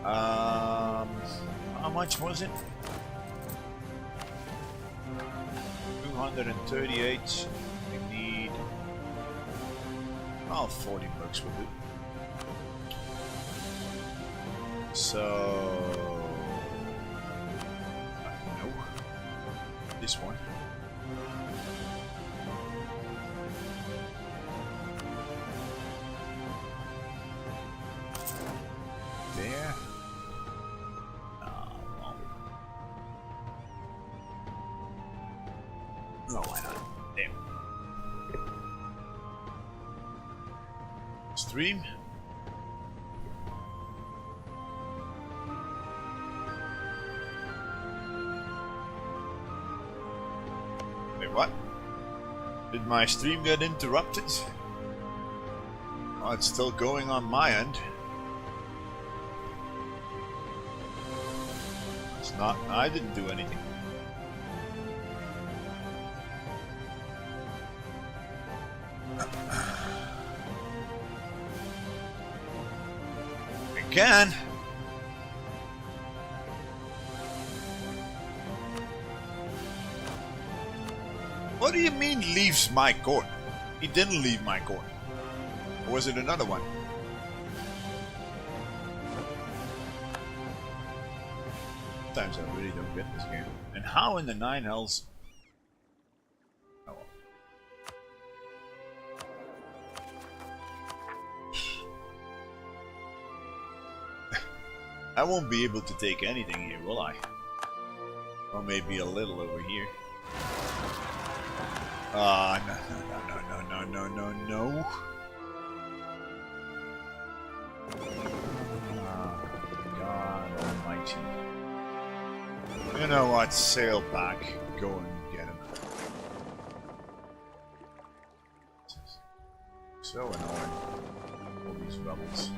How much was it? 238. We need... Oh, 40 bucks will do. So... no. This one. There. No, why not? There. Stream. Wait, what? Did my stream get interrupted? Oh, it's still going on my end. It's not. I didn't do anything. Again. What do you mean leaves my court? He didn't leave my court. Or was it another one? Sometimes I really don't get this game. And how in the nine hells? Oh well. I won't be able to take anything here, will I? Or maybe a little over here. Ah, no. Oh, God almighty. You know what? Sail back. Go and get him. This is so annoying. All these rebels.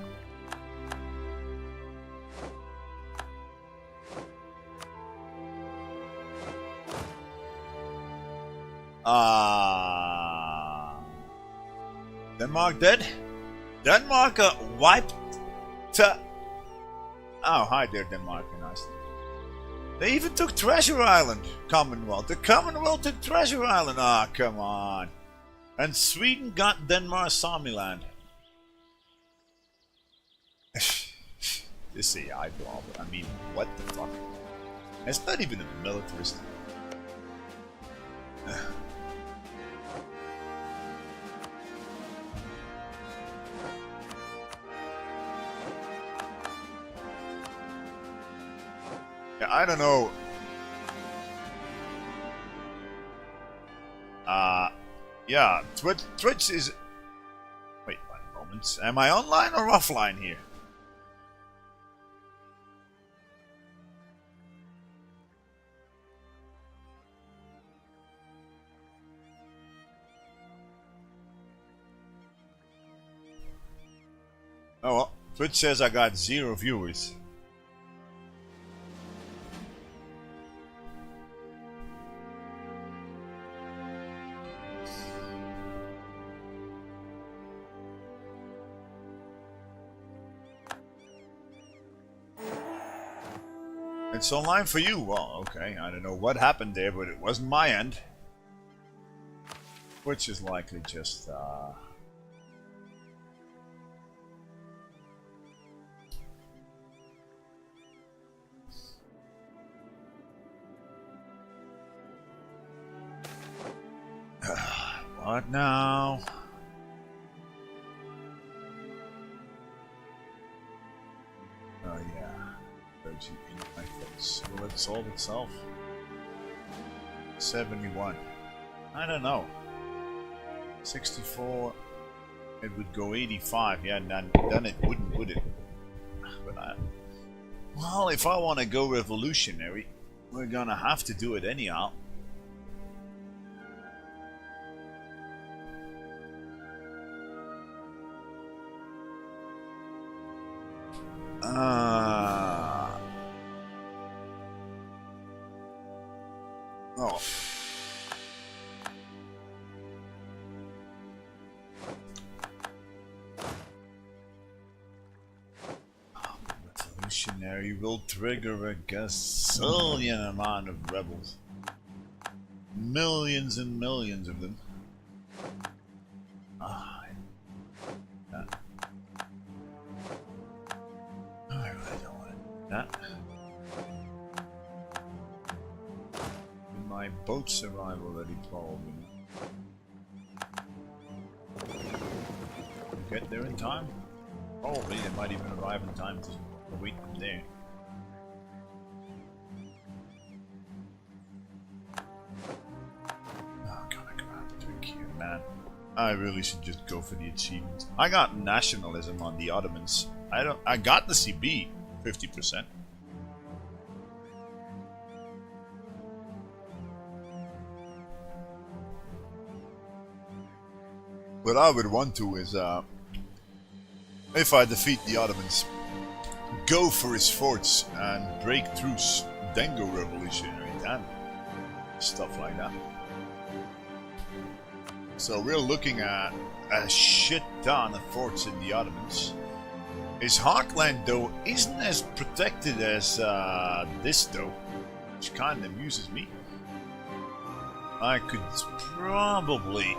Denmark dead? Denmark wiped to... Oh, hi there, Denmark and Iceland. They even took Treasure Island, Commonwealth. The Commonwealth took Treasure Island. Ah, come on. And Sweden got Denmark's Samiland. This is a eyeball. I mean, what the fuck? It's not even a militarist. Yeah, I don't know. Yeah, Twitch is... Wait, 1 moment. Am I online or offline here? Oh well, Twitch says I got 0 viewers. It's online for you. Well, okay. I don't know what happened there, but it wasn't my end. Which is likely just, What now? Oh yeah. Those in my face. Will it solve itself? 71. I don't know. 64. It would go 85. Yeah, then it wouldn't, would it? But well, if I want to go revolutionary, we're gonna have to do it anyhow. Oh. Revolutionary will trigger a gazillion amount of rebels. Millions and millions of them. Ah, that. I really don't want that. And my boats arrive already, probably. Get there in time? Probably, they might even arrive in time to wait from there. Oh god, I gotta have a drink here, man. I really should just go for the achievements. I got nationalism on the Ottomans. I got the CB 50%. What I would want to is if I defeat the Ottomans, go for his forts and break through, then go revolutionary, then stuff like that. So we're looking at a shit ton of forts in the Ottomans. His heartland though isn't as protected as this though, which kind of amuses me. I could probably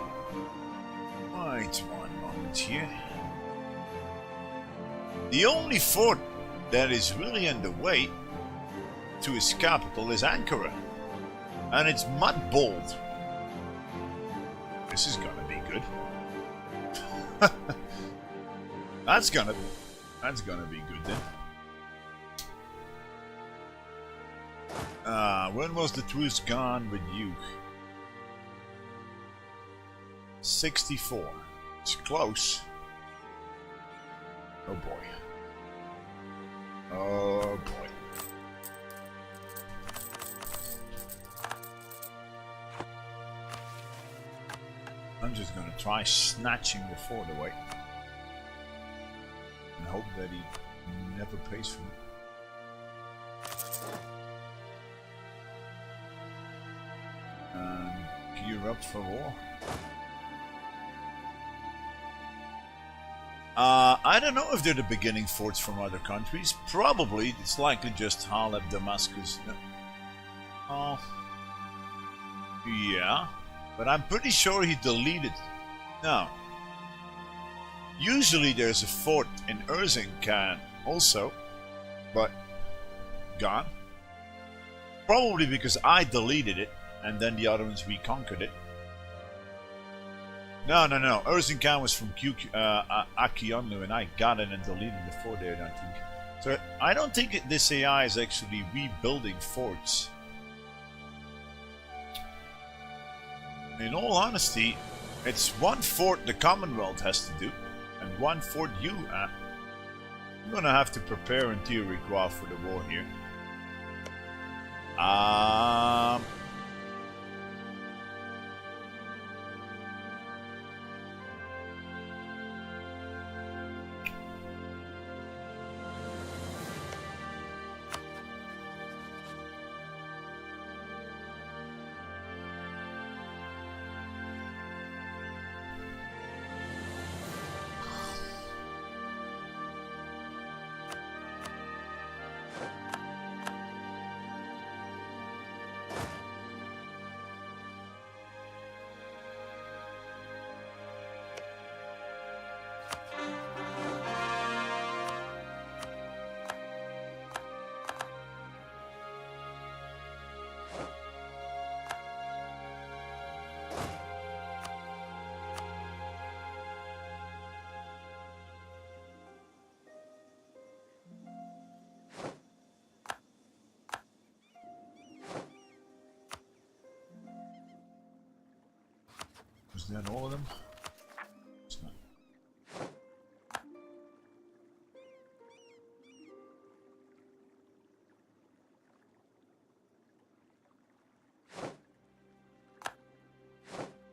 wait one moment here. The only fort that is really on the way to his capital is Ankara, and it's mud-balled. This is gonna be good. That's gonna be good then. When was the truce gone with you? 64. It's close. Oh boy. Oh boy. I'm just gonna try snatching the fort away. And hope that he never pays for it. And gear up for war. I don't know if they're the beginning forts from other countries. Probably. It's likely just Haleb, Damascus. Oh. Yeah. But I'm pretty sure he deleted. No. Usually there's a fort in Erzincan also. But gone. Probably because I deleted it and then the Ottomans reconquered it. No. Erzincan was from Akionlu, and I got it and deleted the fort there, I think. So I don't think this AI is actually rebuilding forts. In all honesty, it's one fort the Commonwealth has to do, and one fort you have. I'm gonna have to prepare in theory for the war here. Is that all of them? It's not.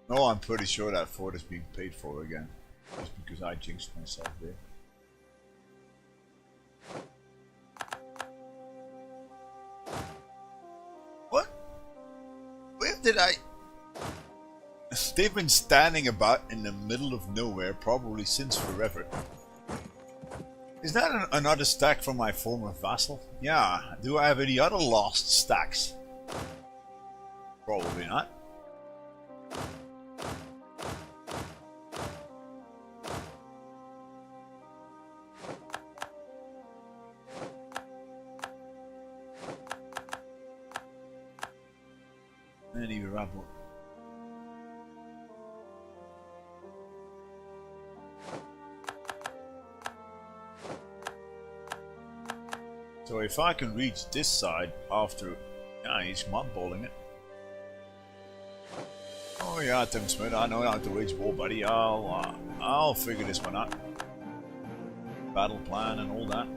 No, I'm pretty sure that fort is being paid for again. Just because I jinxed myself there. What? Where did I... They've been standing about in the middle of nowhere probably since forever. Is that another stack from my former vassal? Yeah. Do I have any other lost stacks? Probably not. Any rebel. So if I can reach this side after... Yeah, he's mudballing it. Oh yeah, Tim Smith, I know how to wage war, buddy. I'll figure this one out. Battle plan and all that.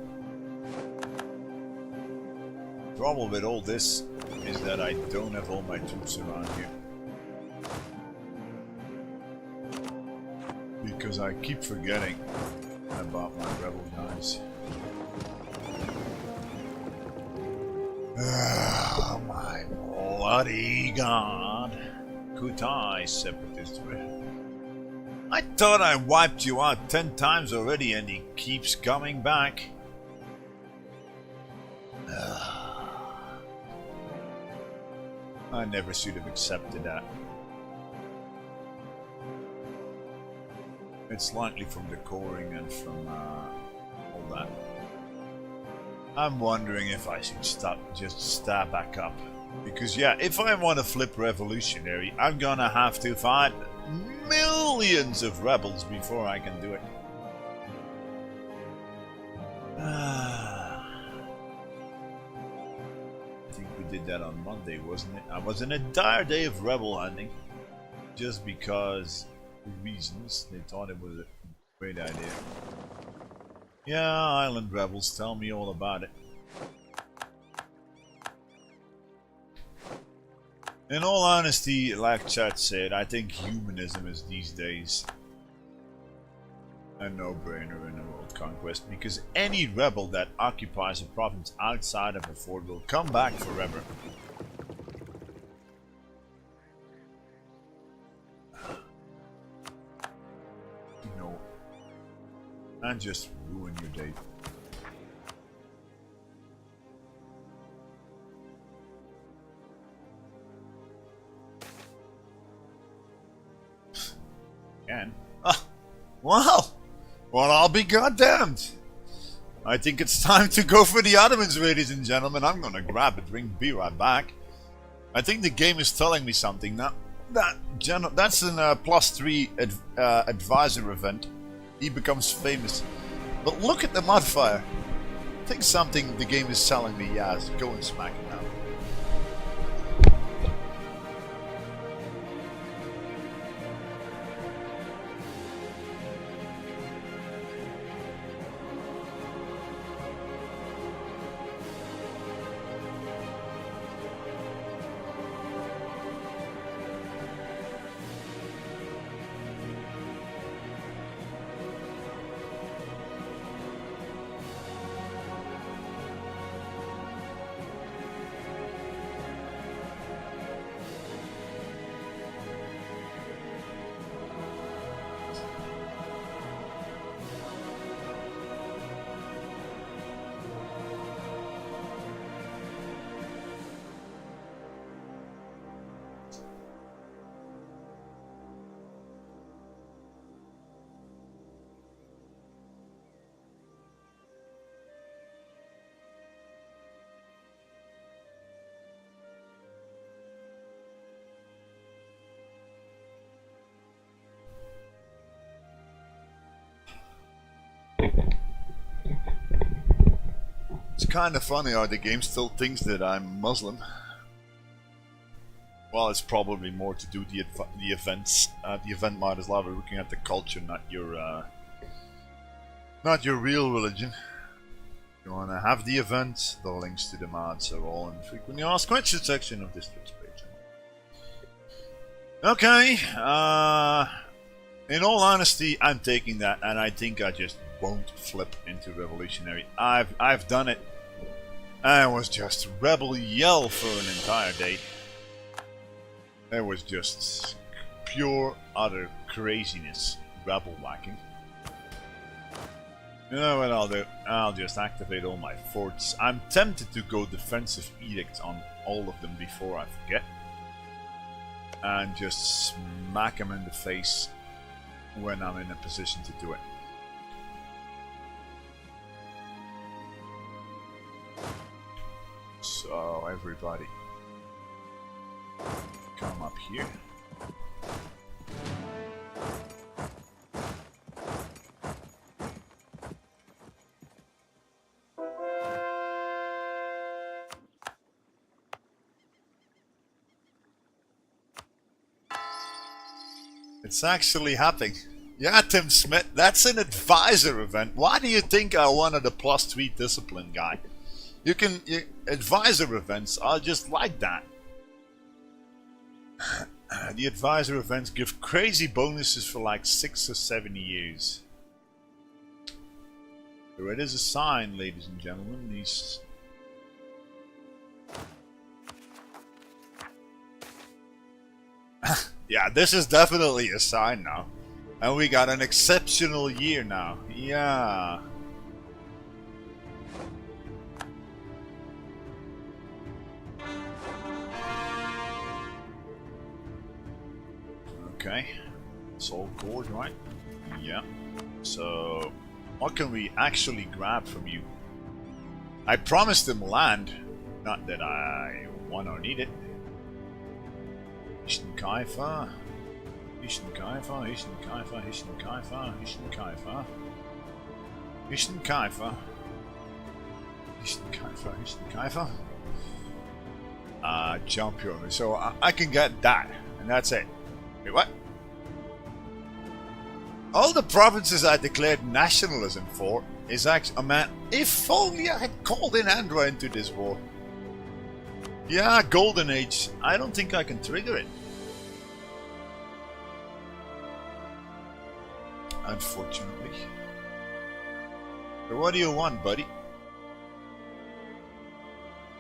Trouble with all this is that I don't have all my troops around here. Because I keep forgetting about my rebel guys. Oh my bloody god. Kutai separatist. I thought I wiped you out 10 times already and he keeps coming back. I never should have accepted that. It's likely from the coring and from all that. I'm wondering if I should just start back up. Because yeah, if I want to flip revolutionary, I'm gonna have to fight millions of rebels before I can do it. I think we did that on Monday, wasn't it? I was in a dire day of rebel hunting. Just because reasons they thought it was a great idea. Yeah, island rebels, tell me all about it. In all honesty, like Chad said, I think humanism is these days a no-brainer in a world conquest, because any rebel that occupies a province outside of a fort will come back forever. You know, and just ruin your day. Again? Ah, well, I'll be goddamned. I think it's time to go for the Ottomans, ladies and gentlemen. I'm gonna grab a drink, be right back. I think the game is telling me something. Now, that's an +3 advisor event. He becomes famous. But look at the modifier. I think something the game is telling me, yeah, go and smack him now. It's kind of funny how the game still thinks that I'm Muslim. Well, it's probably more to do the events. The event mod is rather looking at the culture, not your real religion. If you want to have the event, the links to the mods are all in the frequently asked questions section of this Twitch page. Okay, in all honesty, I'm taking that, and I think I just won't flip into revolutionary. I've done it. I was just rebel yell for an entire day. It was just pure utter craziness, rebel whacking. You know what I'll do? I'll just activate all my forts. I'm tempted to go defensive edict on all of them before I forget. And just smack them in the face when I'm in a position to do it. So everybody, come up here. It's actually happening. Yeah, Tim Smith, that's an advisor event. Why do you think I wanted a +3 discipline guy? Advisor events are just like that. The advisor events give crazy bonuses for like 6 or 7 years. So it is a sign, ladies and gentlemen. These yeah, this is definitely a sign now. And we got an exceptional year now. Yeah. Okay. Soul cord, right? Yeah. So, what can we actually grab from you? I promised him land. Not that I want or need it. Hisn Kayfa. Hisn Kayfa, Hisn Kayfa, Hisn Kayfa, Hisn Kayfa. Hisn Kayfa. Hisn Kayfa, Hisn Kayfa. Champion. So I can get that, and that's it. Wait, what? All the provinces I declared nationalism for is actually... Oh man, if only I had called in Andra into this war. Yeah, Golden Age. I don't think I can trigger it. Unfortunately. So what do you want, buddy?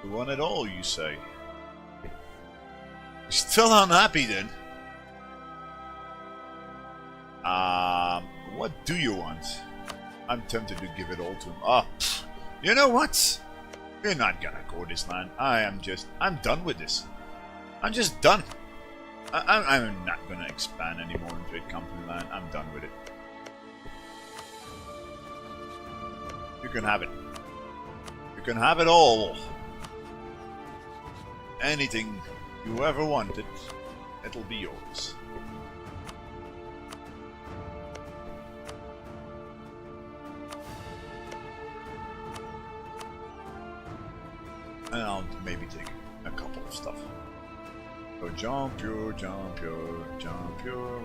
You want it all, you say? You're still unhappy then? What do you want? I'm tempted to give it all to him. Oh, you know what? You're not gonna core this land. I'm done with this. I'm just done. I'm not gonna expand anymore in Trade Company land. I'm done with it. You can have it. You can have it all. Anything you ever wanted, it'll be yours. And I'll maybe take a couple of stuff. So jump your, la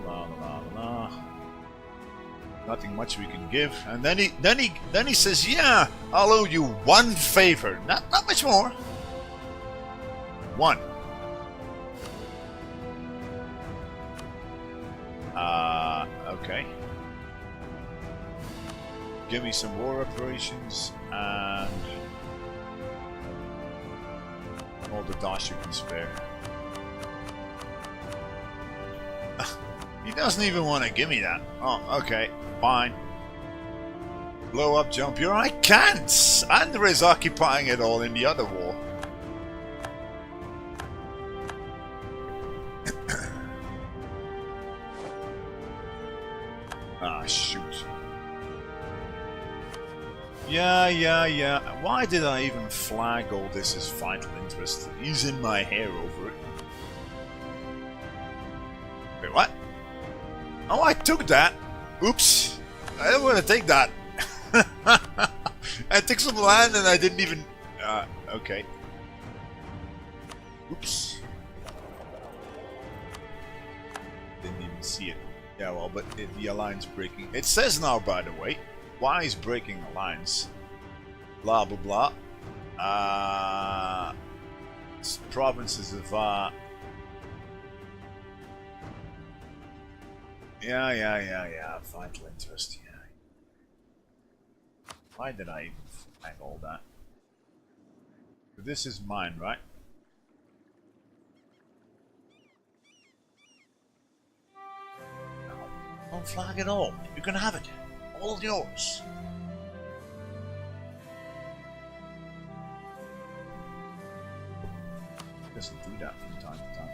la la la. Nothing much we can give, and then he says, "Yeah, I'll owe you one favor, not much more. One. Okay. Give me some war reparations and all the dosh you can spare." He doesn't even want to give me that. Oh, okay, fine. Blow up, jump your. I can't! Andra is occupying it all in the other war. Ah, shoot. Yeah. Why did I even flag all this as vital interest? He's in my hair over it. Wait, what? Oh, I took that. Oops. I didn't want to take that. I took some land and I didn't even... okay. Oops. Didn't even see it. Yeah, well, but the alliance breaking... It says now, by the way, why is breaking alliance? Blah, blah, blah. Provinces of... Yeah. Vital interest, yeah. Why did I even flag all that? But this is mine, right? No, don't flag it all. You can have it. All yours. doesn't do that from time to time.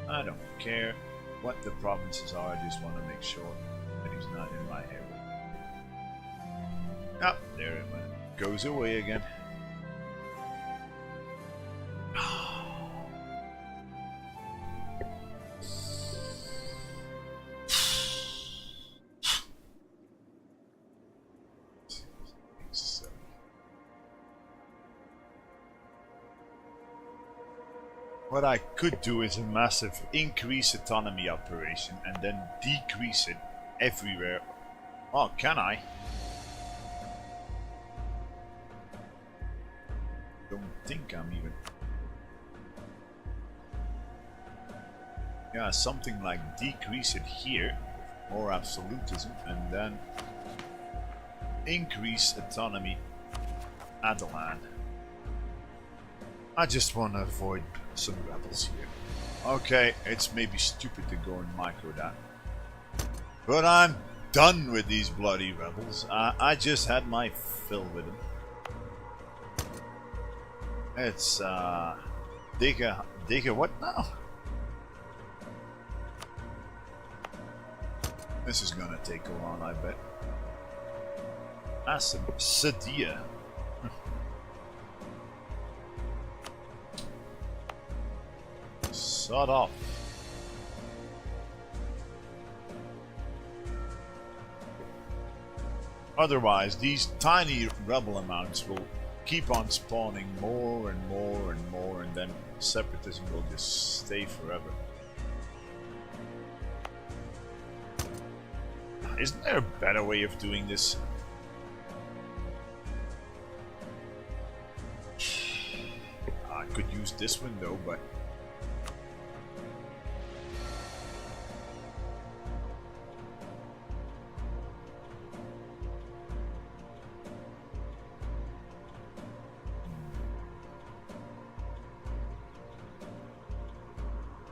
I don't care what the provinces are, I just want to make sure that he's not in my area. Ah, there it went. Goes away again. What I could do is a massive increase autonomy operation and then decrease it everywhere. Oh, can I? Don't think I'm even. Yeah, something like decrease it here, more absolutism, and then increase autonomy at the land. I just want to avoid some rebels here. Okay, it's maybe stupid to go and micro that, but I'm done with these bloody rebels. I just had my fill with them. It's Digga what now? This is gonna take a while, I bet. Sadia. Sod off. Otherwise, these tiny rebel amounts will keep on spawning more and more and more, and then separatism will just stay forever. Isn't there a better way of doing this? I could use this window, but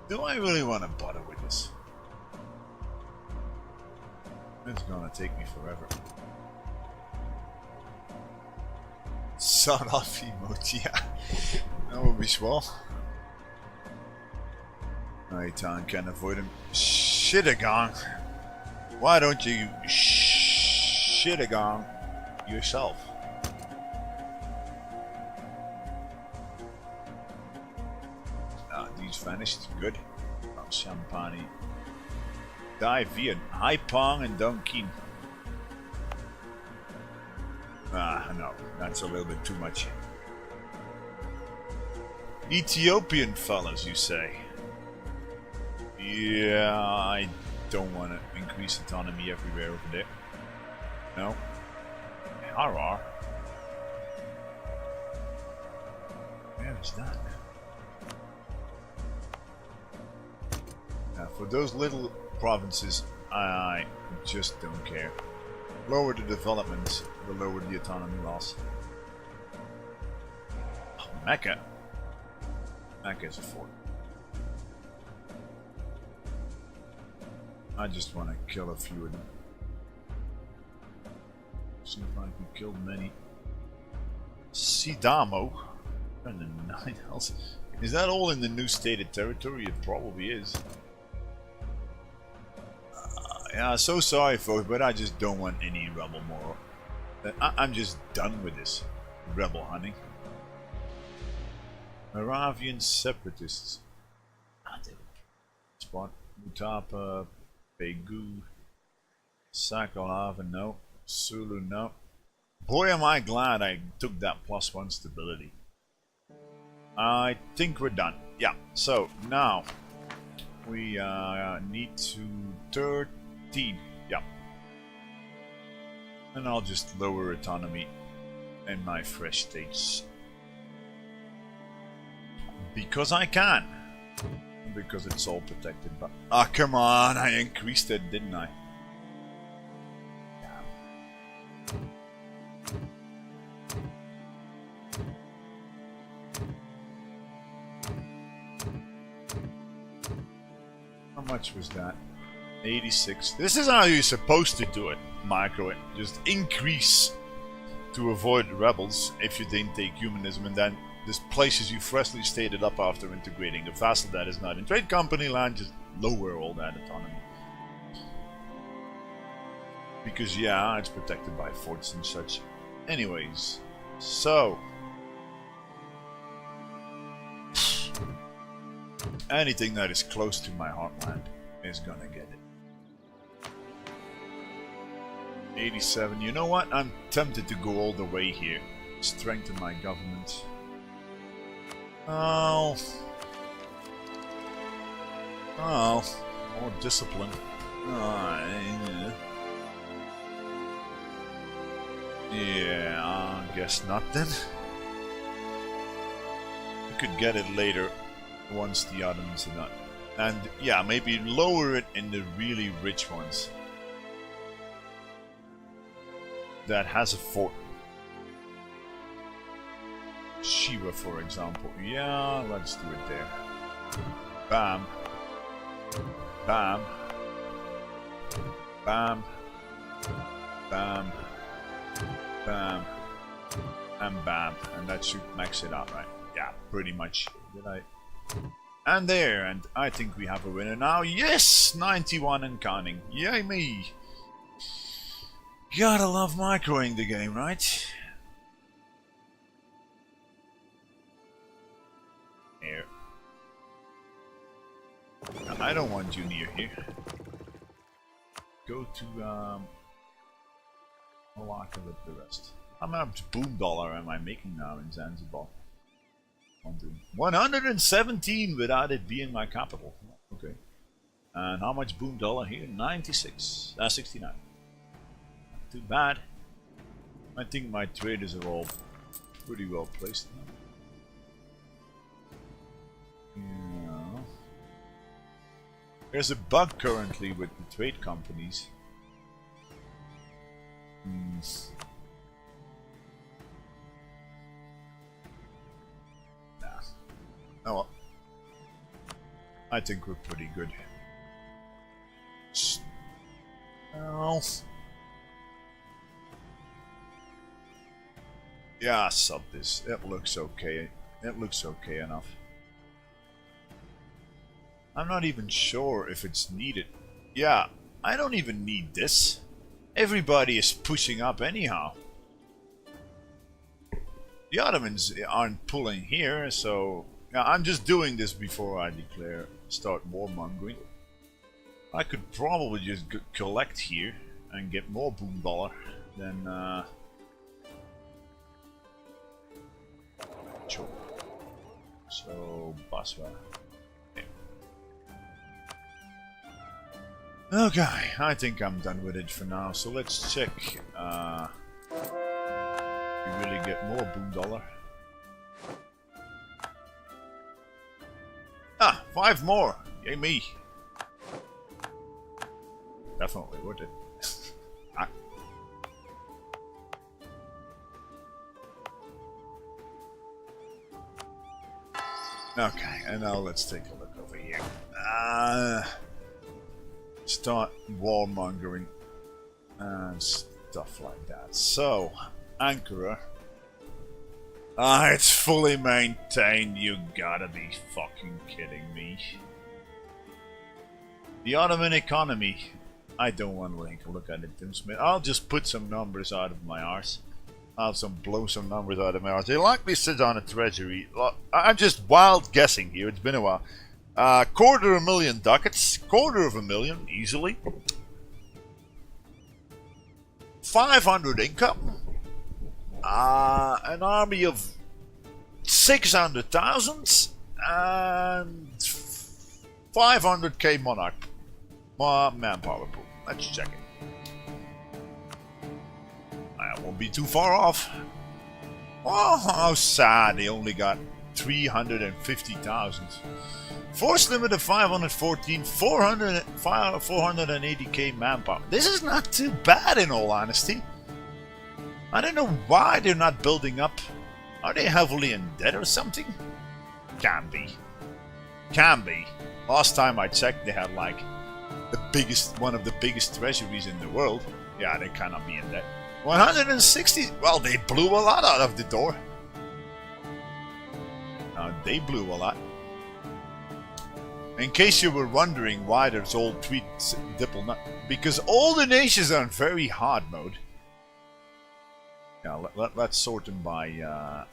do I really want to bother with this? It's gonna take me forever. Sod off emoji, yeah. Dat would be swell. Nighttime can avoid him. Shitagon. Why don't you shitagon yourself? These vanished. Good. Oh, Champagne. Die via Haipong and Donkin. No, that's a little bit too much. Ethiopian fellas, you say? Yeah, I don't want to increase autonomy everywhere over there. No. Harar. Where is that? For those little provinces, I just don't care. Lower the development, the lower the autonomy loss. Oh, Mecca. Mecca is a fort. I just want to kill a few of them. See if I can kill many. Sidamo. And then 9 else. Is that all in the new stated territory? It probably is. Yeah, so sorry folks, but I just don't want any rebel more. I'm just done with this rebel hunting. Moravian separatists. Spot Mutapa, Pegu, Sakalava, no. Sulu, no. Boy, am I glad I took that +1 stability. I think we're done. Yeah, so now we need to 13. Yeah. And I'll just lower autonomy in my fresh states. Because I can. Because it's all protected. But ah, come on, I increased it, didn't I? How much was that? 86. This is how you're supposed to do it. Micro it. Just increase to avoid rebels if you didn't take humanism, and then This places you freshly stated up after integrating. A vassal that is not in trade company land, just lower all that autonomy. Because yeah, it's protected by forts and such. Anyways, so anything that is close to my heartland is gonna get it. 87. You know what? I'm tempted to go all the way here. Strengthen my government. Oh, more discipline. Yeah, I guess not then. We could get it later once the Ottomans are done. And yeah, maybe lower it in the really rich ones. That has a fort. Shiva, for example. Yeah, let's do it there. Bam. Bam. Bam. Bam. Bam. And bam. And that should max it out, right? Yeah, pretty much. Did I? And there, and I think we have a winner now. Yes! 91 and counting. Yay me! Gotta love microing the game, right? Here. I don't want you near here. Go to Malacca with the rest. How much boom dollar am I making now in Zanzibar? 117 without it being my capital. Okay. And how much boom dollar here? 96. 69. Not too bad. I think my traders are all pretty well placed now. Yeah. There's a bug currently with the trade companies. Oh well. I think we're pretty good. Oh. Yeah, sub this. It looks okay. It looks okay enough. I'm not even sure if it's needed. Yeah, I don't even need this. Everybody is pushing up anyhow. The Ottomans aren't pulling here, so yeah, I'm just doing this before I start warmongering. I could probably just collect here and get more boom dollar than sure. So Basra. Yeah. Okay, I think I'm done with it for now. So let's check. We really get more boom dollar. Ah, 5 more! Yay me! Definitely would it. Okay, and now let's take a look over here. Start warmongering and stuff like that. So, Ankara. It's fully maintained. You gotta be fucking kidding me. The Ottoman economy. I don't want to take a look at it, Tim Smith. I'll just put some numbers out of my arse. I'll blow some numbers out of my arse. They likely sit on a treasury. I'm just wild guessing here. It's been a while. 250,000 ducats. 250,000 easily. 500 income. An army of 600,000 and 500k monarch manpower pool. Let's check it. I won't be too far off. Oh, how sad! They only got 350,000. Force limit of 514, 480k manpower. This is not too bad, in all honesty. I don't know why they're not building up. Are they heavily in debt or something? Can be. Can be. Last time I checked, they had like one of the biggest treasuries in the world. Yeah, they cannot be in debt. 160. Well, they blew a lot out of the door. They blew a lot. In case you were wondering why there's all 3 diplomat, because all the nations are in very hard mode. Now let's sort them by.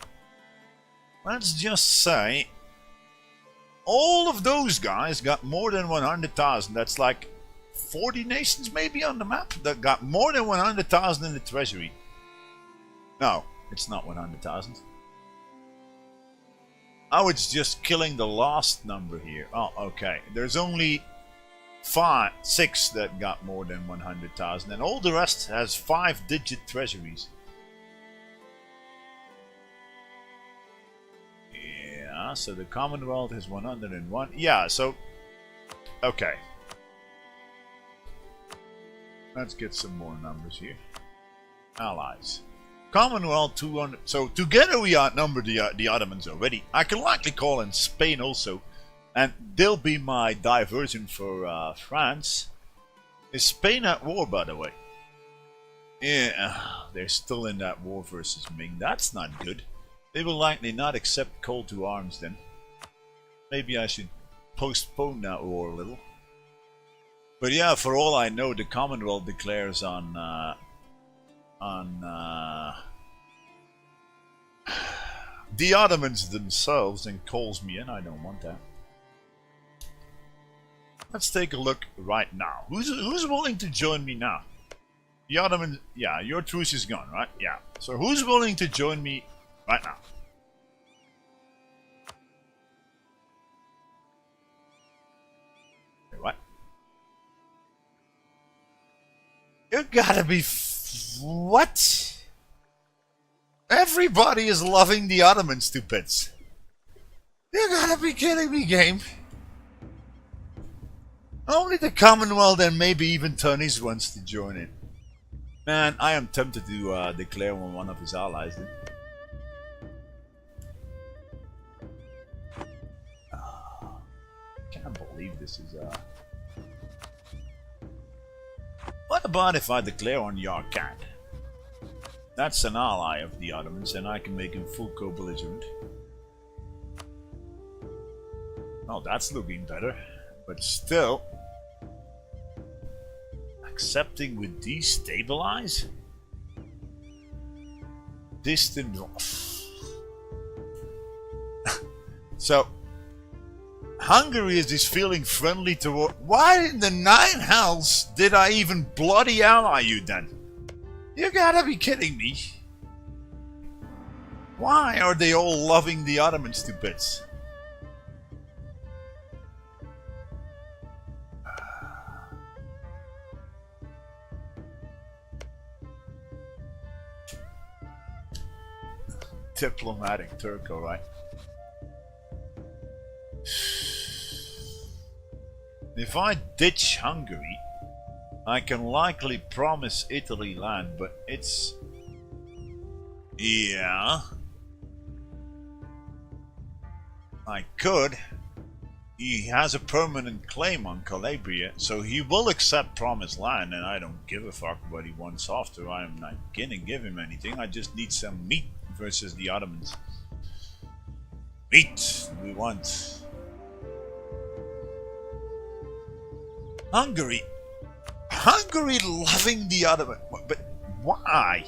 Let's just say all of those guys got more than 100,000. That's like 40 nations maybe on the map that got more than 100,000 in the treasury. No, it's not 100,000. Oh, it's just killing the last number here. Oh, okay. There's only 6 that got more than 100,000, and all the rest has 5-digit treasuries. Yeah, so the Commonwealth has 101. Yeah, so okay. Let's get some more numbers here. Allies. Commonwealth 200. So together we outnumber the Ottomans already. I can likely call in Spain also, and they'll be my diversion for France. Is Spain at war, by the way? Yeah, they're still in that war versus Ming. That's not good. They will likely not accept call to arms then. Maybe I should postpone that war a little. But yeah, for all I know, the Commonwealth declares on the Ottomans themselves and calls me in. I don't want that. Let's take a look right now. Who's willing to join me now? The Ottomans. Yeah, your truce is gone, right? Yeah. So who's willing to join me right now? Wait, what? You gotta be. What? Everybody is loving the Ottomans to bits. You gotta be kidding me, game. Only the Commonwealth and maybe even Tunis wants to join in. Man, I am tempted to declare on one of his allies then. Can't believe this is What about if I declare on Yarkand? That's an ally of the Ottomans, and I can make him full co-belligerent. Oh, that's looking better. But still... accepting would destabilize? Distant... So... Hungary is just feeling friendly toward... Why in the 9 hells did I even bloody ally you then? You gotta be kidding me. Why are they all loving the Ottomans to bits? Diplomatic Turco, right? If I ditch Hungary, I can likely promise Italy land, but it's... Yeah... I could. He has a permanent claim on Calabria, so he will accept promised land, and I don't give a fuck what he wants after. I'm not gonna give him anything, I just need some meat versus the Ottomans. Meat we want. Hungary loving the Ottoman, but why?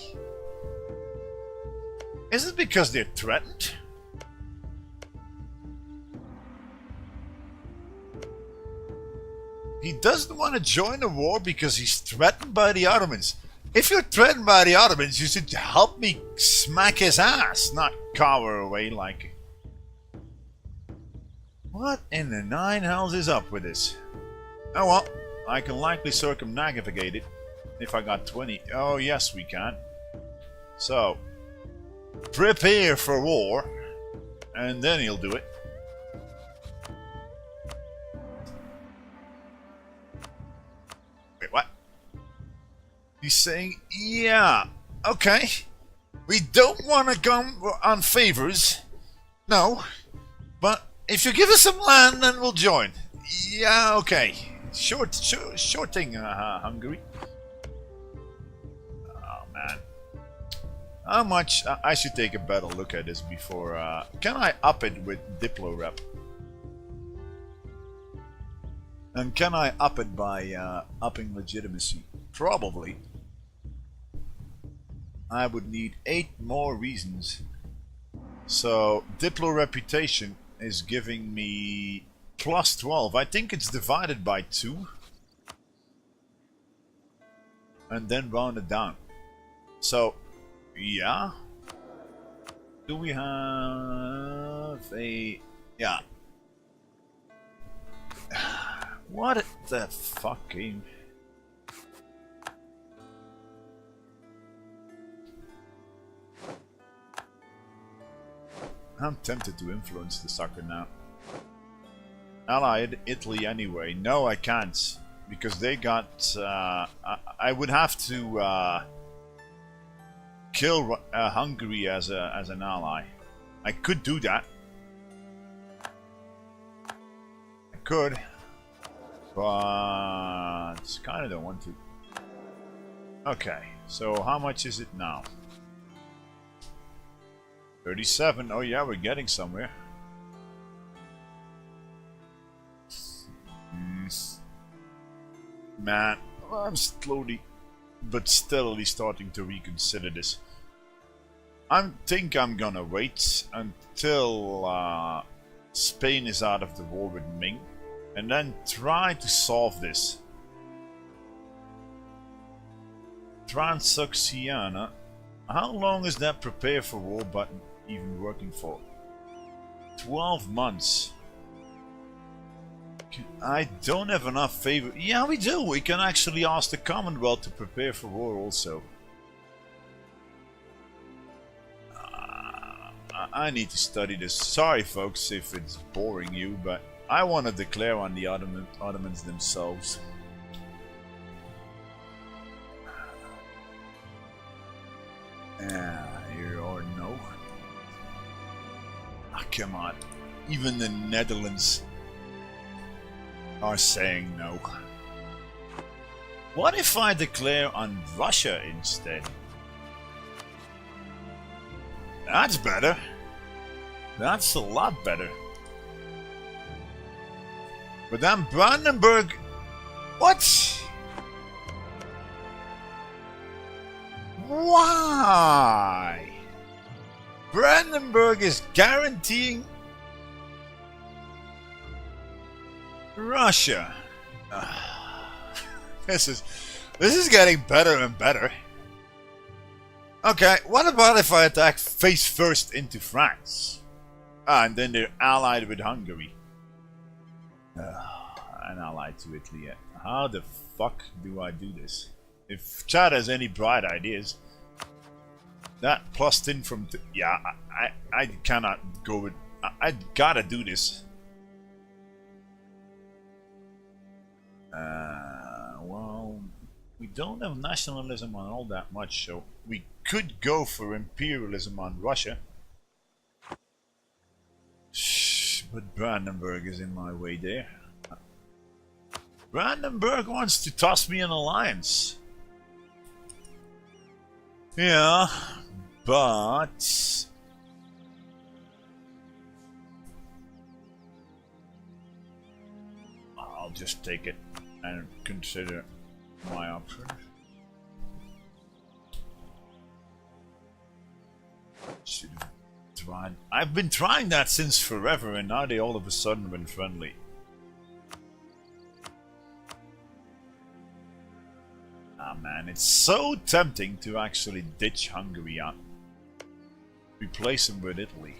Is it because they're threatened? He doesn't want to join the war because he's threatened by the Ottomans. If you're threatened by the Ottomans, you should help me smack his ass, not cower away like... What in the 9 hells is up with this? Oh well, I can likely circumnavigate it if I got 20. Oh yes, we can. So, prepare for war, and then he'll do it. Wait, what? He's saying, yeah, okay. We don't want to come on favors. No. But if you give us some land, then we'll join. Yeah, okay. Sure thing, Hungary. Oh, man. How much? I should take a better look at this before. Can I up it with Diplo rep? And can I up it by upping legitimacy? Probably. I would need 8 more reasons. So Diplo reputation is giving me plus 12. I think it's divided by 2. And then round it down. So, yeah. Do we have a... Yeah. What the fucking... I'm tempted to influence the sucker now. Allied Italy anyway. No, I can't. Because they got... I would have to kill Hungary as an ally. I could do that. I could. But kind of don't want to. Okay, so how much is it now? 37. Oh yeah, we're getting somewhere. Man, I'm slowly but steadily starting to reconsider this. I think I'm gonna wait until Spain is out of the war with Ming. And then try to solve this. Transoxiana. How long is that prepare for war button even working for? 12 months. I don't have enough favor. Yeah, we do. We can actually ask the Commonwealth to prepare for war also. I need to study this. Sorry folks if it's boring you, but I want to declare on the Ottomans themselves. Here or no. Ah, come on. Even the Netherlands are saying no. What if I declare on Russia instead? That's better. That's a lot better. But then Brandenburg... What? Why? Brandenburg is guaranteeing Russia. This is getting better and better. Okay, what about if I attack face first into France? And then they're allied with Hungary. And allied to Italy. How the fuck do I do this? If Chad has any bright ideas. That plus 10 from... yeah, I cannot go with... I gotta do this. Well, we don't have nationalism on all that much, so we could go for imperialism on Russia. But Brandenburg is in my way there. Brandenburg wants to toss me an alliance. Yeah, but... I'll just take it and consider my options. Should have tried. I've been trying that since forever, and now they all of a sudden went friendly. Ah man, it's so tempting to actually ditch Hungary out. Replace them with Italy.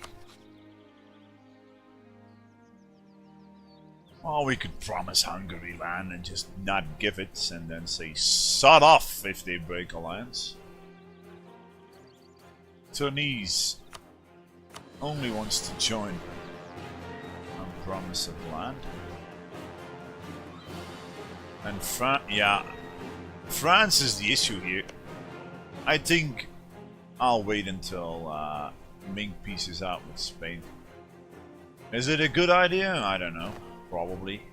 Or we could promise Hungary land and just not give it, and then say sod off if they break alliance. Tunisia only wants to join on promise of land. And France is the issue here. I think I'll wait until Ming pieces out with Spain. Is it a good idea? I don't know. Probably.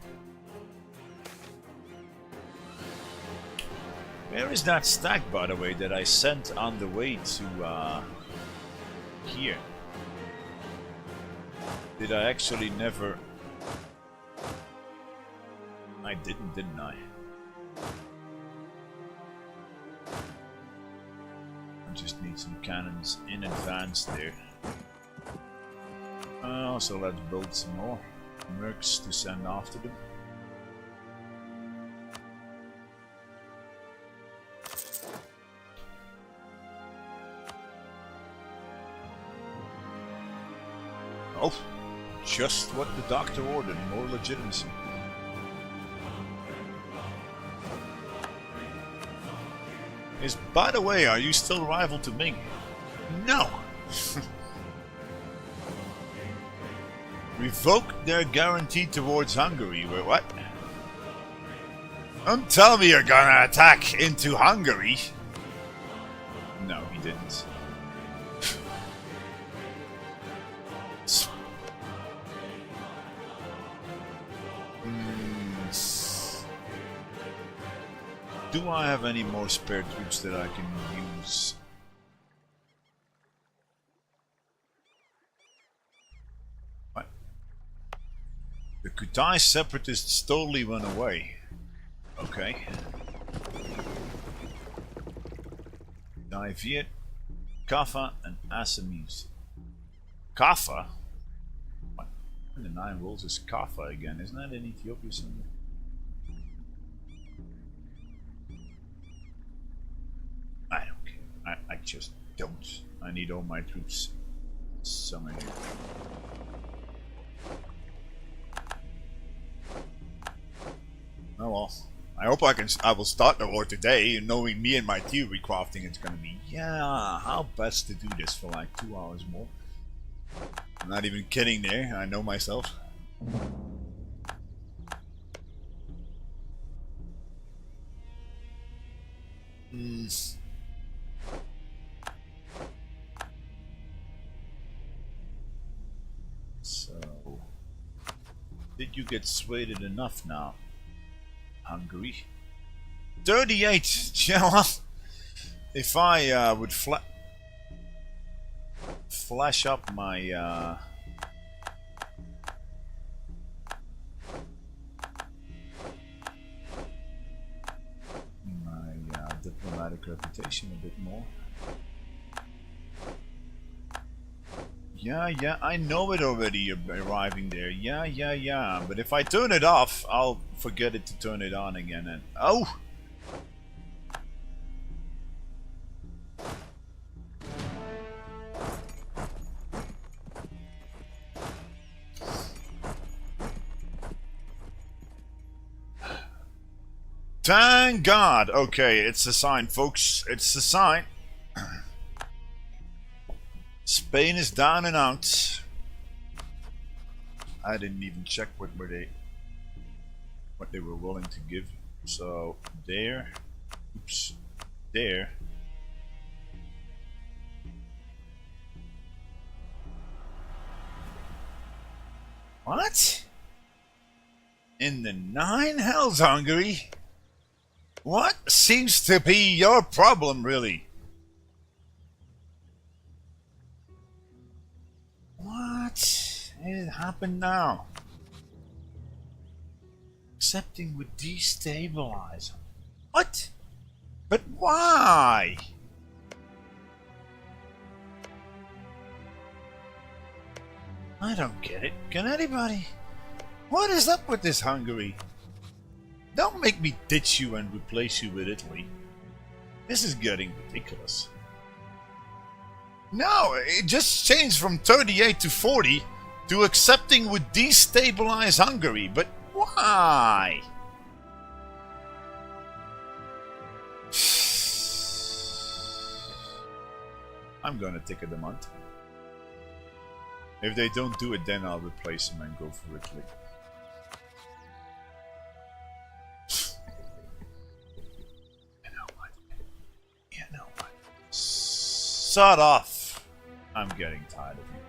Where is that stack, by the way, that I sent on the way to here? Did I actually never... I didn't I? I just need some cannons in advance there. So let's build some more mercs to send after them. Oh, just what the doctor ordered, more legitimacy. By the way, are you still rival to Ming? No! Revoke their guarantee towards Hungary. Wait, what? Don't tell me you're gonna attack into Hungary! No, he didn't. Do I have any more spare troops that I can use? What? The Kutai separatists totally went away. Okay. Viet, Kaffa, and Assamese. Kaffa? What? In the 9 Worlds is Kaffa again, isn't that in Ethiopia somewhere? I don't care. I just don't. I need all my troops somewhere here. Oh well. I hope I will start the war today, knowing me and my theory crafting it's gonna be, yeah, how best to do this for like 2 hours more. I'm not even kidding there, I know myself. So, did you get swayed enough now, Hungary? 38! Yeah, well, if I would flash up my diplomatic reputation a bit more. Yeah, I know it already arriving there. Yeah. But if I turn it off, I'll forget it to turn it on again and... Oh! Thank God! Okay, it's a sign, folks. It's a sign. Spain is down and out. I didn't even check what they were willing to give. So there, oops, there. What? In the 9 hells, Hungary? What seems to be your problem, really? What? It happened now. Accepting would destabilize. What? But why? I don't get it. Can anybody? What is up with this Hungary? Don't make me ditch you and replace you with Italy. This is getting ridiculous. No, it just changed from 38 to 40 to accepting would destabilize Hungary. But why? I'm gonna ticket them on. If they don't do it, then I'll replace them and go for Italy. Sod off! I'm getting tired of you.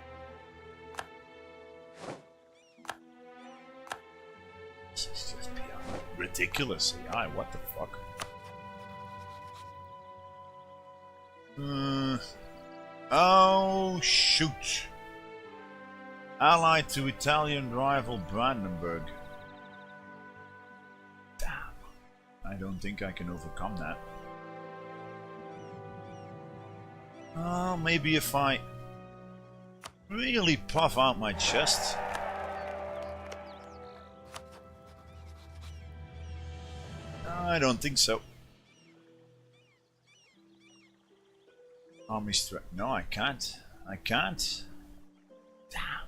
This is just beyond ridiculous, AI. What the fuck? Oh, shoot. Allied to Italian rival Brandenburg. Damn. I don't think I can overcome that. Oh, maybe if I really puff out my chest. I don't think so. Army strike. No, I can't. I can't. Damn.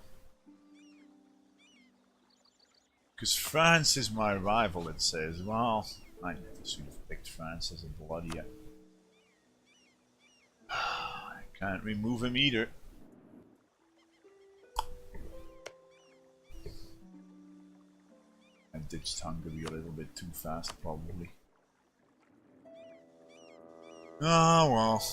Because France is my rival, it says. Well, I should have picked France as a bloody. I can't remove him either. I ditched Hungary a little bit too fast, probably. Oh well.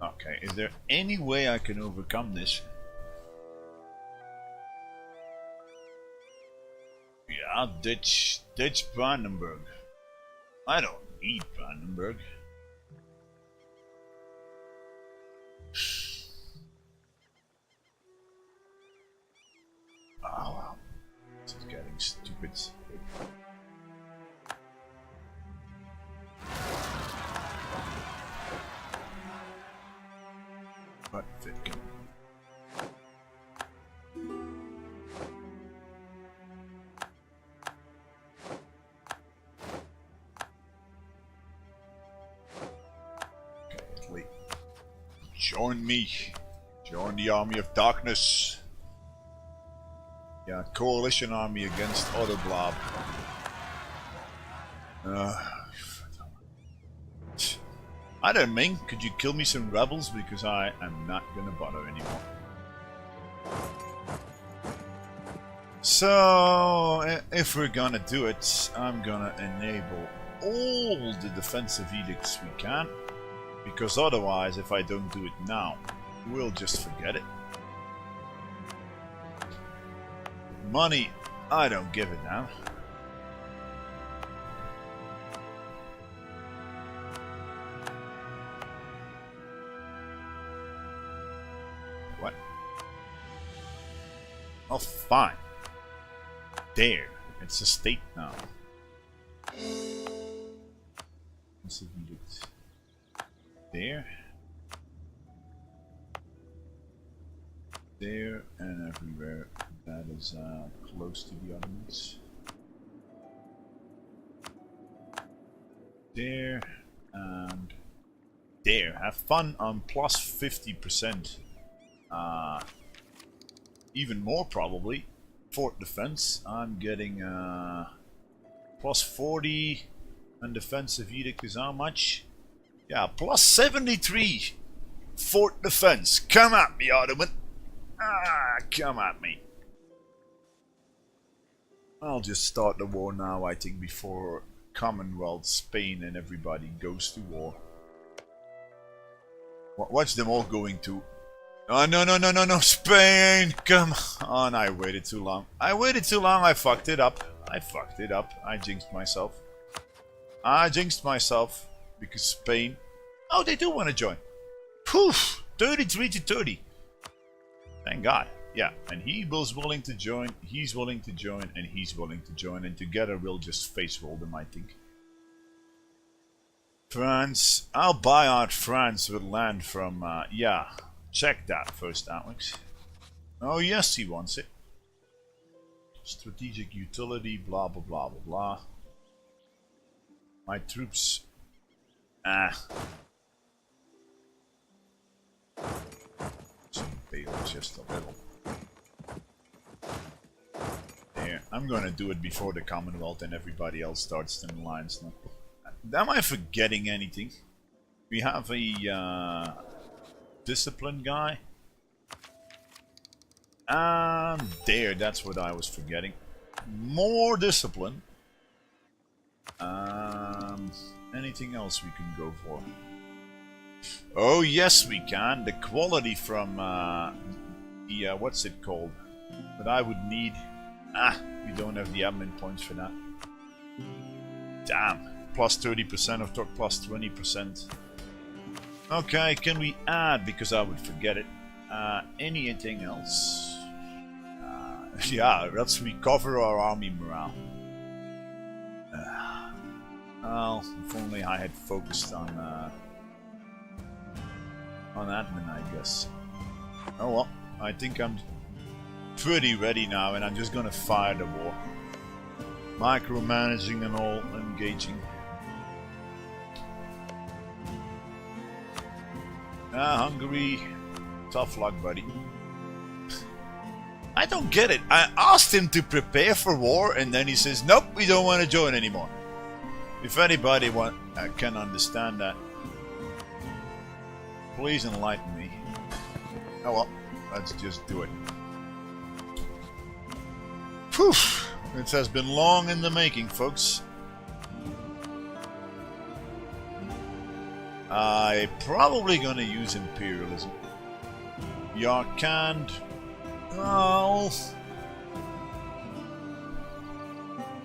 Okay, is there any way I can overcome this? Yeah, ditch Brandenburg. I don't need Brandenburg. Oh well, this is getting stupid. But Fitkin. Okay, Italy. Join me. Join the army of darkness. Yeah, coalition army against Autoblob. I don't mean, could you kill me some rebels, because I am not gonna bother anymore. So, if we're gonna do it, I'm gonna enable all the defensive edicts we can, because otherwise, if I don't do it now, we'll just forget it. Money, I don't give it now. What? Oh, fine. There. It's a state now. What's the edict? There. There and everywhere that is close to the Ottomans. There and there. Have fun on plus 50%. Even more probably. Fort defense. I'm getting plus 40 and defensive edict is how much? Yeah, plus 73 fort defense. Come at me, Ottoman. Come at me. I'll just start the war now, I think, before Commonwealth, Spain and everybody goes to war. Watch them all going to... Oh, no, Spain! Come on, I waited too long. I fucked it up. I jinxed myself. Because Spain... Oh, they do want to join. Poof! 33 to 30. Thank God. Yeah, and he was willing to join, he's willing to join, and he's willing to join, and together we'll just face roll them, I think. France, I'll buy out France with land from, yeah, check that first, Alex. Oh yes, he wants it. Strategic utility, blah blah blah blah blah. My troops, bail just a little. There, I'm gonna do it before the Commonwealth and everybody else starts in lines now. Am I forgetting anything? We have a discipline guy. And there, that's what I was forgetting. More discipline. Anything else we can go for? Oh yes, we can. The quality from the what's it called? But I would need. We don't have the admin points for that. Damn. plus 30% of torque, plus 20%. Okay, can we add, because I would forget it, anything else? Yeah, let's recover our army morale. Well, if only I had focused on admin, I guess. Oh well, I think I'm pretty ready now, and I'm just gonna fire the war. Micromanaging and all, engaging. Hungary, tough luck, buddy. I don't get it. I asked him to prepare for war, and then he says, nope, we don't want to join anymore. If anybody can understand that, please enlighten me. Oh well, let's just do it. Whew! It has been long in the making, folks. I'm probably gonna use imperialism. Yarkand. Well,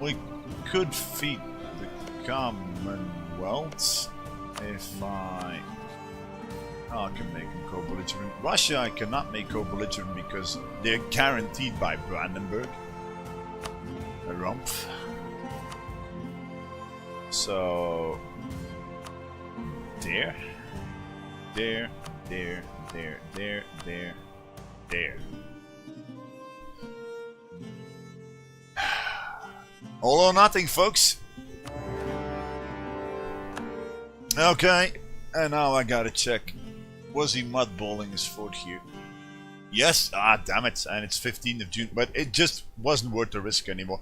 we could feed the Commonwealth if I can make them co-belligerent. Russia I cannot make co-belligerent because they're guaranteed by Brandenburg. A rump. So there. All or nothing, folks. Okay, and now I gotta check. Was he mudballing his fort here? Yes, damn it, and it's 15th of June, but it just wasn't worth the risk anymore.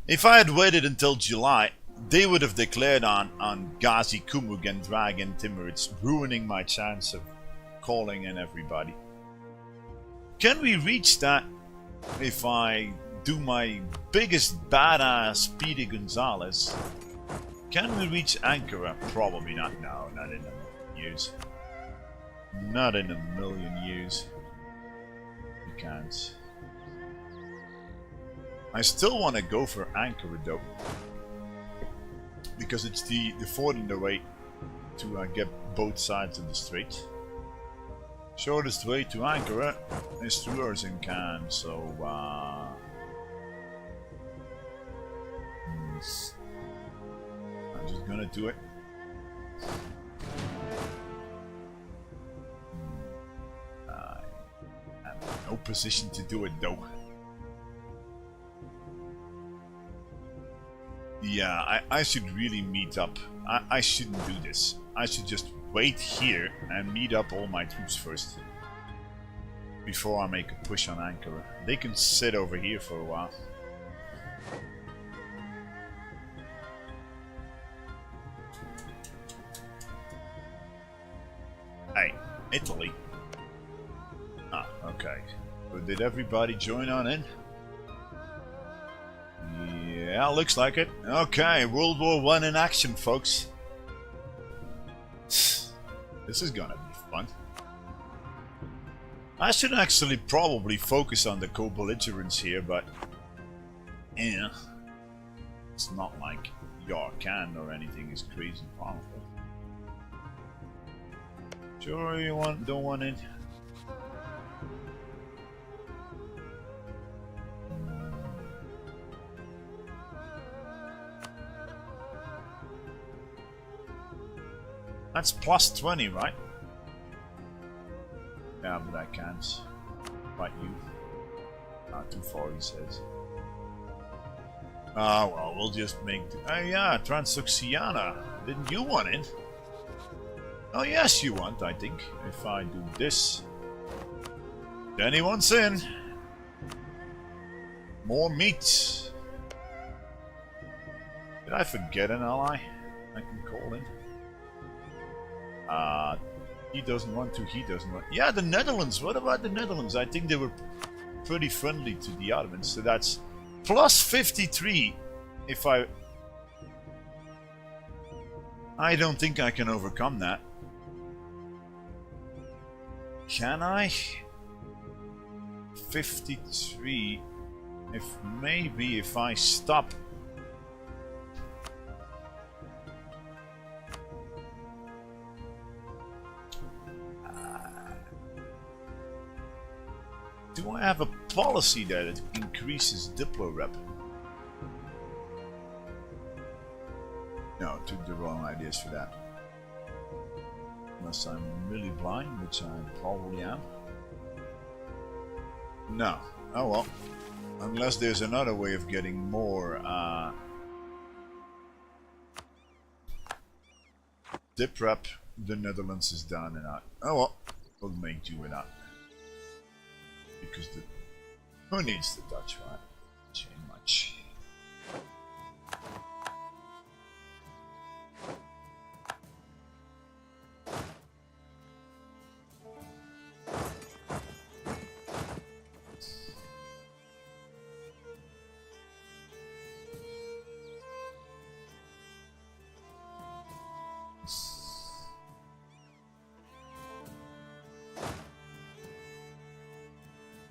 If I had waited until July, they would have declared on Gazi Kumug and Dragon Timurids, ruining my chance of calling in everybody. Can we reach that if I do my biggest badass Speedy Gonzales? Can we reach Ankara? Probably not. No, not in a million years. Not in a million years. We can't. I still want to go for Ankara though, because it's the fort in the way to get both sides of the strait. Shortest way to Ankara is through Erzincan, so I'm just gonna do it. I'm in no position to do it though. Yeah, I should really meet up. I shouldn't do this. I should just wait here and meet up all my troops first before I make a push on Ankara. They can sit over here for a while. Hey, Italy. Okay. So did everybody join on in? Yeah, looks like it. Okay, World War I in action, folks. This is gonna be fun. I should actually probably focus on the co-belligerents here, but yeah, it's not like Yarkand or anything is crazy powerful. Sure, you don't want it. That's plus 20, right? Yeah, but I can't fight you. Not too far, he says. Well, we'll just make... yeah, Transoxiana. Didn't you want it? Oh, yes, you want, I think. If I do this... Then he wants in. More meat. Did I forget an ally I can call in? He doesn't want to, he doesn't want... Yeah, the Netherlands! What about the Netherlands? I think they were pretty friendly to the Ottomans, so that's plus 53 if I don't think I can overcome that. Can I? 53 if I stop do I have a policy that increases Diplo rep? No, I took the wrong ideas for that. Unless I'm really blind, which I probably am. No. Oh well. Unless there's another way of getting more dip rep, the Netherlands is done and out. Oh well, we'll make do with that. Because who needs the Dutch, right? Too much.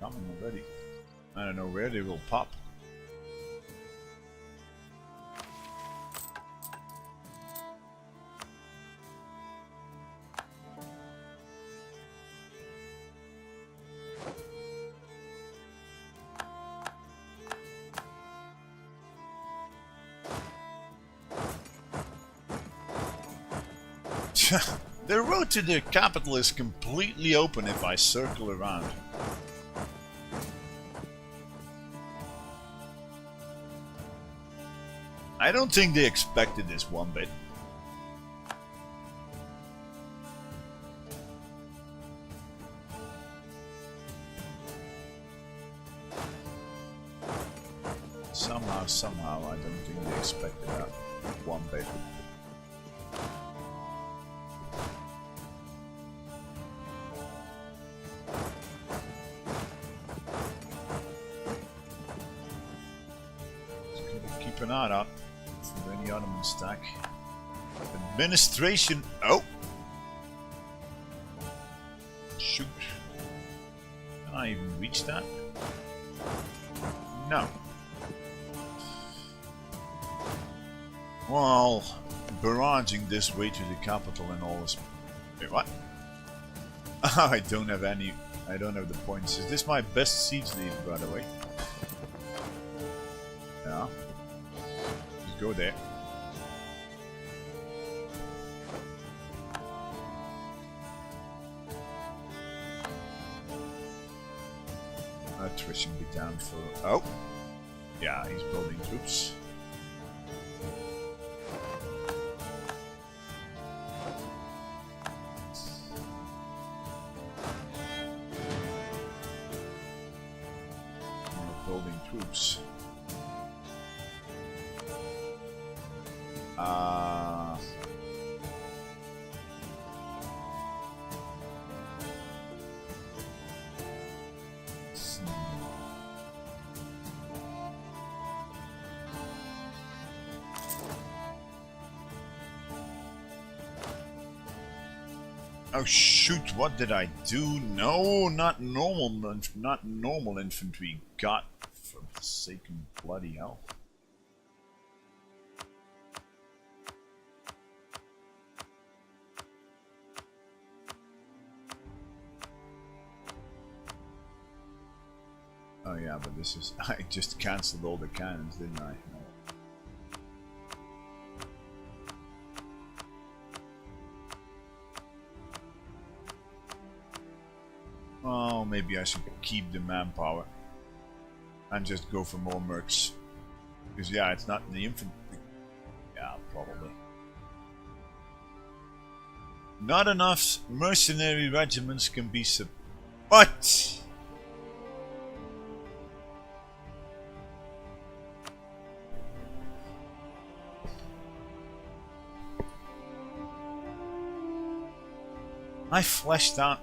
Coming already. I don't know where they will pop. The road to the capital is completely open if I circle around. I don't think they expected this one bit. Somehow, I don't think they expected that one bit. Keep an eye out for any Ottoman stack. Administration. Oh! Shoot. Can I even reach that? No. Well, barraging this way to the capital and all this. Wait, what? I don't have any. I don't have the points. Is this my best siege leader, by the way? Yeah. Just go there. Attrition be down for. Oh! Yeah, he's building troops. Building troops. Oh shoot, what did I do? No, not normal infantry. God, for forsaken bloody hell. Oh yeah, but this is... I just cancelled all the cannons, didn't I? No. Oh, maybe I should keep the manpower and just go for more mercs. Because yeah, it's not the infantry. Yeah, probably. Not enough mercenary regiments can be What? I fleshed out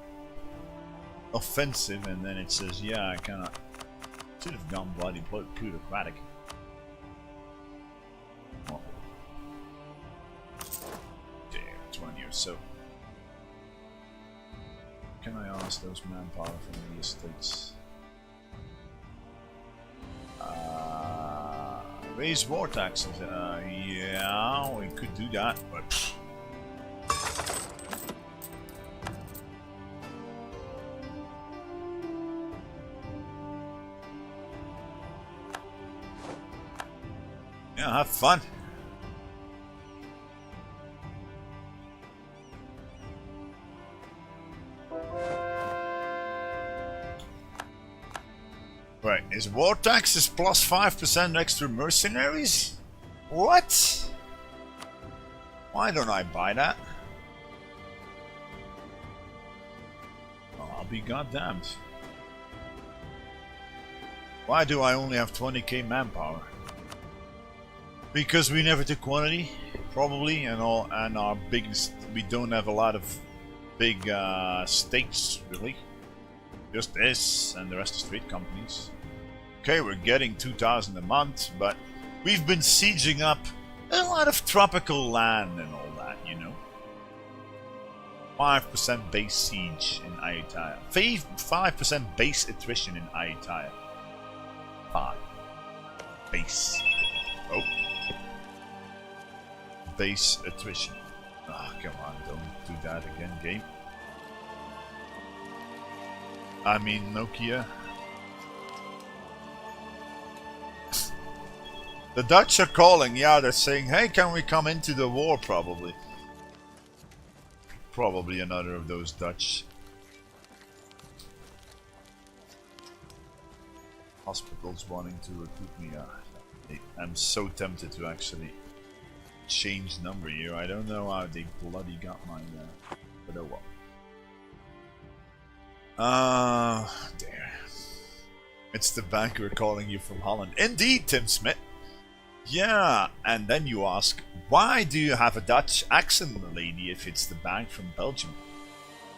offensive and then it says, yeah, I cannot. Should have gone bloody plutocratic. Well, damn, 20 or so. Can I ask those manpower from the estates? Raise war taxes. Yeah, we could do that, but. Yeah, have fun. Right, is war taxes plus 5% extra mercenaries? What? Why don't I buy that? Oh, I'll be goddamned. Why do I only have 20k manpower? Because we never took quantity, probably, and our biggest, we don't have a lot of big states really. Just this and the rest of street companies. Okay, we're getting 2,000 a month, but we've been sieging up a lot of tropical land and all that, you know. 5% base siege in Ayutthaya. 5% base attrition in Ayutthaya. 5. Base. Oh. Base attrition. Ah, oh, come on, don't do that again, game. I mean, Nokia. The Dutch are calling, yeah, they're saying, hey, can we come into the war, probably. Probably another of those Dutch hospitals wanting to recruit me. I'm so tempted to actually change number here. I don't know how they bloody got mine there, but oh well. There. It's the banker calling you from Holland. Indeed, Tim Smith. Yeah, and then you ask, why do you have a Dutch accent, lady, if it's the bank from Belgium?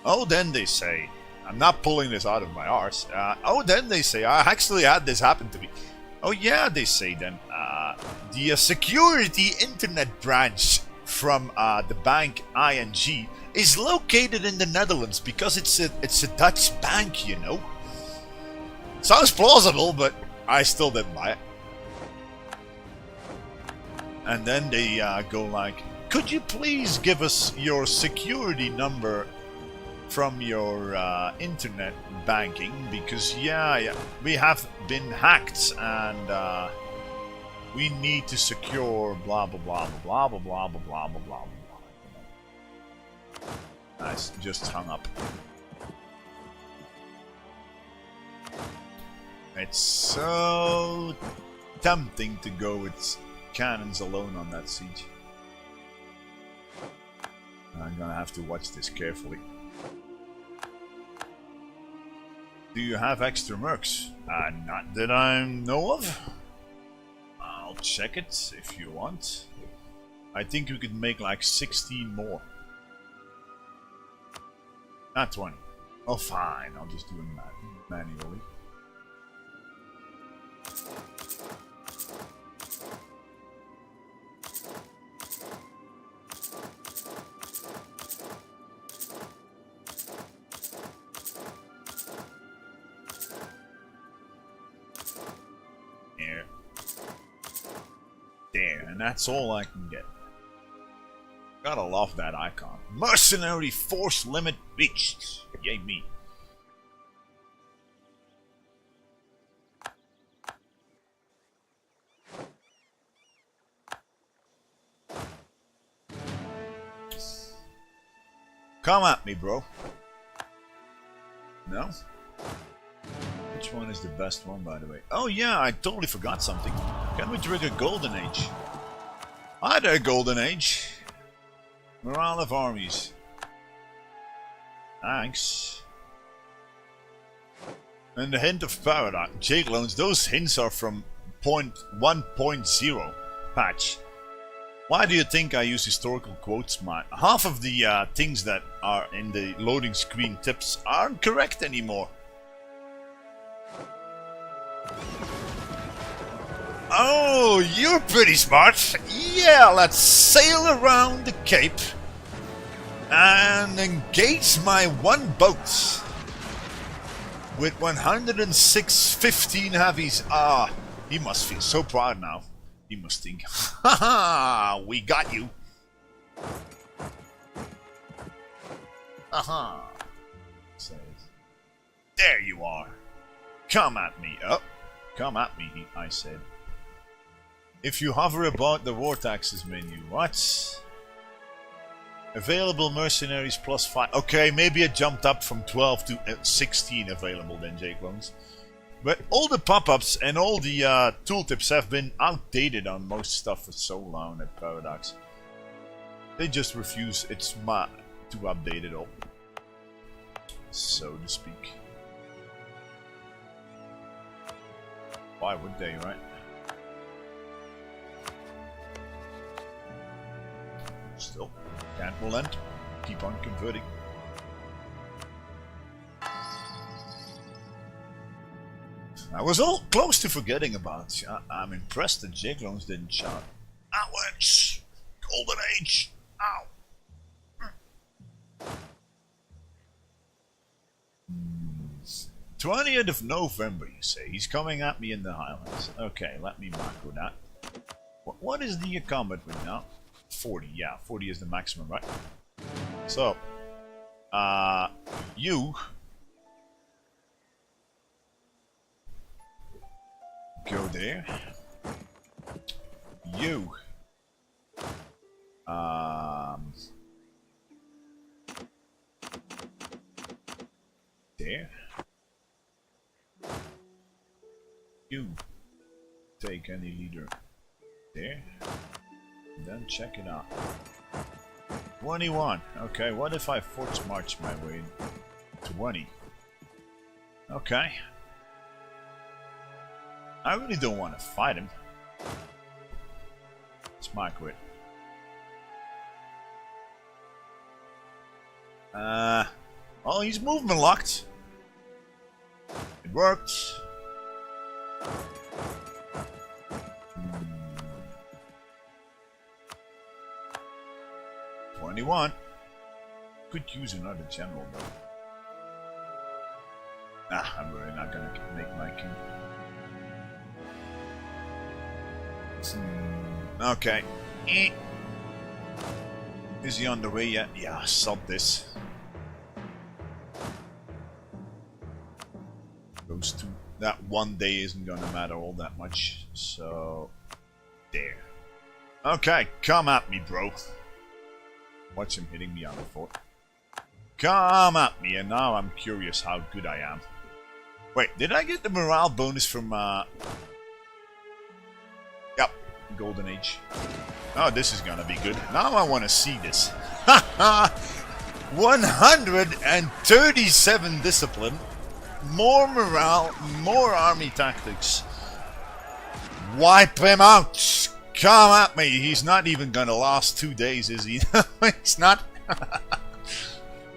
Oh, then they say, I'm not pulling this out of my arse. Oh, then they say, I actually had this happen to me. Oh, yeah, they say then, the security internet branch from the bank ING is located in the Netherlands because it's a Dutch bank, you know. Sounds plausible, but I still didn't buy it. And then they go like, could you please give us your security number from your internet banking? Because yeah, we have been hacked and we need to secure blah blah blah blah blah blah blah blah blah blah blah. Nice, just hung up. It's so tempting to go with cannons alone on that siege. I'm gonna have to watch this carefully. Do you have extra mercs? Not that I know of. I'll check it if you want. I think you could make like 16 more. Not 20. Oh fine, I'll just do it manually. There, and that's all I can get. Gotta love that icon. Mercenary force limit reached. Yay me. Come at me, bro. No? Which one is the best one, by the way? Oh yeah, I totally forgot something. Can we trigger Golden Age? Hi there, Golden Age. Morale of armies. Thanks. And the hint of paradox. Jade loans, those hints are from 1.0 patch. Why do you think I use historical quotes, man? Half of the things that are in the loading screen tips aren't correct anymore. Oh, you're pretty smart. Yeah, let's sail around the Cape and engage my one boat with 106 15 heavies. Ah, he must feel so proud now. He must think, haha, we got you. Haha. Says, there you are. Come at me. Oh, come at me, I said. If you hover about the War Taxes menu, what? Available mercenaries +5. Okay, maybe it jumped up from 12 to 16 available then, J-Clones. But all the pop-ups and all the tooltips have been outdated on most stuff for so long at Paradox. They just refuse to update it all, so to speak. Why would they, right? Still, can't relent. Keep on converting. I was all close to forgetting about. I'm impressed that J-Clones didn't shout, "Alex! Golden Age! Ow!" 20th of November, you say. He's coming at me in the Highlands. Okay, let me mark with that. What is the combat with now? 40, yeah, 40 is the maximum, right? So, you go there. You there. You take any leader there. Then check it out. 21. Okay, what if I force march my way? 20. Okay. I really don't want to fight him. It's my quit. Well, he's movement locked. It worked. 21. Could use another general though. I'm really not gonna make my king. Okay. Is he on the way yet? Yeah, sub this. Those two. That one day isn't gonna matter all that much. So, there. Okay, come at me, bro. Watch him hitting me on the fort. Come at me, and now I'm curious how good I am. Wait, did I get the morale bonus from, Yep, Golden Age. Oh, this is gonna be good. Now I want to see this. 137 discipline. More morale, more army tactics. Wipe him out! Come at me! He's not even gonna last 2 days, is he? He's not.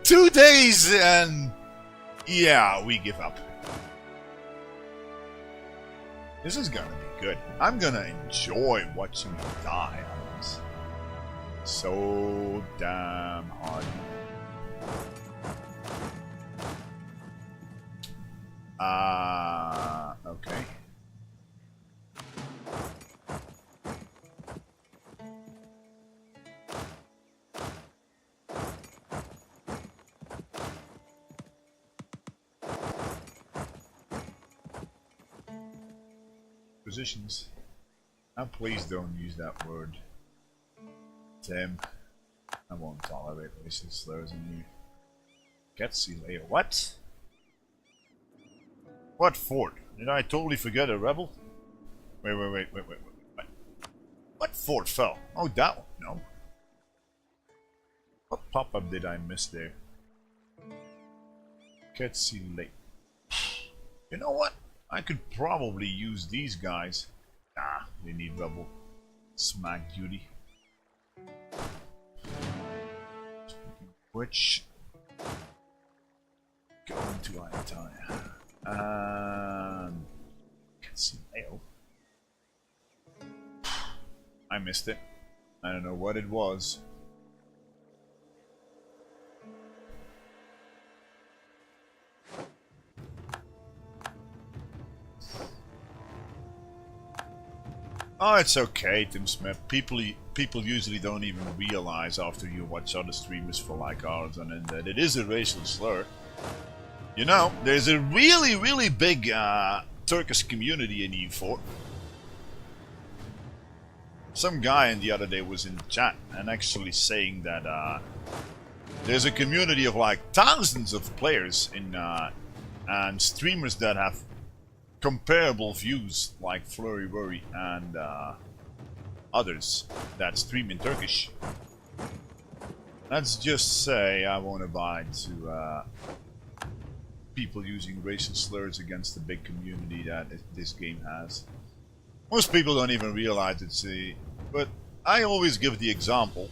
2 days and... yeah, we give up. This is gonna be good. I'm gonna enjoy watching him die on this. So damn hard. Okay. Positions. Now please don't use that word. Tim. I won't tolerate racist slurs in you. Getsy layer. What? What fort? Did I totally forget a rebel? Wait. What fort fell? Oh, that one. No. What pop-up did I miss there? Getsy late. You know what? I could probably use these guys. Ah, they need rebel smack duty. Which going to Ayatollah. Can't see mail. I missed it. I don't know what it was. Oh, it's okay, Tim Smith. People usually don't even realize after you watch other streamers for like hours on end that it is a racial slur. You know, there's a really big Turkish community in EU4. some guy in the other day was in the chat and actually saying that there's a community of like thousands of players in and streamers that have comparable views like Flurry Worry and others that stream in Turkish. Let's just say I won't abide to people using racial slurs against the big community that this game has. Most people don't even realize it's but I always give the example.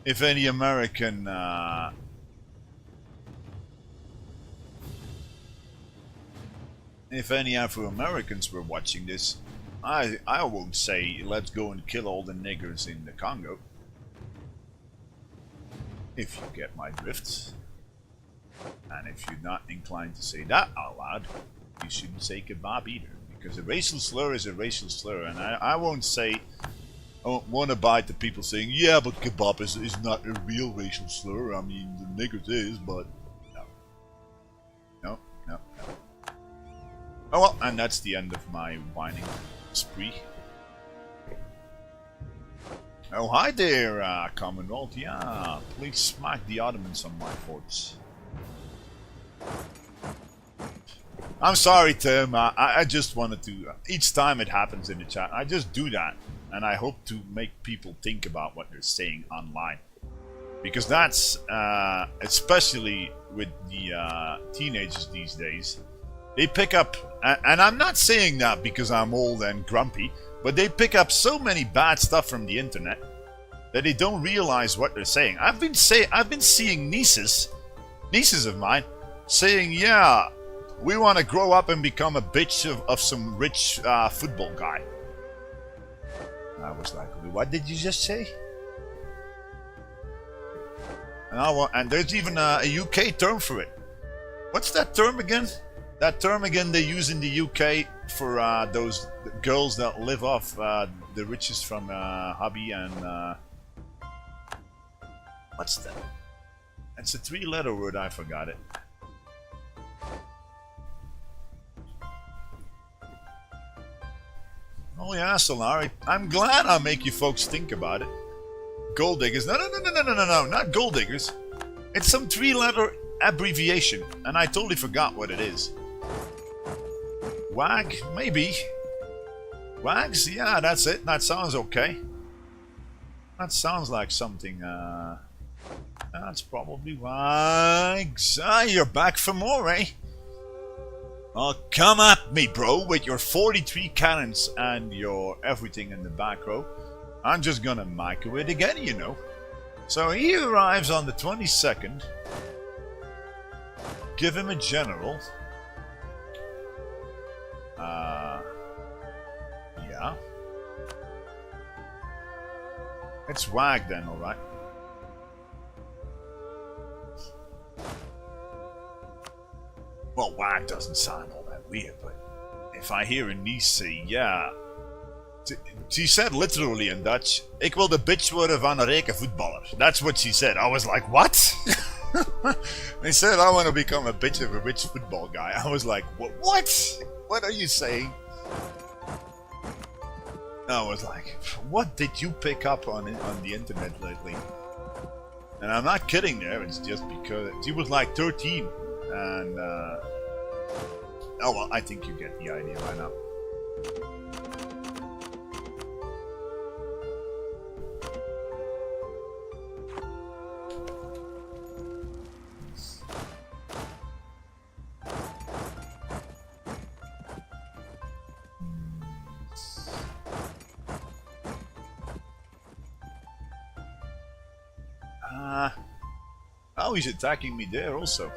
If any American if any Afro-Americans were watching this, I won't say let's go and kill all the niggers in the Congo. If you get my drift. And if you're not inclined to say that out loud, you shouldn't say kebab either. Because a racial slur is a racial slur, and I won't say, I won't abide to people saying, yeah, but kebab is not a real racial slur. I mean, the niggers is, but no. No, no, no. Oh well, and that's the end of my whining spree. Oh, hi there, Commonwealth. Yeah, please smack the Ottomans on my forts. I'm sorry, Tim. I just wanted to... each time it happens in the chat, I just do that. And I hope to make people think about what they're saying online. Because that's... especially with the teenagers these days. They pick up... and I'm not saying that because I'm old and grumpy. But they pick up so many bad stuff from the internet that they don't realize what they're saying. I've been seeing nieces of mine saying, yeah, we want to grow up and become a bitch of some rich football guy. And I was like, what did you just say? And there's even a UK term for it. What's that term again? That term again they use in the UK for those girls that live off the riches from hubby and... what's that? It's a 3-letter word, I forgot it. Oh yeah, Solari. I'm glad I make you folks think about it. Gold diggers. No, not gold diggers. It's some 3-letter abbreviation, and I totally forgot what it is. Wag? Maybe. Wags? Yeah, that's it. That sounds okay. That sounds like something, that's probably Wags. Ah, you're back for more, eh? Oh, come at me, bro, with your 43 cannons and your everything in the back row. I'm just gonna micro it again, you know. So he arrives on the 22nd. Give him a general. Yeah. It's Wag then, alright. Well, Wag doesn't sound all that weird, but if I hear a niece say, yeah... She said literally in Dutch, ik wil de bitch worden van een rijke voetballer. That's what she said. I was like, what? They said, I want to become a bitch of a rich football guy. I was like, what? What are you saying? I was like, what did you pick up on the internet lately? And I'm not kidding there, it's just because she was like 13. And, oh well, I think you get the idea by now. Oh, he's attacking me there also.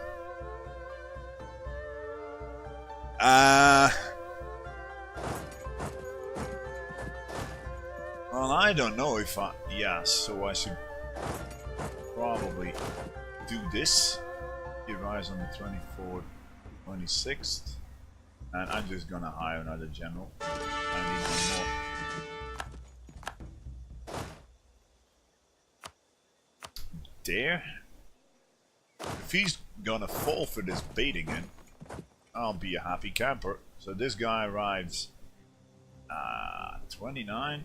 Well, I don't know if I... Yeah, so I should probably do this. He arrives on the 24th, 26th. And I'm just gonna hire another general. I need one more. There. If he's gonna fall for this bait again, I'll be a happy camper. So this guy arrives 29.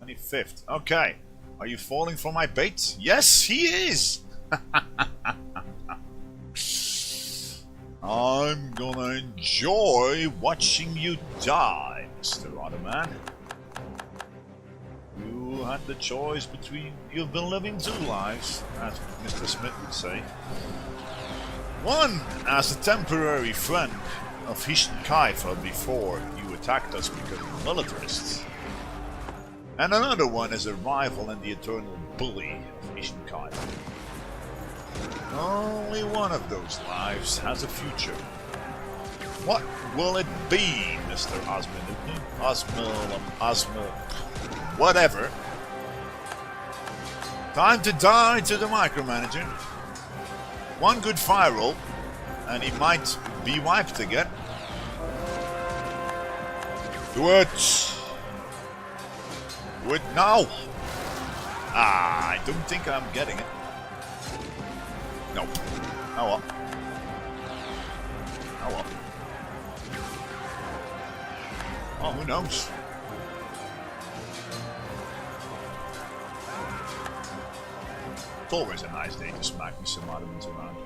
25th. Okay. Are you falling for my bait? Yes, he is! I'm gonna enjoy watching you die, Mr. Ottoman. You had the choice between... You've been living two lives, as Mr. Smith would say. One as a temporary friend of Hisn Kayfa before you attacked us because of militarists. And another one as a rival and the eternal bully of Hisn Kayfa. Only one of those lives has a future. What will it be, Mr. Osmil, whatever. Time to die to the micromanager. One good fire roll, and he might be wiped again. Do it! Do it now! Ah, I don't think I'm getting it. Nope. Oh well. Oh well. Oh, who knows? It's always a nice day to smack me some Ottomans around.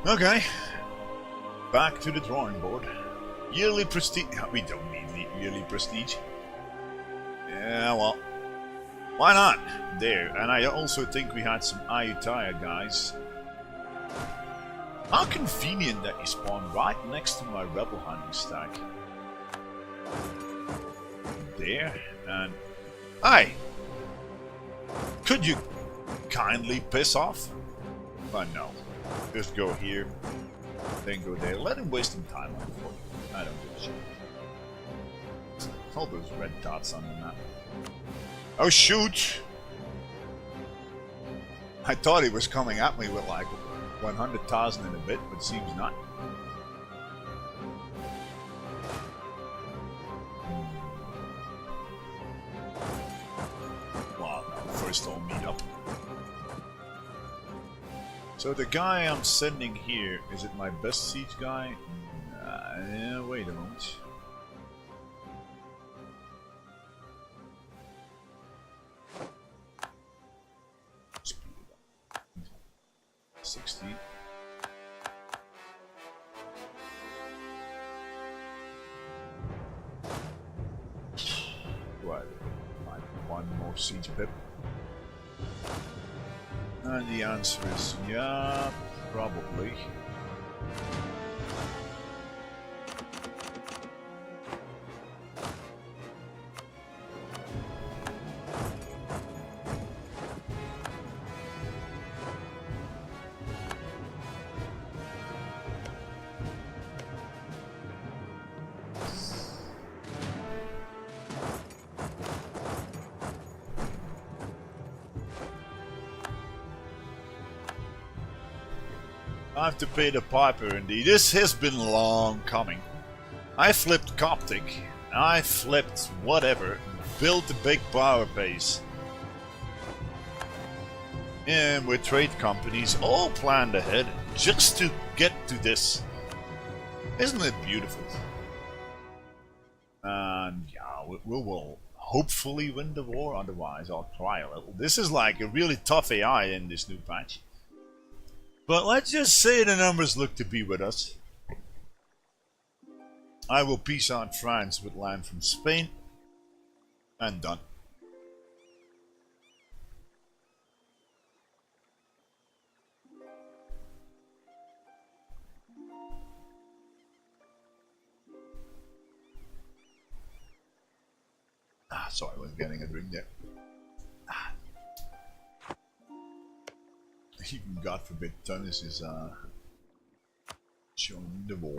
Okay, back to the drawing board. Yearly prestige. We don't need the yearly prestige. Yeah, well, why not? There, and I also think we had some Ayutthaya guys. How convenient that you spawn right next to my rebel hunting stack. There, and... Hey! Could you kindly piss off? But no. Just go here, then go there. Let him waste some time on it for you. I don't give a shit. All those red dots on the map. Oh shoot! I thought he was coming at me with like 100,000 in a bit, but seems not. Well, no, first I'll meet up. So the guy I'm sending here, is it my best siege guy? Yeah, wait a moment. Speed it up. 16. Right, one more siege pip. And the answer is, yeah, probably. I have to pay the piper indeed. This has been long coming. I flipped Coptic, I flipped whatever, built a big power base. And with trade companies all planned ahead just to get to this. Isn't it beautiful? And yeah, we will hopefully win the war, otherwise I'll try a little. This is like a really tough AI in this new patch. But let's just say the numbers look to be with us. I will peace out France with land from Spain. And done. Sorry, I was getting a drink there. Even God forbid Tunis is showing the war.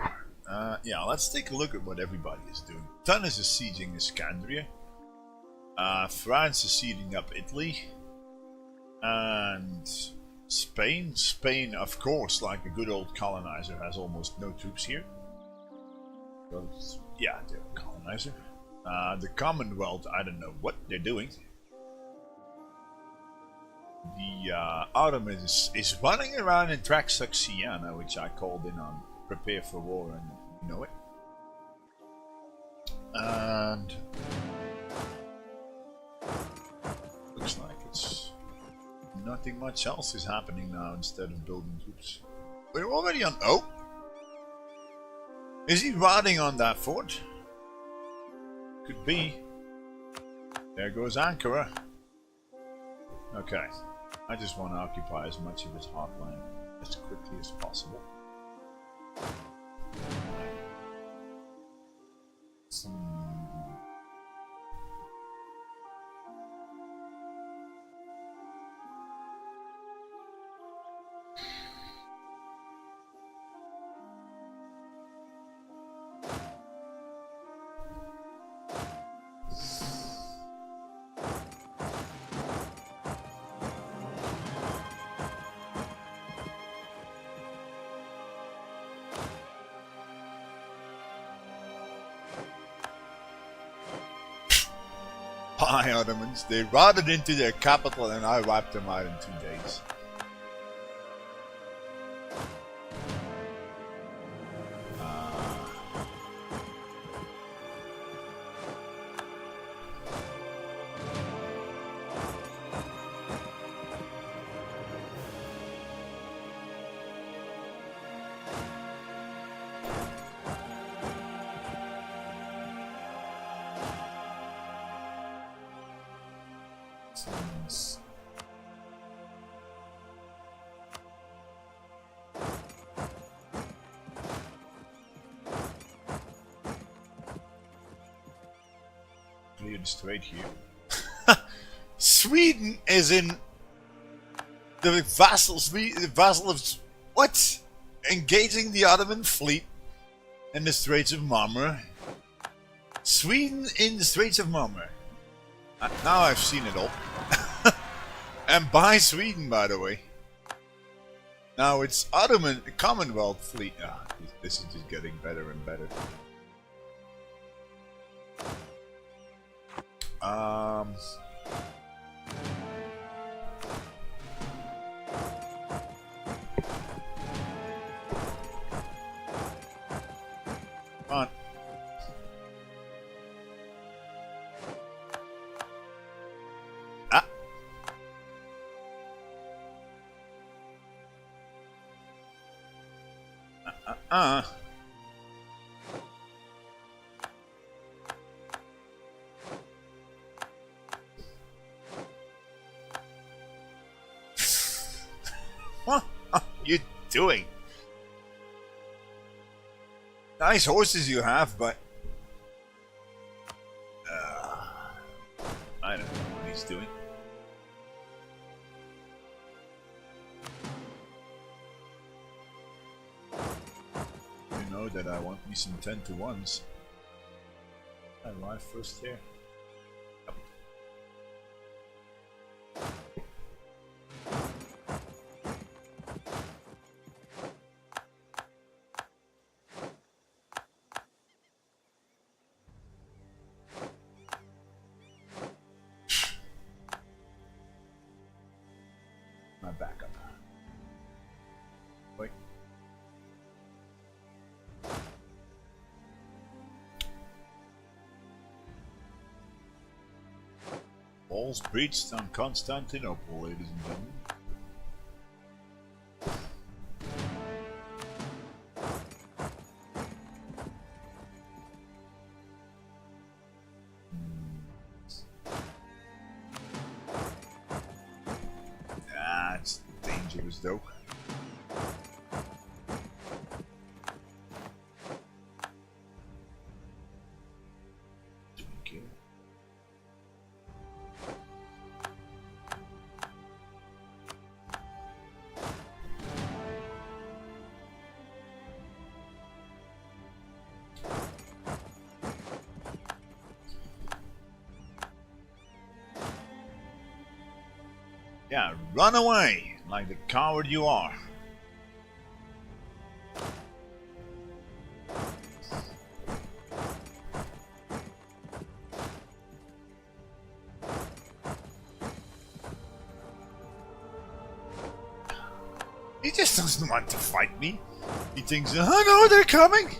Yeah, let's take a look at what everybody is doing. Tunis is sieging Iskandria. France is sieging up Italy. And Spain. Spain, of course, like a good old colonizer, has almost no troops here. Because, yeah, they're a colonizer. The Commonwealth, I don't know what they're doing. The Ottomans is running around in Traxoxiana, which I called in on Prepare for War, and you know it. And looks like it's nothing much else is happening now instead of building troops. We're already on. Oh! Is he riding on that fort? Could be. There goes Ankara. Okay. I just want to occupy as much of his heartland as quickly as possible. Hi, Ottomans. They routed into their capital and I wiped them out in 2 days. Clear the strait here. Sweden is in the vassal of what? Engaging the Ottoman fleet in the Straits of Marmara. Sweden in the Straits of Marmara. Now I've seen it all. And by Sweden, by the way. Now it's Ottoman Commonwealth fleet. This is just getting better and better. Come on. What are you doing? Nice horses you have, but I don't know what he's doing. You know that I want me some 10-to-1s. I arrive first here. Yep. My backup. Wait. Walls breached on Constantinople, ladies and gentlemen. It's dangerous though. Don't care. Yeah, run away like the coward you are. He just doesn't want to fight me. He thinks, oh no, they're coming!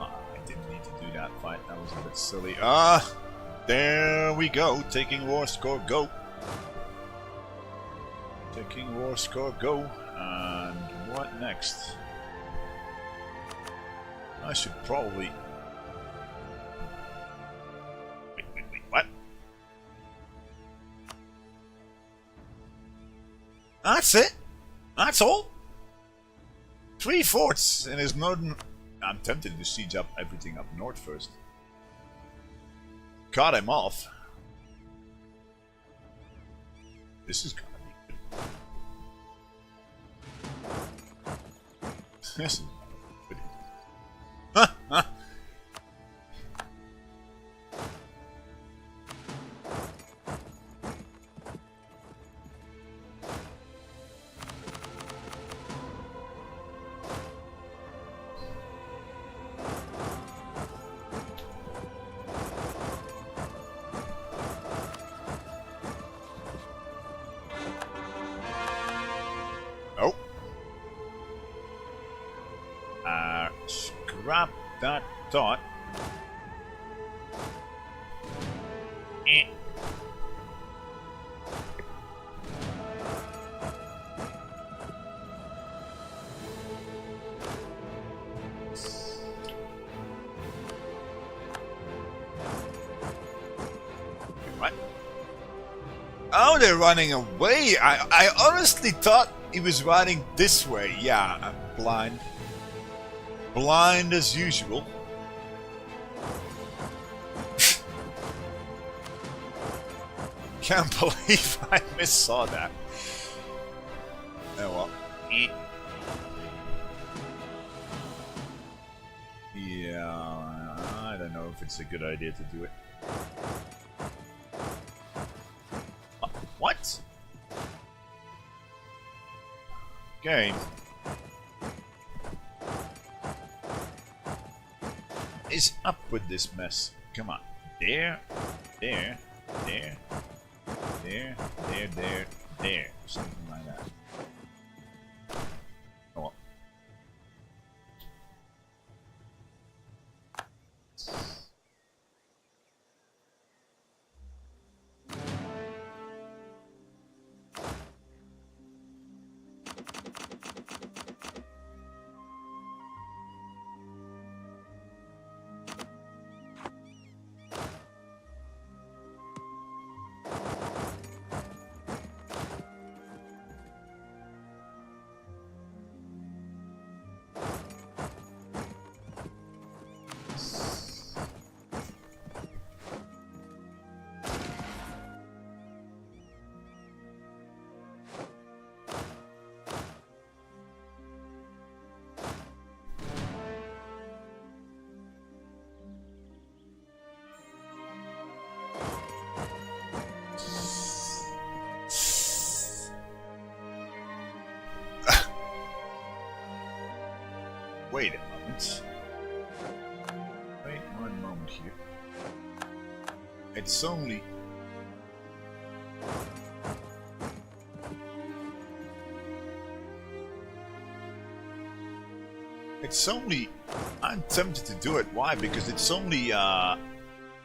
I didn't need to do that fight, that was a bit silly. There we go, taking war score, go! Taking war score, go! And what next? I should probably... Wait, what? That's it? That's all? 3 forts in his northern... I'm tempted to siege up everything up north first. Cut him off. This is gonna be good. This is good. Oh. Scrap that thought. What? Oh, they're running away. I honestly thought he was riding this way. Yeah, I'm blind. Blind as usual. Can't believe I missaw that. Oh well. Yeah, I don't know if it's a good idea to do it. What? Okay. Is up with this mess. Come on. There, there, there, there, there, there, there. Something like that. Oh well. Wait a moment. Wait one moment here. It's only... I'm tempted to do it. Why? Because it's only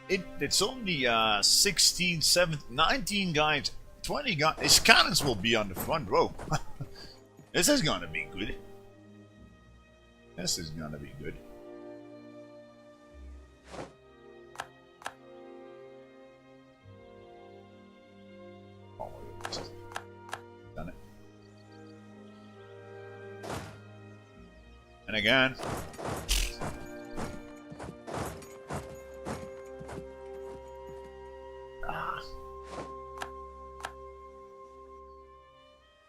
it's only 16, 17, 19 guys, 20 guys. His cannons will be on the front row. This is gonna be good. This is gonna be good. Oh, done it. And again. Ah.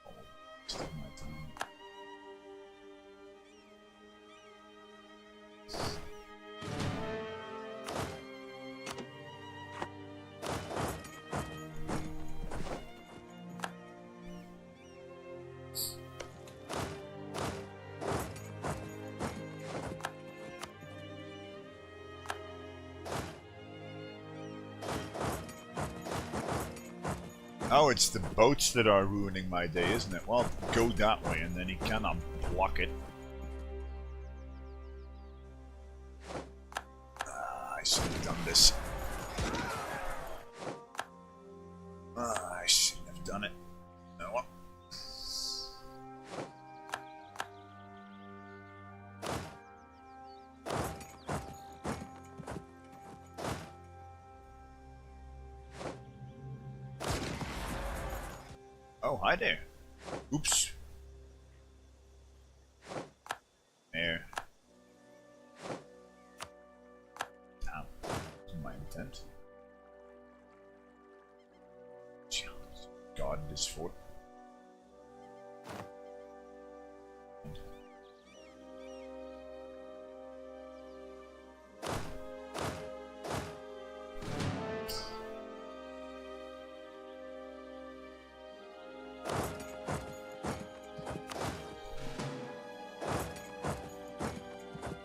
Oh, still my time. Oh, it's the boats that are ruining my day, isn't it? Well, go that way and then he cannot block it. I should have done this. I shouldn't have done it. No. Oh, hi there. Oops. There. Damn. Wasn't my intent. God, this fort.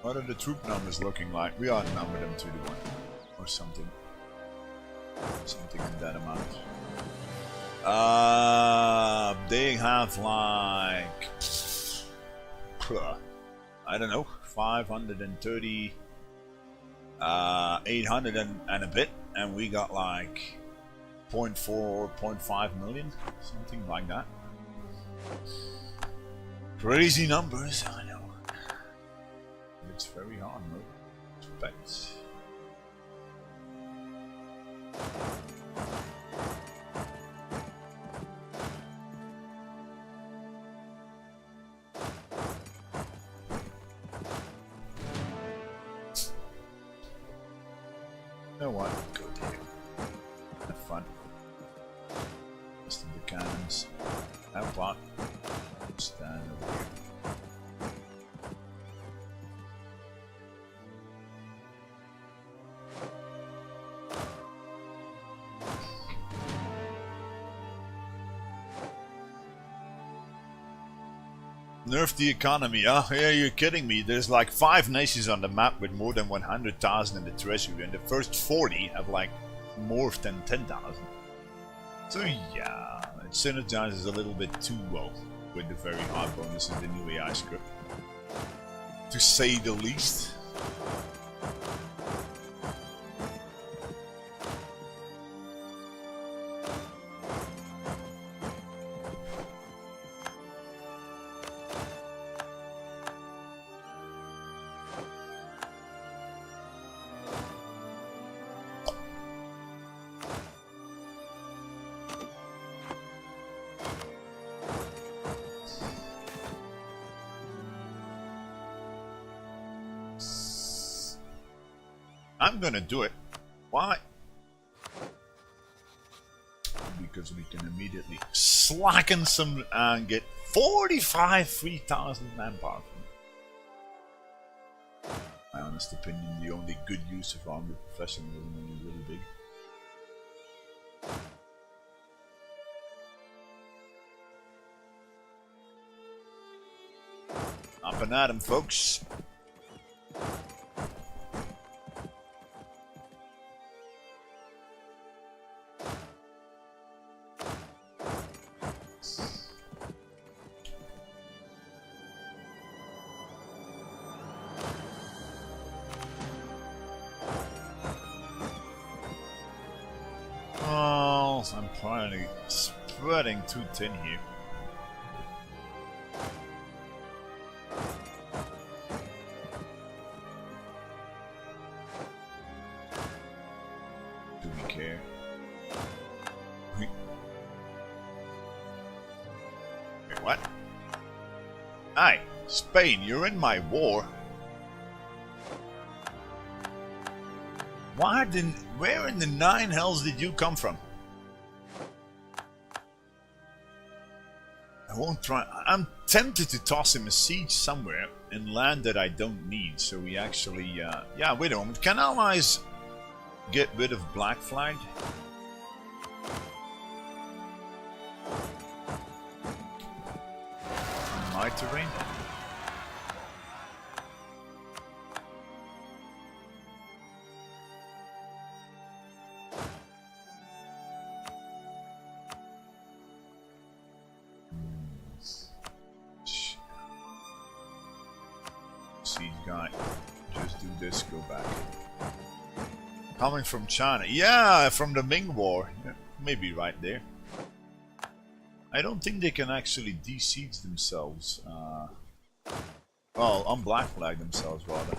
What are the troop numbers looking like? We outnumber them 2-1 or something. Something in that amount. They have like I don't know, 530, 800 and a bit, and we got like 0.4 or 0.5 million, something like that. Crazy numbers, I know. It's very hard, no? Respect. You know what? Go there. Have fun. Listen to the cannons. Have fun. Stand over here. Nerf the economy, huh? Yeah, you're kidding me. There's like 5 nations on the map with more than 100,000 in the treasury, and the first 40 have like more than 10,000. So yeah, it synergizes a little bit too well with the very high bonuses in the new AI script, to say the least. I'm gonna do it. Why? Because we can immediately slacken some and get 45 3,000 manpower. My honest opinion, the only good use of army professionalism when you're really big. Up and at 'em, folks. I'm probably spreading too thin here. Do we care? Wait, what? Aye, Spain, you're in my war. Where in the 9 hells did you come from? I won't try. I'm tempted to toss him a siege somewhere in land that I don't need, so we actually, yeah, wait a moment. Can allies get rid of Black Flag? In my terrain? guy. Just do this, go back. Coming from China. Yeah, from the Ming War. Yeah, maybe right there. I don't think they can actually de-siege themselves. Well, unblack flag themselves, rather.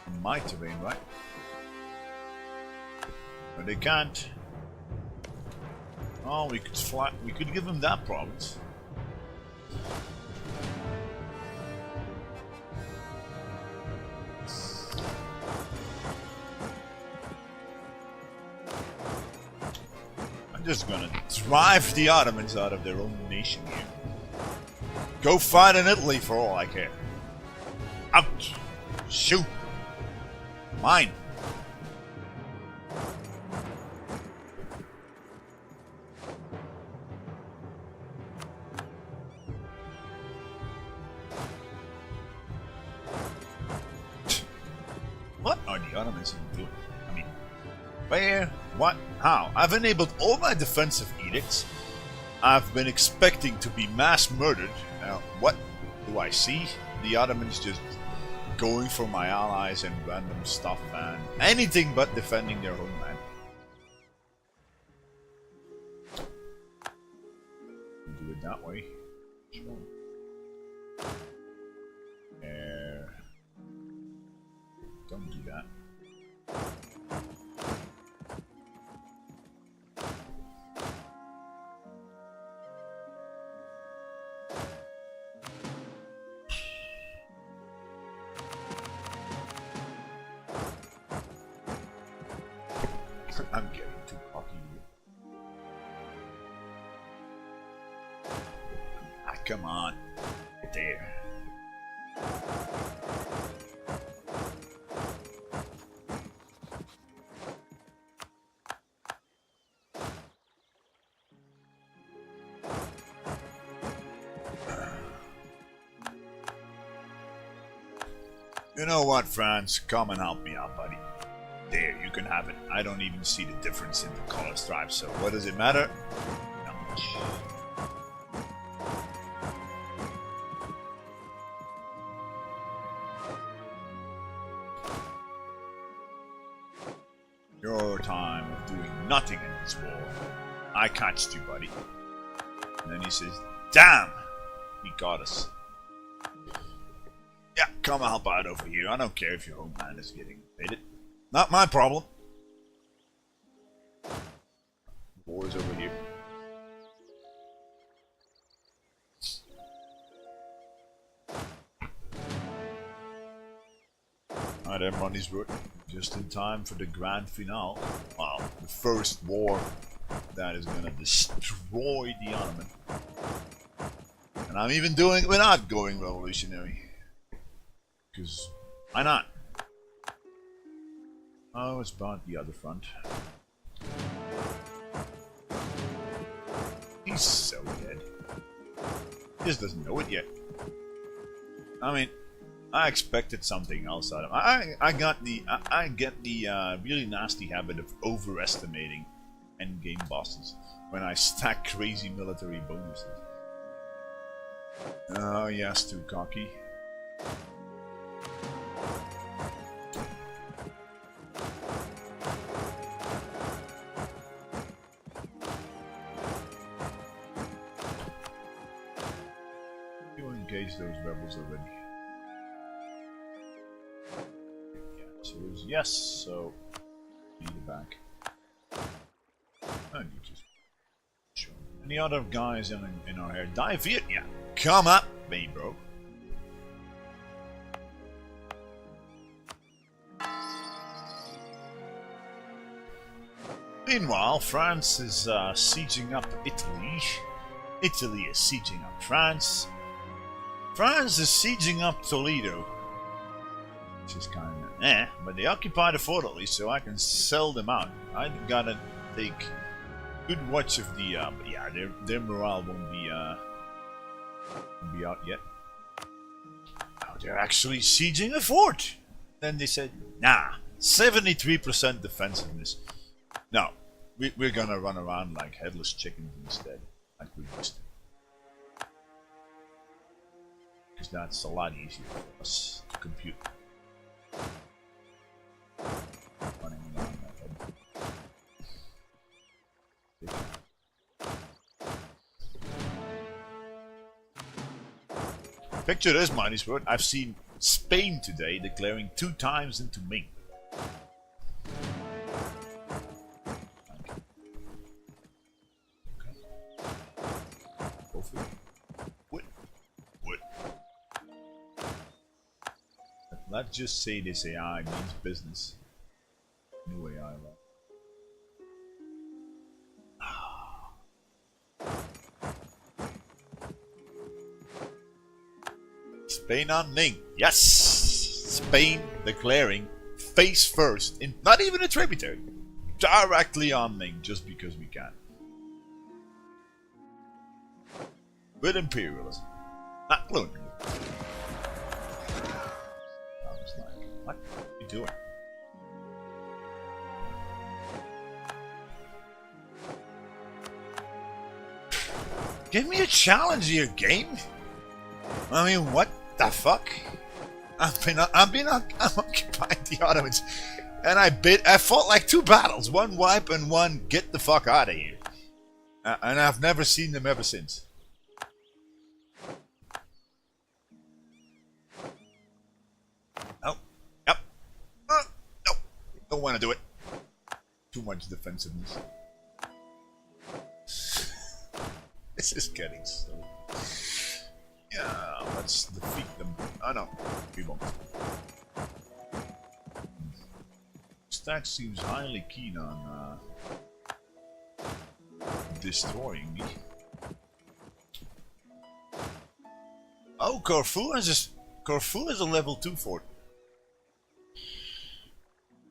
In my terrain, right? But they can't. Oh, we could fly. We could give them that province. I'm just gonna drive the Ottomans out of their own nation here. Go fight in Italy for all I care. Out! Shoot! Mine! What are the Ottomans even doing? I mean, where? What? How? I've enabled all my defensive edicts. I've been expecting to be mass murdered. Now, what do I see? The Ottomans just going for my allies and random stuff and anything but defending their homeland. Do it that way. Sure. Don't do that. I'm getting too cocky here. Ah, come on. There. You know what, France? Come and help me out, buddy. There, you can have it. I don't even see the difference in the color stripes, so what does it matter? Not much. Your time of doing nothing in this war. I catched you, buddy. And then he says, damn! He got us. Yeah, come help out over here. I don't care if your homeland is getting invaded. Not my problem. War is over here. Alright, their money's worth. Just in time for the grand finale. Wow, the first war that is gonna destroy the Ottoman. And I'm even doing it without going revolutionary. Because, why not? Oh, it's about the other front. He's so dead. He just doesn't know it yet. I mean, I expected something else out of him. I get the really nasty habit of overestimating endgame bosses when I stack crazy military bonuses. Oh yes, too cocky. You engage those rebels already. Yeah, so it was yes, so need it back. And you just sure. Any other guys in our hair? Dive it, yeah. Come up, me bro. Meanwhile, France is sieging up Italy. Italy is sieging up France. France is sieging up Toledo. Which is kind of but they occupy the fort at least, so I can sell them out. I gotta take good watch of the, but yeah, their morale won't be out yet. Now they're actually sieging a fort. Then they said, nah, 73% defensiveness. No, we're gonna run around like headless chickens instead, like we used to. because that's a lot easier for us to compute. Running around that head. Picture this, Mighty's word. I've seen Spain today declaring 2 times into Ming. Let's just say this AI means business. New AI Spain on Ming. Yes! Spain declaring face first, in not even a tributary, directly on Ming, just because we can. With imperialism, not colonialism. What are you doing? Give me a challenge here, game. I mean, what the fuck? I've been occupying the Ottomans, and I fought like 2 battles, 1 wipe and 1 get the fuck out of here, and I've never seen them ever since. Don't want to do it. Too much defensiveness. This is getting so. Yeah, let's defeat them. Oh no, we won't. Stack seems highly keen on destroying me. Oh, Corfu is a level 2 fort.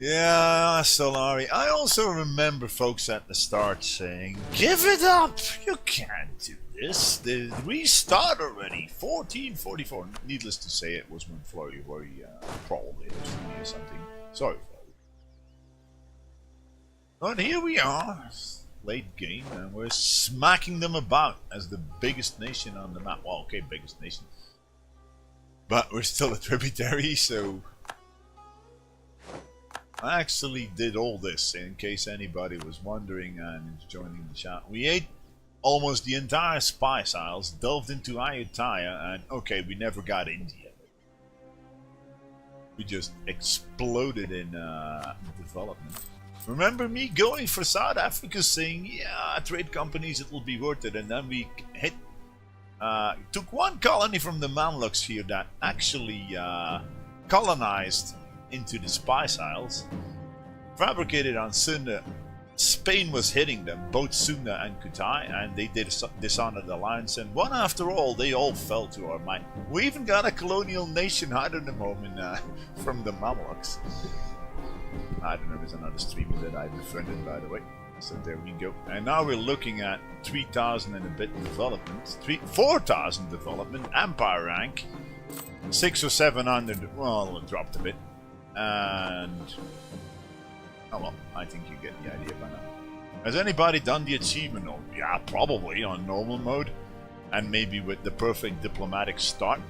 Yeah, Solari. I also remember folks at the start saying, "Give it up! You can't do this. The restart already. 1444." Needless to say, it was when Flurry probably was to me or something. Sorry, Flurry. But here we are, late game, and we're smacking them about as the biggest nation on the map. Well, okay, biggest nation. But we're still a tributary, so... I actually did all this, in case anybody was wondering and joining the chat. We ate almost the entire Spice Isles, delved into Ayutthaya, and okay, we never got India. We just exploded in development. Remember me going for South Africa saying, yeah, trade companies, it will be worth it, and then we took 1 colony from the Mamluks here that actually colonized into the Spice Isles, fabricated on Sunda. Spain was hitting them, both Sunda and Kutai, and they did dishonored the alliance, and one after all, they all fell to our might. We even got a colonial nation hiding them home from the Mamluks. I don't know, there's another streamer that I befriended, by the way. So there we go. And now we're looking at 3,000 and a bit development, 4,000 development, Empire rank, 600 or 700, well, it dropped a bit. And oh well, I think you get the idea by now. Has anybody done the achievement? Oh, yeah, probably on normal mode, and maybe with the perfect diplomatic start,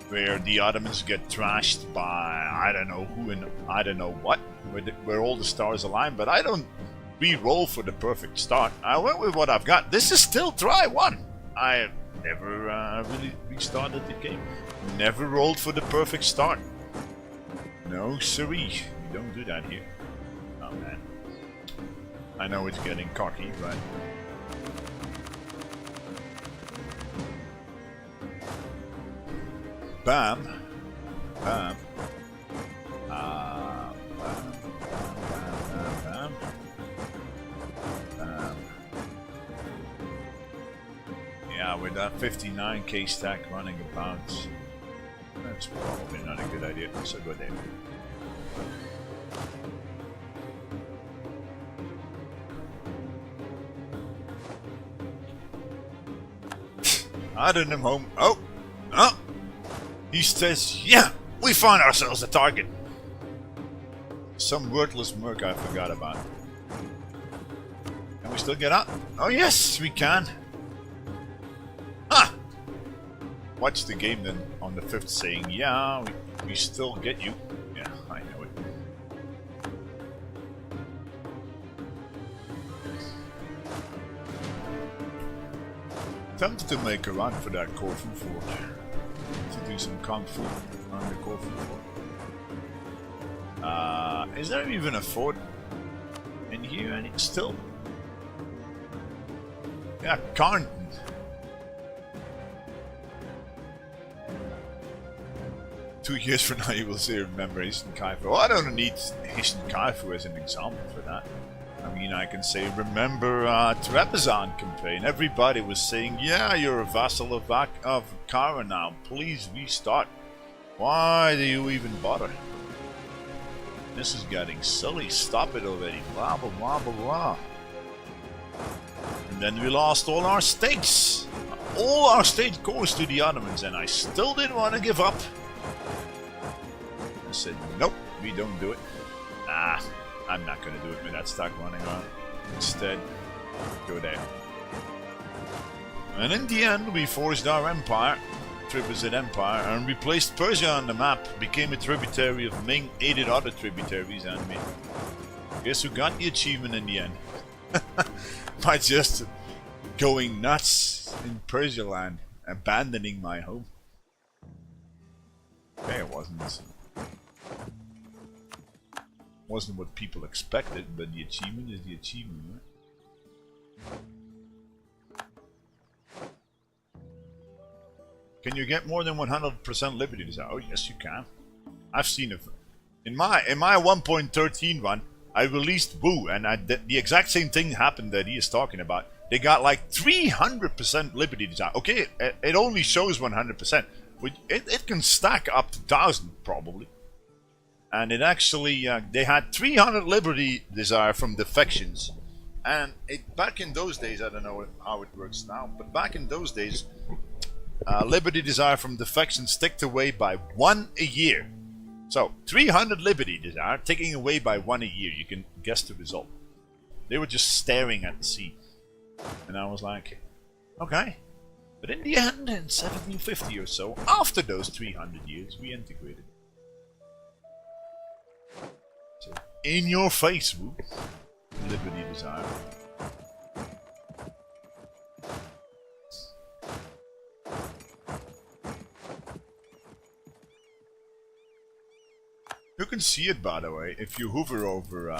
where the Ottomans get trashed by I don't know who and I don't know what, where all the stars align. But I don't re-roll for the perfect start. I went with what I've got. This is still try 1. I never really restarted the game. Never rolled for the perfect start. No, siree. We don't do that here. Oh, man. I know it's getting cocky, but... Bam. Bam. Bam. Bam. Bam. Bam. Yeah, with that 59k stack running about... That's probably not a good idea, so go there. I didn't him home. Oh! Oh! He says, yeah! We found ourselves a target! Some wordless merc I forgot about. Can we still get out? Oh yes, we can! Ah! watch the game then on the 5th saying, yeah, we still get you. Yeah, I know it. Tempted to make a run for that Corfu fort. To do some kung fu on the Corfu fort. Is there even a fort in here? And it's still... Yeah, Carnton. Two years from now you will say, remember Hisn Kayfa. Well, I don't need Hisn Kayfa as an example for that. I mean, I can say, remember Trebizond campaign. Everybody was saying, yeah, you're a vassal of Kara now. Please restart. Why do you even bother? This is getting silly. Stop it already. Blah, blah, blah, blah, blah. And then we lost all our states. All our state goes to the Ottomans, and I still didn't want to give up. I said, nope, we don't do it. I'm not going to do it with that stock running around. Instead, go there. And in the end, we forged our empire, Trebizond Empire, and replaced Persia on the map, became a tributary of Ming, aided other tributaries, and me. Guess who got the achievement in the end? By just going nuts in Persia land, abandoning my home. Okay, it wasn't what people expected, but the achievement is the achievement, right? Can you get more than 100% liberty desire? Oh yes, you can. I've seen it. In my 1.13 run, I released Wu, and the exact same thing happened that he is talking about. They got like 300% liberty desire. Okay, it only shows 100%, but it can stack up to 1,000 probably. And it actually, they had 300 liberty desire from defections. And back in those days, I don't know how it works now, but back in those days, liberty desire from defections ticked away by 1 a year. So, 300 liberty desire, ticking away by 1 a year. You can guess the result. They were just staring at the sea. And I was like, okay. But in the end, in 1750 or so, after those 300 years, we integrated. So, in your face, Wu. Liberty desire. You can see it, by the way, if you hover over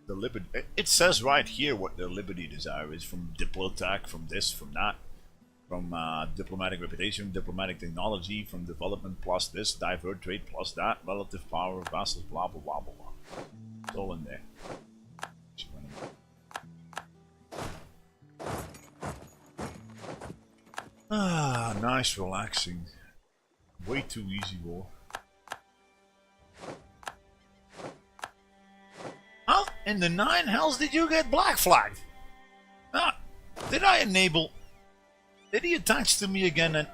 the liberty. It says right here what the liberty desire is, from Diplotac, from this, from that, from diplomatic reputation, diplomatic technology, from development plus this, divert trade plus that, relative power of vassals, blah blah blah blah blah. It's all in there. Ah, nice, relaxing. Way too easy war. How in the 9 hells did you get black flagged? Ah, did I enable... Did he attach to me again and...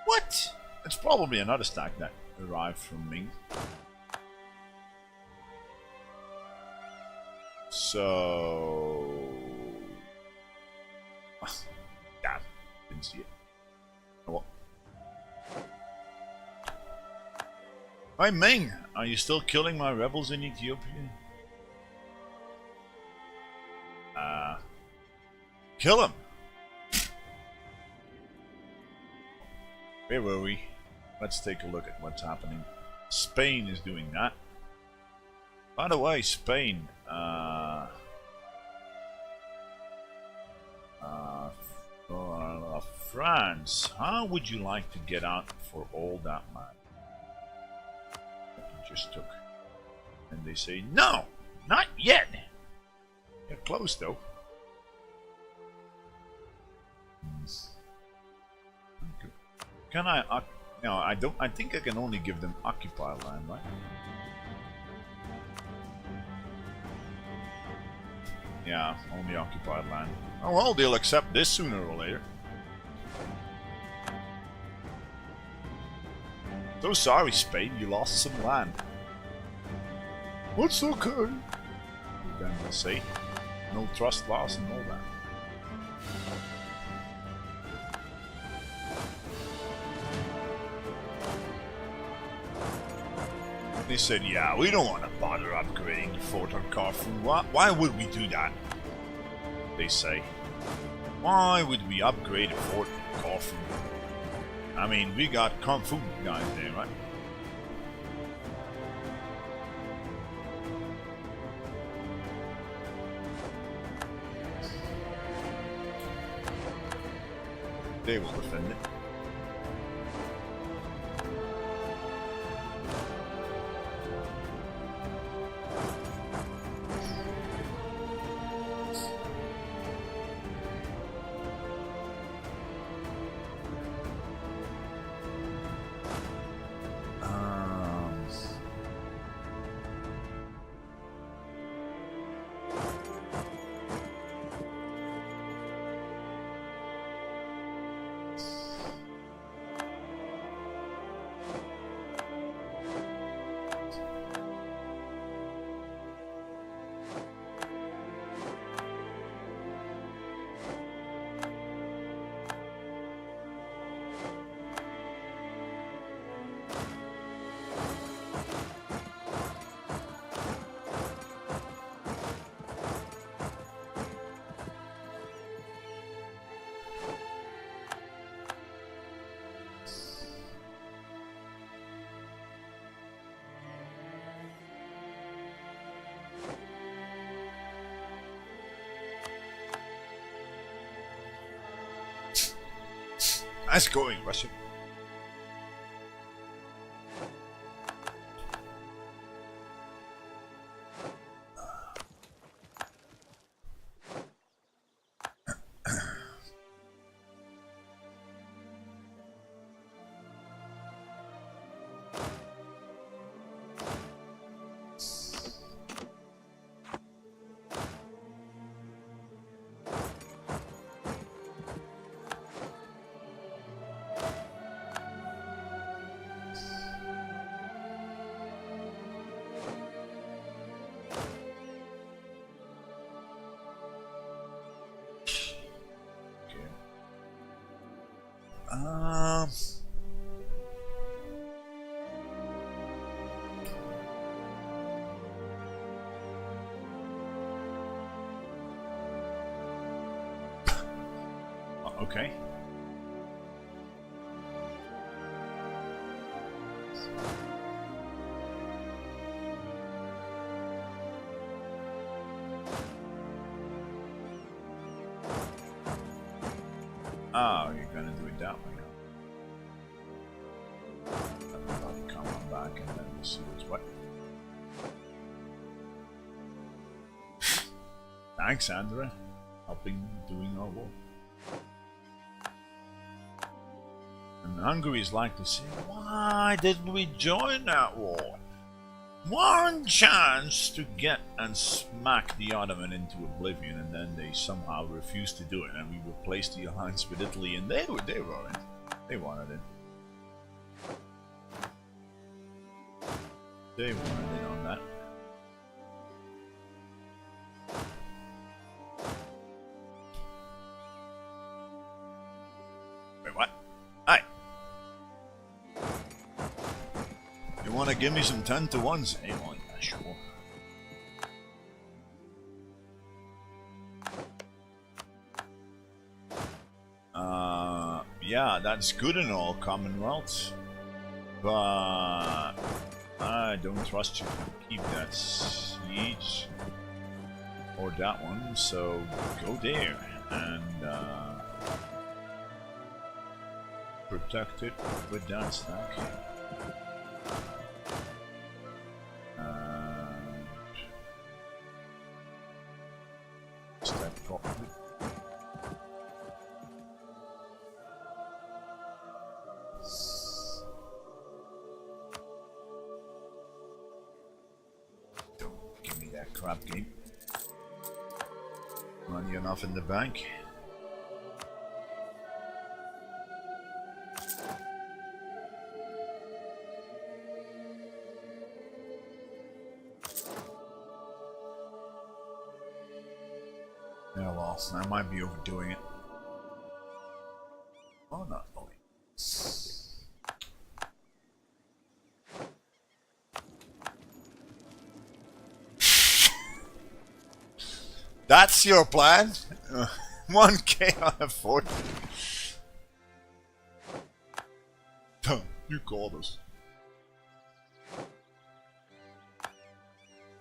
What? It's probably another stack that arrived from Ming. So... Damn, didn't see it. Oh well. Hi Ming, are you still killing my rebels in Ethiopia? Kill him! Where were we? Let's take a look at what's happening. Spain is doing that. By the way, Spain, France, how would you like to get out for all that money that you just took? And they say, no, not yet. You're close though. Can I? No, I don't. I think I can only give them occupied land, right? Yeah, only occupied land. Oh well, they'll accept this sooner or later. So sorry, Spain, you lost some land. What's okay? Then we'll say no trust loss and all that. They said, yeah, we don't want to bother upgrading the fort on Corfu. Why would we do that? They say. Why would we upgrade a fort in Corfu? I mean, we got Kung Fu guys there, right? They will defend it. Nice going, Russia. Okay. Oh, you're gonna do it that way. Everybody come on back and then we'll see what's what. Thanks, Andrea, helping doing our work. And Hungary's like to say, why didn't we join that war? One chance to get and smack the Ottoman into oblivion, and then they somehow refused to do it, and we replaced the alliance with Italy, and they wanted it. They wanted in on that. Wait, what? Hi. You want to give me some 10 to 1s? Hey, well, yeah, sure. Yeah, that's good and all, Commonwealth, but I don't trust you to keep that siege or that one, so go there and protect it with that stack. And stack properly. Crap game. Money enough in the bank. Yeah, well, I might be overdoing it. Oh, not really. That's your plan? 1k on a fort. You called us.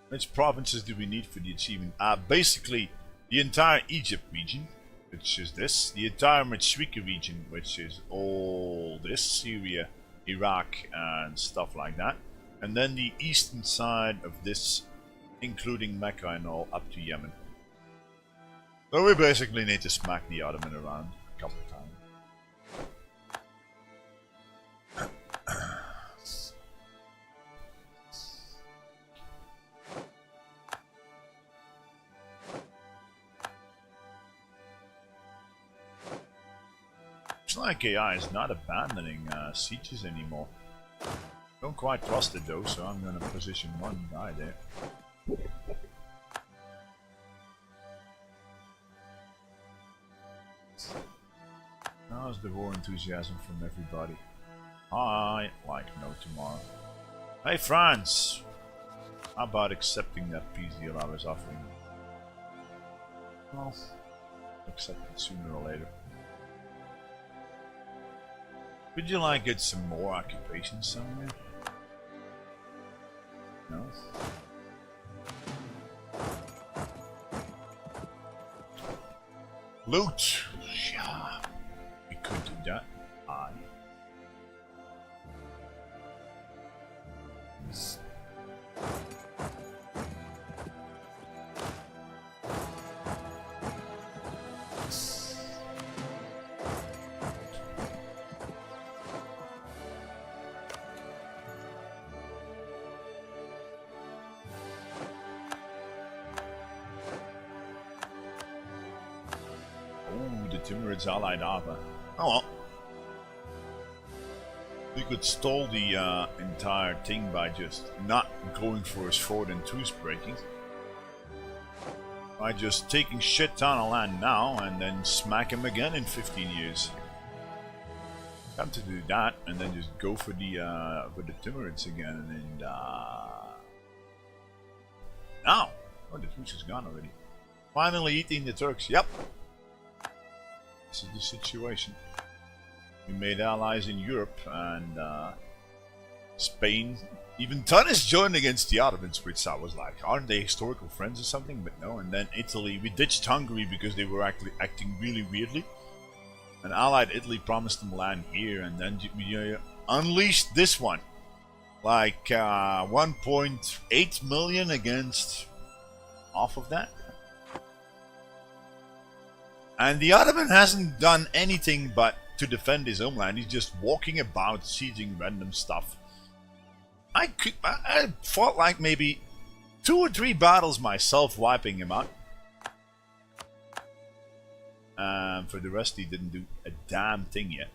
Which provinces do we need for the achievement? Basically, the entire Egypt region, which is this. The entire Mashriqa region, which is all this. Syria, Iraq, and stuff like that. And then the eastern side of this, including Mecca and all, up to Yemen. So we basically need to smack the Ottoman around a couple of times. It's like AI is not abandoning sieges anymore. Don't quite trust it though, so I'm gonna position one guy there. How's the war enthusiasm from everybody? I like no tomorrow. Hey France! How about accepting that peace deal I was offering? Well, accept it sooner or later. Would you like get some more occupations somewhere? No? Loot! Yeah, we could do that. Aye. Timurids allied Ava. Oh well. We could stall the entire thing by just not going for his fort and truce breaking. By just taking shit ton of land now and then smack him again in 15 years. Come to do that and then just go for the Timurids again and now! Oh, the truce is gone already. Finally eating the Turks, yep! This is the situation. We made allies in Europe and Spain. Even Tunis joined against the Ottomans, which I was like, aren't they historical friends or something? But no. And then Italy, we ditched Hungary because they were actually acting really weirdly. And allied Italy promised them land here, and then we unleashed this one. Like 1.8 million against half of that. And the Ottoman hasn't done anything but to defend his homeland. He's just walking about, sieging random stuff. I fought like maybe 2 or 3 battles myself, wiping him out. For the rest, he didn't do a damn thing yet.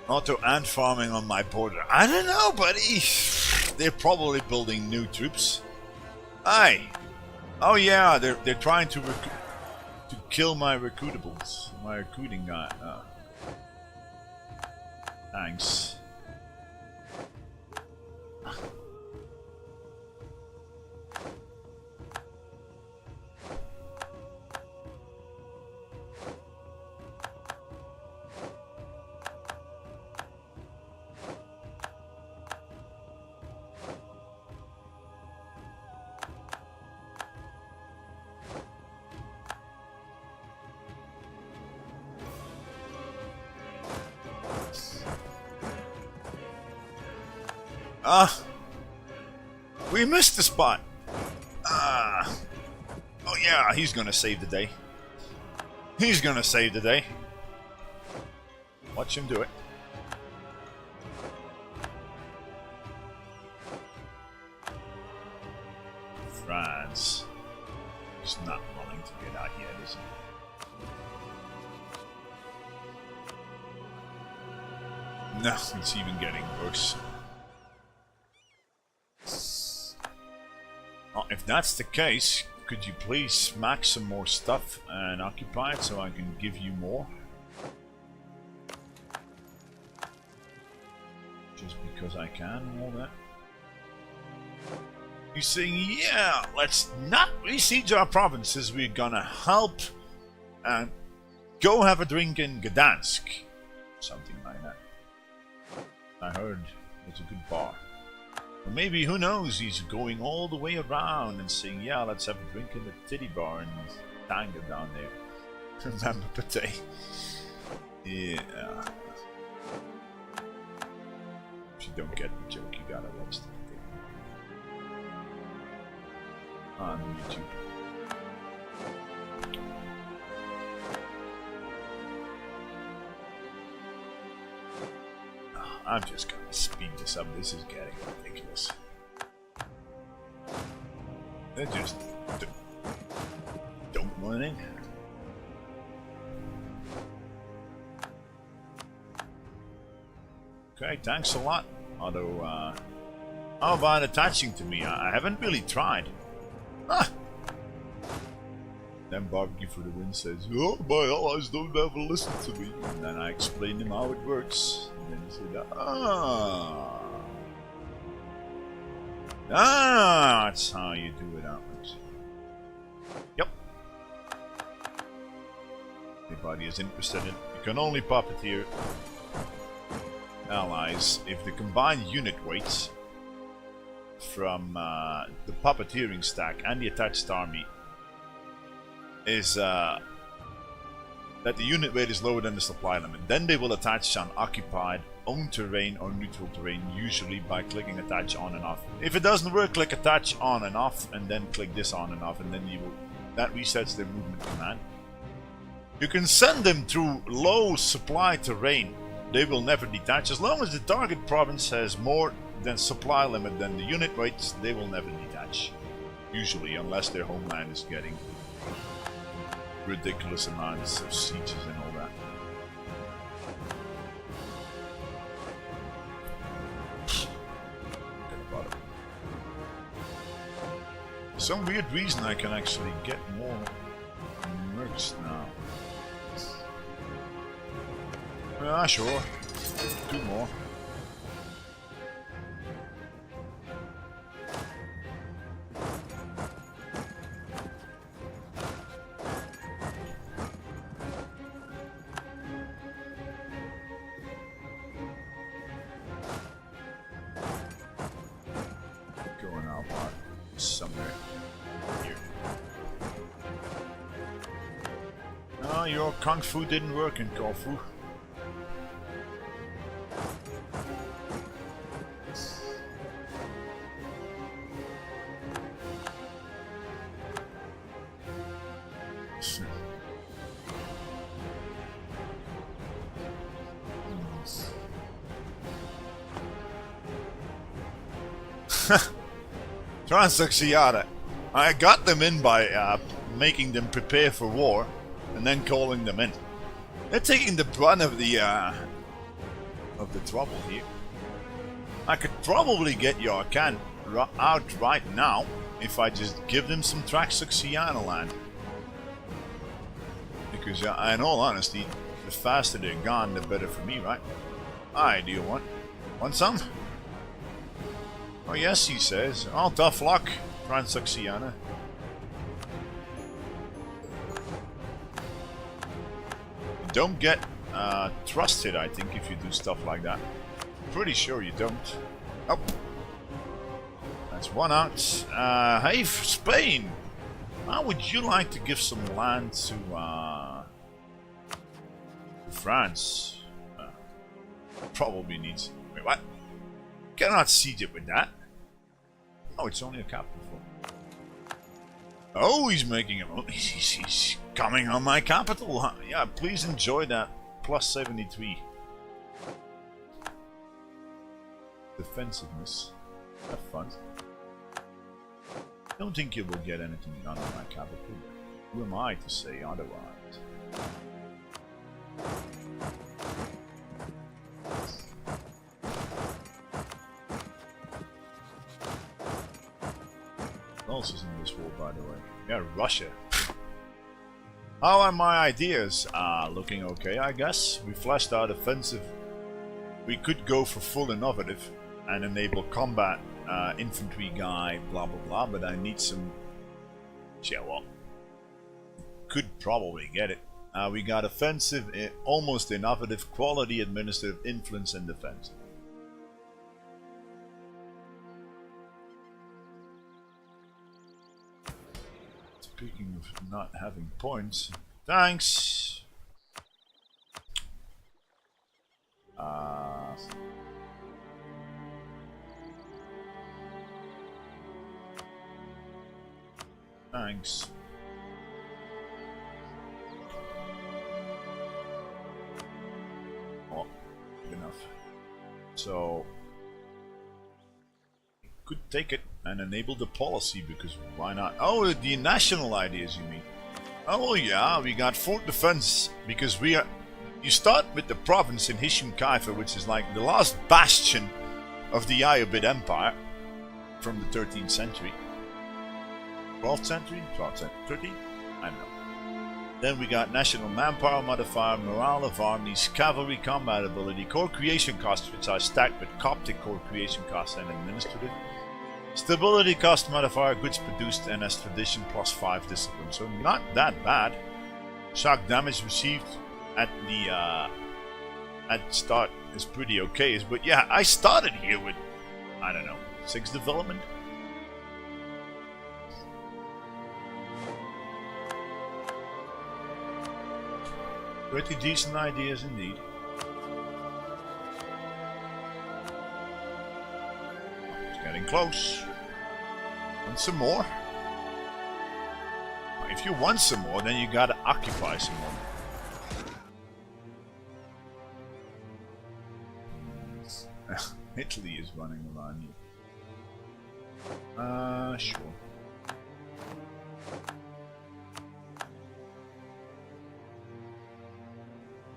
Auto ant farming on my border. I don't know, buddy. They're probably building new troops. Aye. Oh yeah, they're trying to kill my recruitables. My recruiting guy. Thanks. We missed the spot. Oh yeah, he's gonna save the day. He's gonna save the day. Watch him do it. France is not willing to get out yet, is he? No, it's even getting worse. Well, if that's the case, could you please smack some more stuff and occupy it so I can give you more? Just because I can and all that. You're saying, yeah, let's not besiege our provinces. We're gonna help and go have a drink in Gdansk. Something like that. I heard it's a good bar. Or maybe, who knows, he's going all the way around and saying, yeah, let's have a drink in the titty bar in Tanga down there. Remember Pate? Yeah. If you don't get the joke, you gotta watch the on YouTube. I'm just gonna speed this up. This is getting ridiculous. They just don't want it. Okay, thanks a lot. Although, how about attaching to me? I haven't really tried. Ah! Then Barbecue for the Win says, oh, my allies don't ever listen to me. And then I explain them how it works. And then he said, ah, that's how you do it outwards. Yep. Anybody is interested in, you can only puppeteer allies if the combined unit weights from the puppeteering stack and the attached army is that the unit weight is lower than the supply limit. Then they will attach on occupied, own terrain or neutral terrain, usually by clicking attach on and off. If it doesn't work, click attach on and off, and then click this on and off, and then you will, that resets their movement command. You can send them through low supply terrain. They will never detach. As long as the target province has more than supply limit than the unit weights, they will never detach. Usually, unless their homeland is getting ridiculous amounts of sieges and all that. For some weird reason I can actually get more mercs now. Ah, sure. 2 more. Going out somewhere here. Oh, your kung fu didn't work in Corfu. Transaxiata. I got them in by making them prepare for war and then calling them in. They're taking the brunt of the trouble here. I could probably get Yarkan out right now if I just give them some Transaxiana land. Because in all honesty, the faster they're gone, the better for me, right? Alright, do you want some? Oh yes, he says. Oh, tough luck, Transaxiana. You don't get trusted, I think, if you do stuff like that. Pretty sure you don't. Oh. That's one out. Hey, Spain! How would you like to give some land to France? Probably needs... Wait, what? Cannot siege it with that. Oh, it's only a capital fort. Oh, he's making it. He's coming on my capital. Huh? Yeah, please enjoy that. Plus 73. Defensiveness. Have fun. Don't think you will get anything done on my capital. Who am I to say otherwise? What else is in this war, by the way? Yeah, Russia. How are my ideas? Looking okay, I guess. We fleshed out offensive. We could go for full innovative and enable combat infantry guy, blah blah blah, but I need some... Yeah, well, could probably get it. We got offensive, almost innovative, quality, administrative, influence, and defense. Speaking of not having points, thanks. Thanks. Oh, good enough. So, could take it and enable the policy, because why not? Oh, the national ideas, you mean? Oh yeah, we got fort defense, because we are... You start with the province in Hisn Kayfa, which is like the last bastion of the Ayyubid Empire from the 13th century. 12th century? 12th century? 13th? I don't know. Then we got national manpower modifier, morale of armies, cavalry combat ability, core creation costs, which are stacked with Coptic core creation costs and administrative. Stability cost modifier, goods produced, and as tradition +5 discipline. So not that bad. Shock damage received at the start is pretty okay. But yeah, I started here with, I don't know, 6 development. Pretty decent ideas indeed. It's getting close. Want some more? If you want some more, then you gotta occupy some more. Italy is running around here. Sure.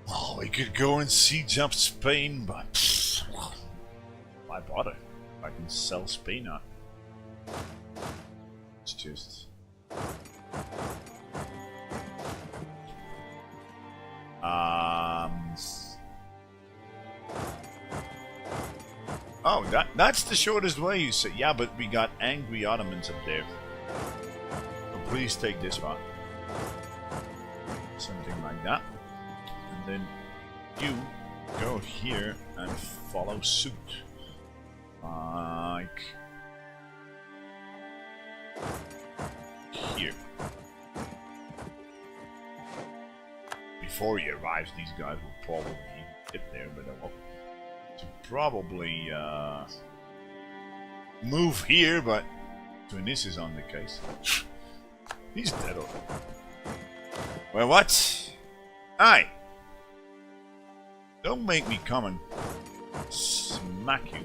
Oh, we could go and siege up Spain, but why bother? I can sell Spain out. It's just... Oh, that's the shortest way, you say. Yeah, but we got angry Ottomans up there. So please take this one. Something like that. And then you go here and follow suit. Like... here. Before he arrives, these guys will probably get there, but I will probably move here, but when this is on the case, he's dead already. Well, what? Aye! Don't make me come and smack you.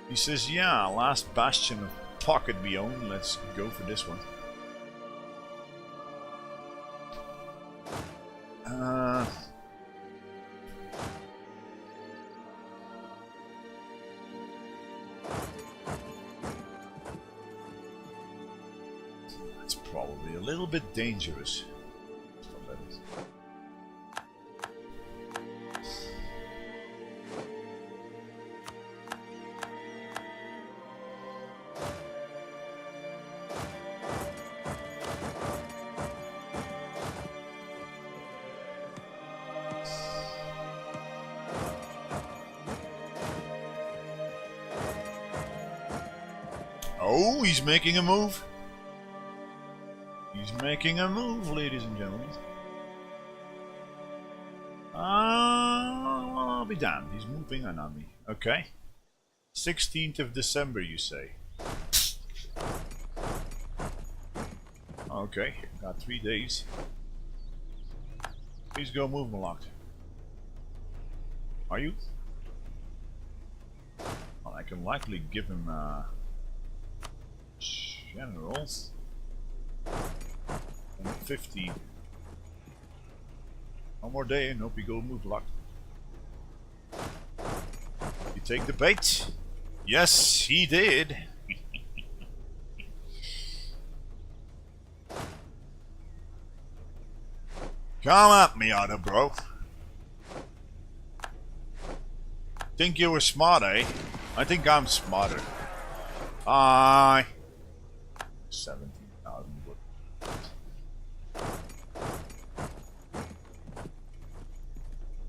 He says, yeah, last bastion of pocket we own, let's go for this one. That's probably a little bit dangerous. Oh, he's making a move. He's making a move, ladies and gentlemen. I'll be damned. He's moving on me. Okay. 16th of December, you say. Okay, got 3 days. Please go movement locked. Are you? Well, I can likely give him generals. And 15. One more day and hope you go move locked. You take the bait? Yes, he did. Come at me, Otto, bro. Think you were smart, eh? I think I'm smarter. Aye. 17,000.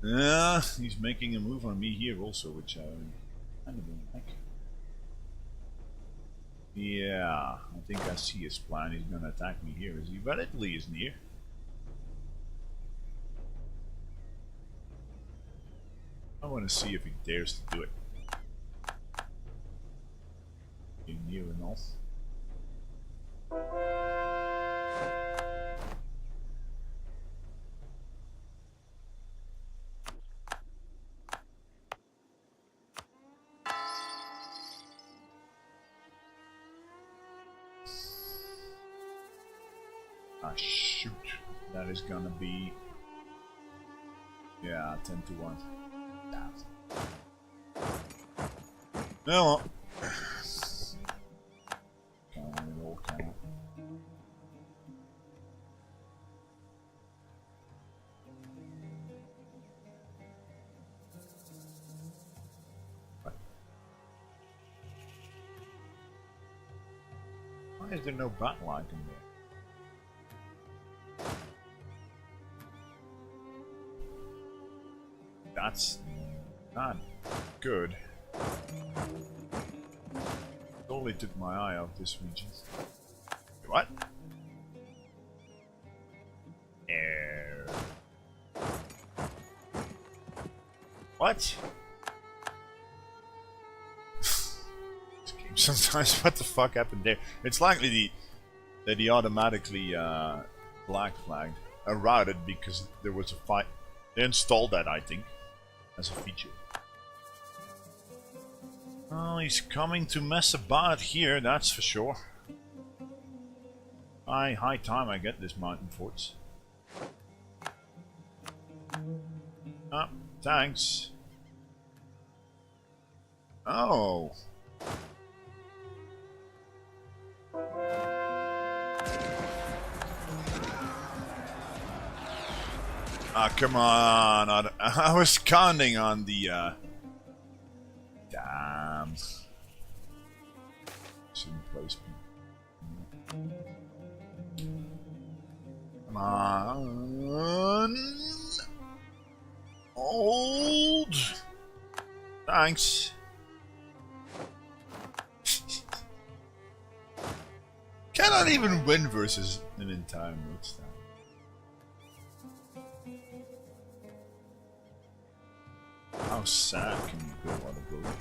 Yeah, he's making a move on me here also, which I kind of don't like. Yeah, I think I see his plan. He's gonna attack me here. Is he? But Italy is near. I want to see if he dares to do it. Being near and all. Ah, shoot. That is gonna be... yeah, 10 to 1. Damn. No. Why is there no battle icon there? That's not good. Totally took my eye off this region. What? Air. What? This game sometimes, what the fuck happened there? It's likely that he automatically black flagged, routed because there was a fight. They installed that, I think, as a feature. Oh, he's coming to mess about here, that's for sure. High time I get this mountain forts. Ah, thanks. Oh. Ah, come on. I was counting on the, damn. Shouldn't place me. Come on. Hold. Thanks. Cannot even win versus an entire mode stand. How sad can you go on a boat?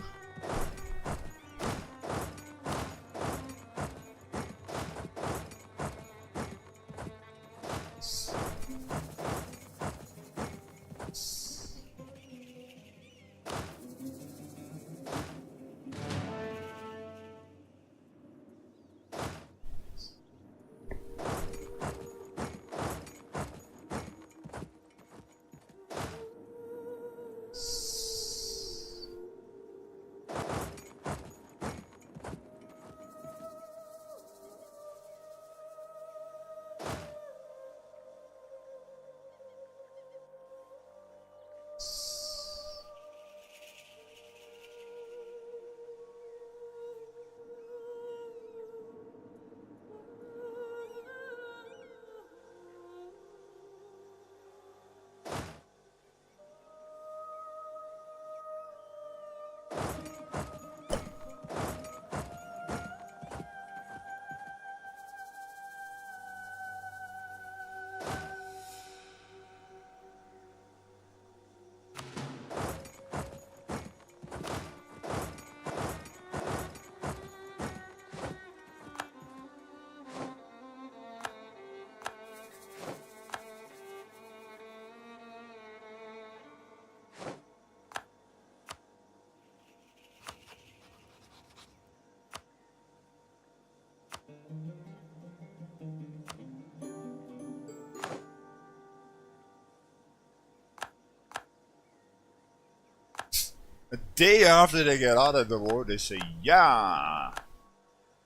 A day after they get out of the war, they say, yeah!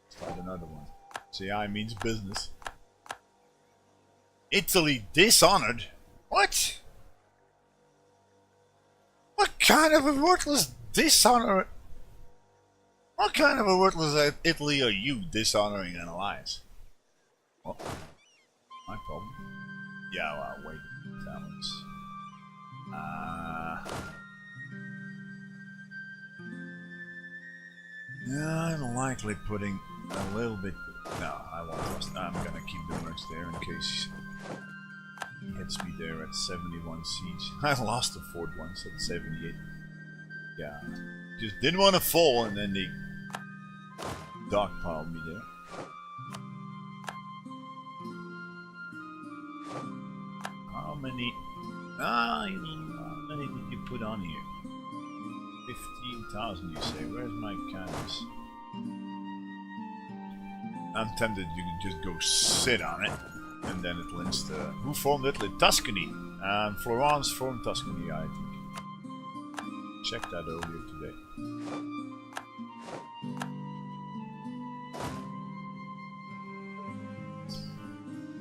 Start another one. So yeah, it means business. Italy dishonored? What? What kind of a worthless dishonor? What kind of a worthless Italy are you dishonoring an alliance? Well, my problem. Yeah, well, wait. Balance. Yeah, I'm likely putting a little bit. No, I won't trust. I'm gonna keep the merch there in case he hits me there at 71 siege. I lost the fort once at 78. Yeah, just didn't want to fall, and then they dogpiled me there. How many? How many did you put on here? 15,000, you say? Where's my canvas? I'm tempted you can just go sit on it, and then it links to who formed Italy? Tuscany, and Florence formed Tuscany, I think. Checked that earlier today.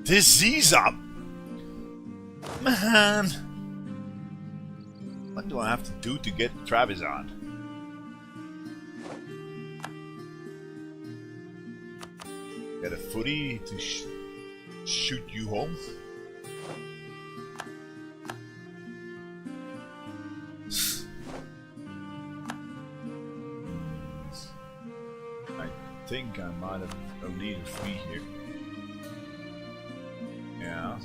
Disease up, man. What do I have to do to get Travis on? Get a footy to shoot you home? I think I might have a leader free here. Yeah.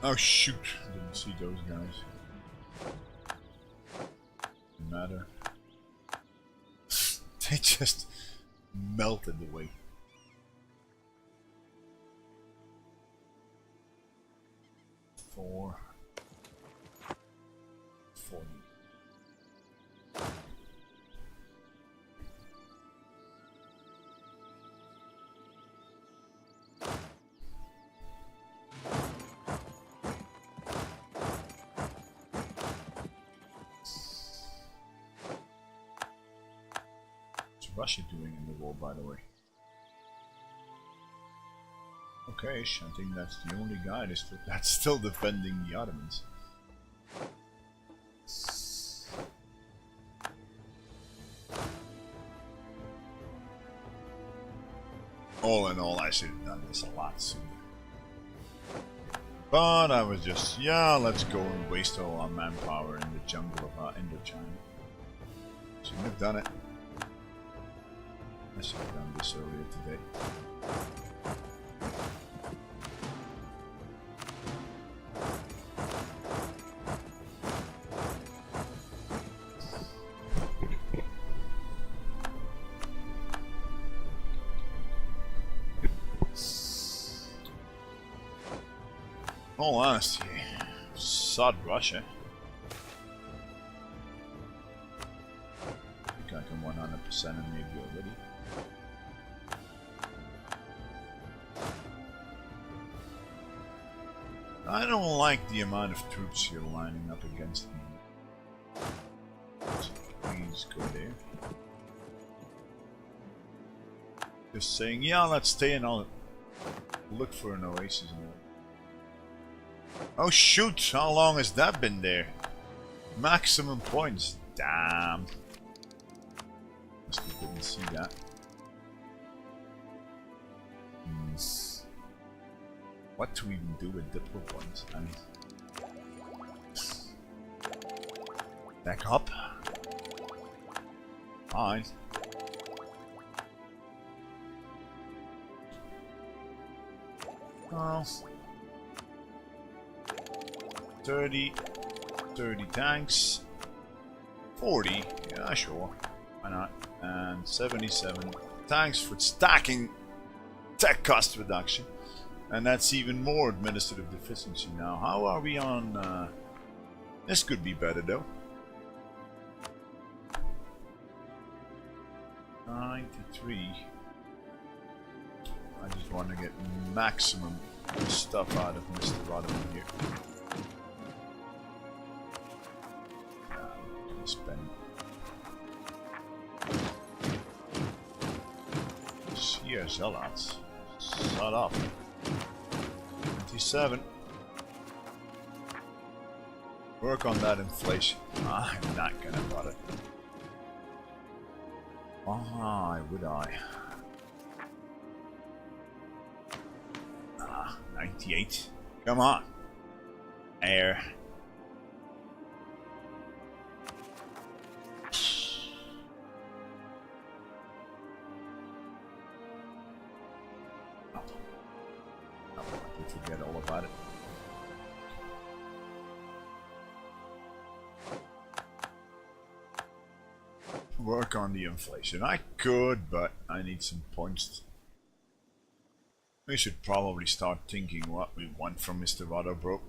Oh shoot, didn't see those guys. Didn't matter. They just melted away. Four. What's Russia doing in the war, by the way? Okay, I think that's the only guy that's still defending the Ottomans. All in all, I should have done this a lot sooner. But I was just, yeah, let's go and waste all our manpower in the jungle of Indochina. Shouldn't have done it. I should have done this earlier today. all honesty, sod Russia. I think I can 100% and maybe already. I don't like the amount of troops you're lining up against me. So please go there. Just saying, yeah, let's stay and I'll look for an oasis. Oh shoot, how long has that been there? Maximum points. Damn. Must have didn't see that. What to even do with diplo points? I mean, back up. Fine. Well, 30 tanks, 40, yeah sure, why not, and 77 tanks for stacking tech cost reduction, and that's even more administrative efficiency now. How are we on, this could be better though. 93. I just want to get maximum stuff out of Mr. Ottoman here. I'm gonna spend. CSL lots. Shut up. 27. Work on that inflation. I'm not gonna bother. Why would I? 98. Come on. Air. Oh, I can forget all about it. Work on the inflation. I could, but I need some points. We should probably start thinking what we want from Mr. Otto, bro.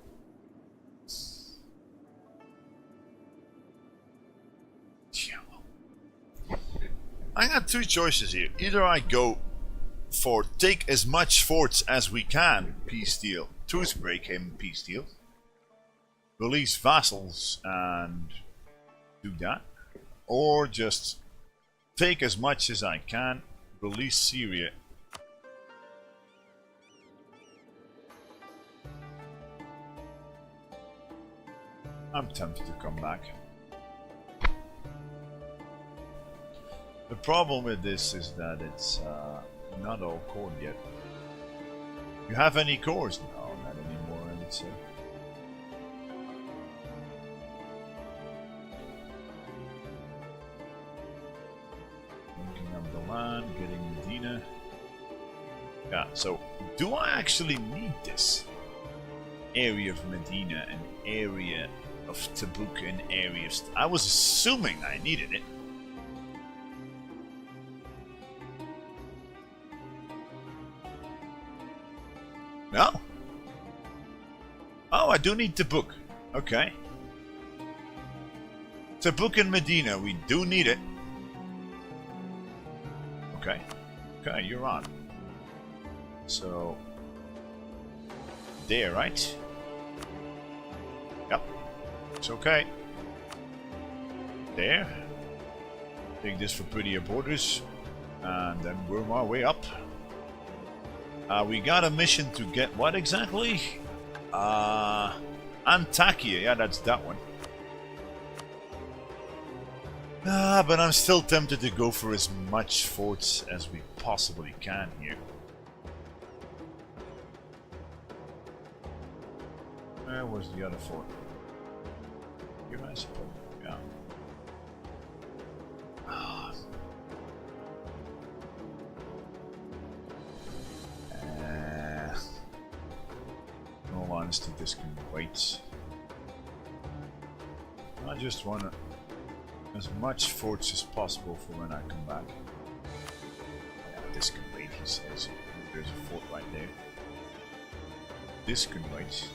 I got two choices here. Either I go for take as much forts as we can, peace deal, tooth break him, peace deal, release vassals and do that, or just take as much as I can, release Syria. I'm tempted to come back. The problem with this is that it's not all cored yet. You have any cores? No, not anymore, I would say. Looking up the land, getting Medina. Yeah, so do I actually need this? Area of Medina, an area of Tabuk, an area of... I was assuming I needed it. No? Oh, I do need Tabuk. Okay. Tabuk and Medina, we do need it. Okay. Okay, you're on. So... there, right? Yep. It's okay. There. Take this for prettier borders. And then worm our way up. We got a mission to get what exactly? Antakya. Yeah, that's that one. But I'm still tempted to go for as much forts as we possibly can here. Where was the other fort? Here, I suppose. Yeah. In all honesty, this can wait. I just want as much forts as possible for when I come back. Yeah, this can wait, he says. There's a fort right there. This can wait.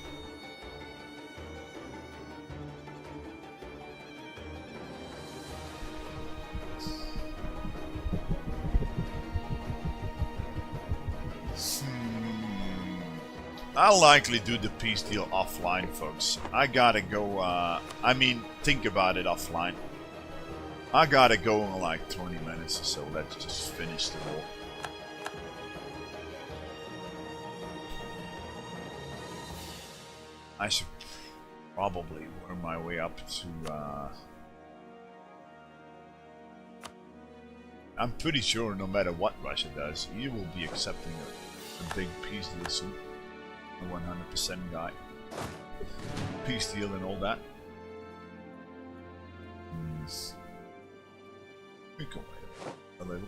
I'll likely do the peace deal offline, folks. I gotta go, think about it offline. I gotta go in like 20 minutes or so. Let's just finish the war. I should probably work my way up to, I'm pretty sure no matter what Russia does, he will be accepting a big peace deal soon. A 100% guy. Peace deal and all that. We can wait a little.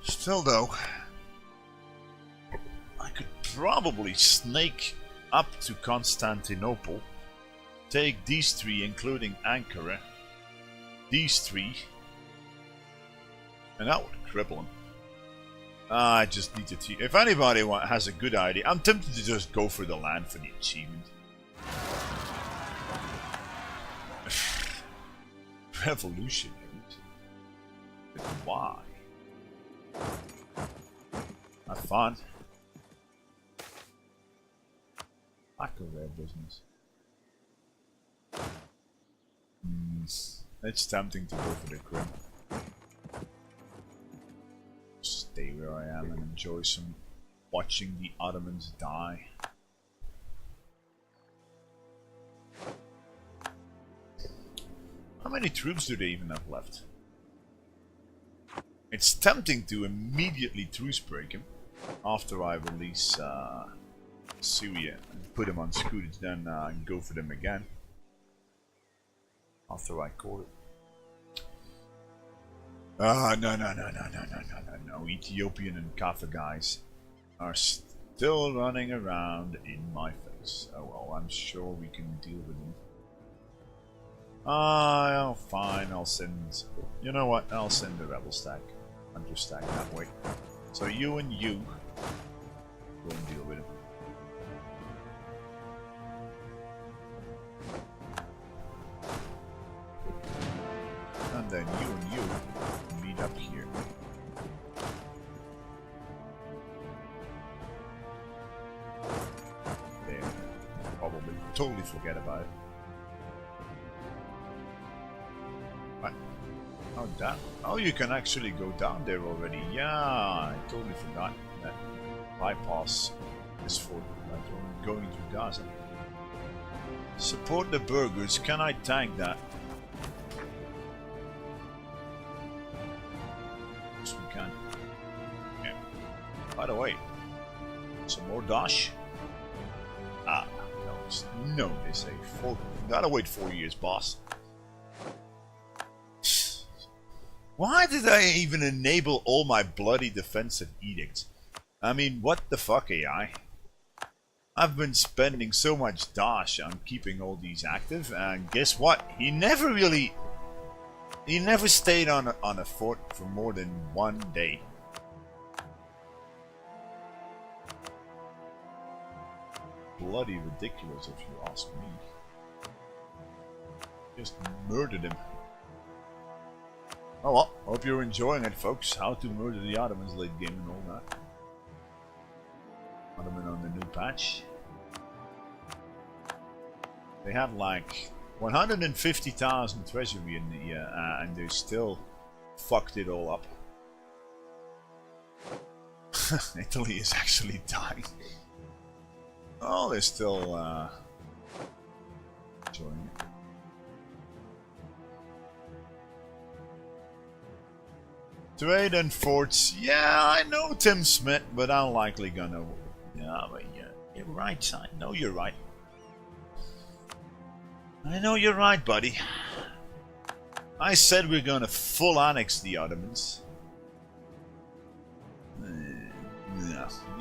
Still though, I could probably snake up to Constantinople, take these three including Ankara, these three, and that would cripple him. I just need to if anybody has a good idea, I'm tempted to just go for the land for the achievement. Revolution, but why? Have fun. Back of their business. It's tempting to go for the Crim. Stay where I am and enjoy some watching the Ottomans die. How many troops do they even have left? It's tempting to immediately truce break him after I release Syria and put him on scootage, then go for them again after I call it. No. Ethiopian and Kaffa guys are still running around in my face. Oh well, I'm sure we can deal with them. Oh, fine, I'll send... You know what, I'll send the rebel stack. Hunter stack that way. So you and you go and deal with it. And then you and you meet up here. There. Probably totally forget about it. What? Oh, down. Oh, you can actually go down there already. Yeah, I totally forgot that bypass is for like going to Gaza. Support the burgers. Can I tank that? Yes, we can. Yeah. By the way, some more dash. Ah, no, they say 4. Gotta wait 4 years, boss. Why did I even enable all my bloody defensive edicts? I mean, what the fuck, AI? I've been spending so much dash on keeping all these active, and guess what? He never stayed on a fort for more than 1 day. Bloody ridiculous, if you ask me. Just murdered him. Oh well, hope you're enjoying it, folks. How to murder the Ottomans late game and all that. Ottoman on the new patch. They had like 150,000 treasury in the and they still fucked it all up. Italy is actually dying. Oh, they're still enjoying it. Trade and forts. Yeah, I know Tim Smith, but I'm likely gonna... Yeah, but yeah, you're right, son. No, you're right. I know you're right, buddy. I said we're gonna full annex the Ottomans.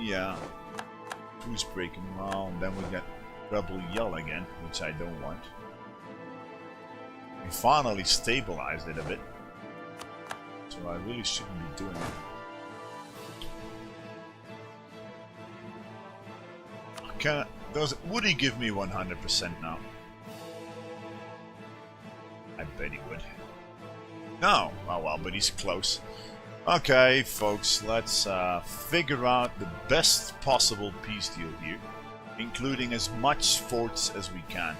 Yeah. Truce breaking. Well, and then we get Rebel Yell again, which I don't want. We finally stabilized it a bit. So I really shouldn't be doing it. Would he give me 100% now? I bet he would. No. Oh well, but he's close. Okay, folks, let's figure out the best possible peace deal here, including as much forts as we can.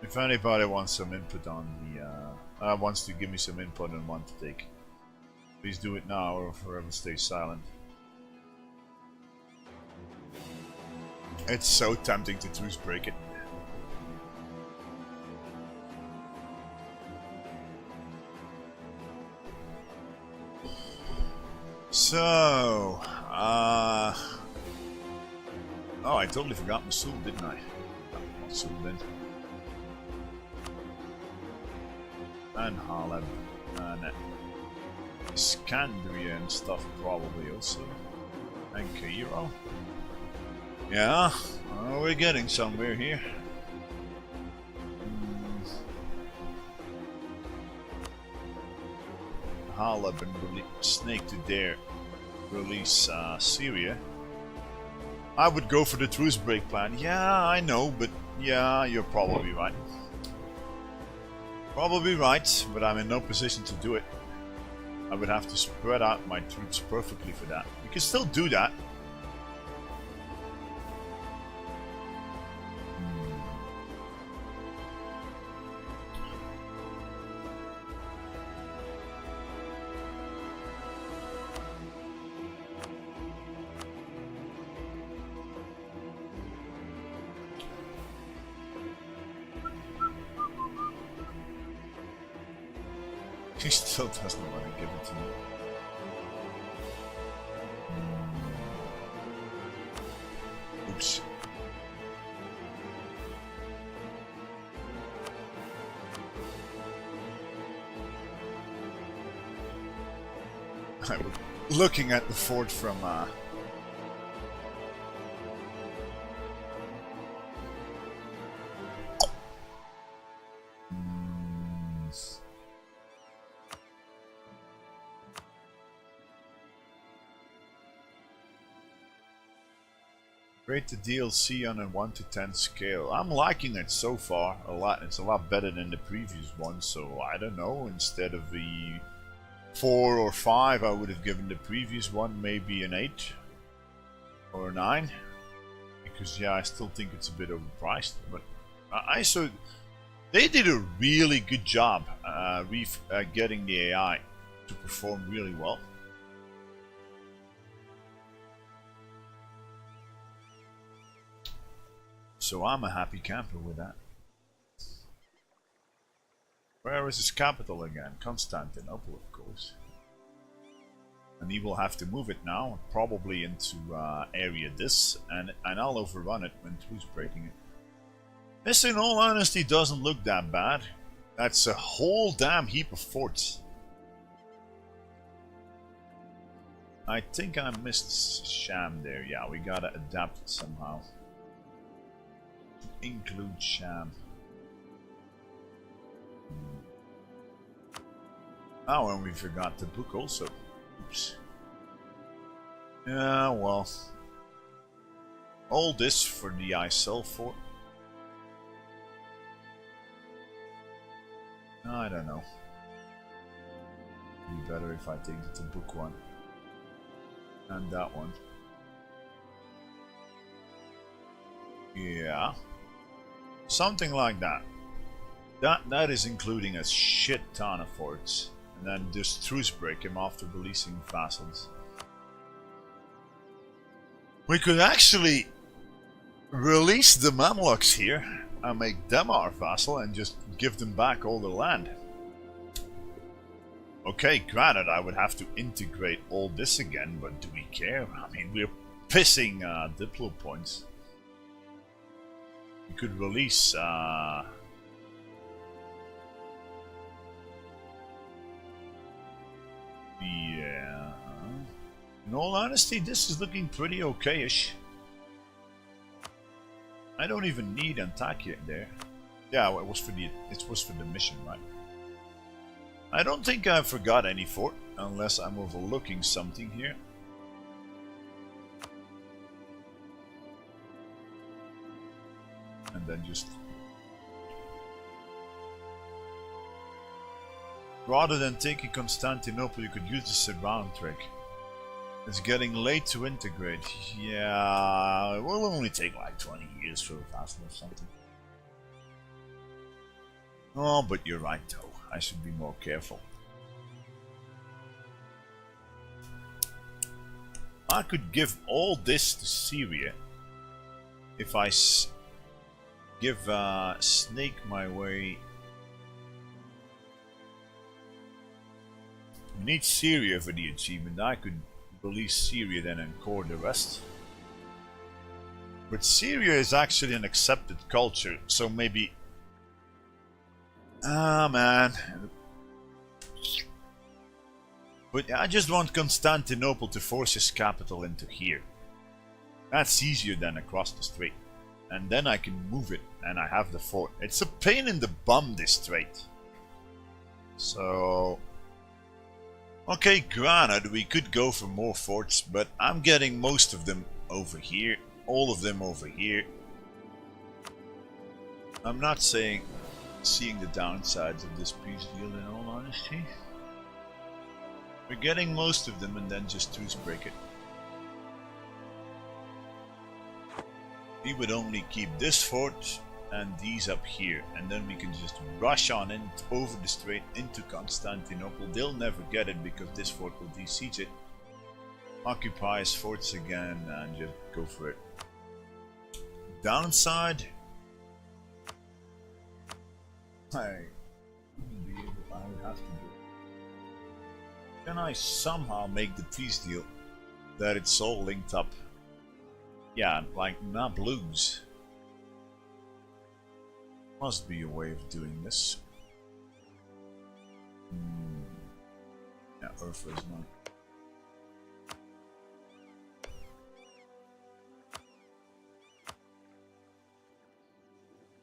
If anybody wants some input on the, wants to give me some input on one to take, please do it now or forever stay silent. It's so tempting to truce break it. So, oh, I totally forgot Mosul, didn't I? Mosul then. And Haleb, and Iskandria and stuff probably also. And Cairo. Yeah, we're getting somewhere here. Haleb and Snake to Dare release Syria. I would go for the truce break plan. Yeah, I know, but yeah, you're probably right. Probably right, but I'm in no position to do it. I would have to spread out my troops perfectly for that. You can still do that. He still doesn't want to give it to me. Oops. I was looking at the fort from Rate the DLC on a 1 to 10 scale. I'm liking it so far a lot. It's a lot better than the previous one, so I don't know. Instead of the 4 or 5, I would have given the previous one maybe an 8 or a 9. Because yeah, I still think it's a bit overpriced. But they did a really good job getting the AI to perform really well. So I'm a happy camper with that. Where is his capital again? Constantinople, of course. And he will have to move it now, probably into area this, and I'll overrun it when truce breaking it. This, in all honesty, doesn't look that bad. That's a whole damn heap of forts. I think I missed Sham there. Yeah, we gotta adapt it somehow. Include Sham. Oh, and we forgot the book also. Oops. Yeah, well. All this for the ISL fort. I don't know. Be better if I take the book one. And that one. Yeah. Something like that. That is including a shit ton of forts. And then just truce break him after releasing vassals. We could actually release the Mamluks here and make them our vassal and just give them back all the land. Okay, granted, I would have to integrate all this again, but do we care? I mean, we're pissing Diplo points. We could release yeah. In all honesty, this is looking pretty okay-ish. I don't even need Antakya there. Yeah, well, it was for the mission, right? I don't think I forgot any fort, unless I'm overlooking something here. And then just... Rather than taking Constantinople, you could use the surround trick. It's getting late to integrate. Yeah, it will only take like 20 years for a vassal or something. Oh, but you're right though. I should be more careful. I could give all this to Syria if I give Snake my way. We need Syria for the achievement. I could release Syria then and core the rest. But Syria is actually an accepted culture, so maybe... Ah, man. But I just want Constantinople to force his capital into here. That's easier than across the strait. And then I can move it, and I have the fort. It's a pain in the bum, this strait. So... Okay, granted, we could go for more forts, but I'm getting most of them over here. All of them over here. I'm not seeing the downsides of this peace deal in all honesty. We're getting most of them and then just truce break it. We would only keep this fort and these up here, and then we can just rush on in over the strait into Constantinople. They'll never get it because this fort will besiege it. Occupy his forts again and just go for it. Downside, I would have to do it. Can I somehow make the peace deal that it's all linked up? Yeah, like Nablus. Must be a way of doing this. Yeah, Urfa is not.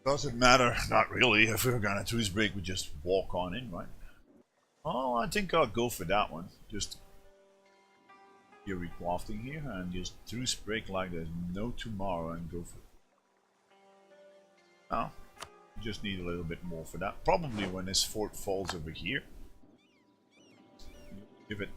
Does it matter? Not really. If we're gonna truce break, we just walk on in, right? Oh, I think I'll go for that one. Just Fury Quafting here and just truce break like there's no tomorrow and go for it. Oh. Just need a little bit more for that. Probably when this fort falls over here. Give it.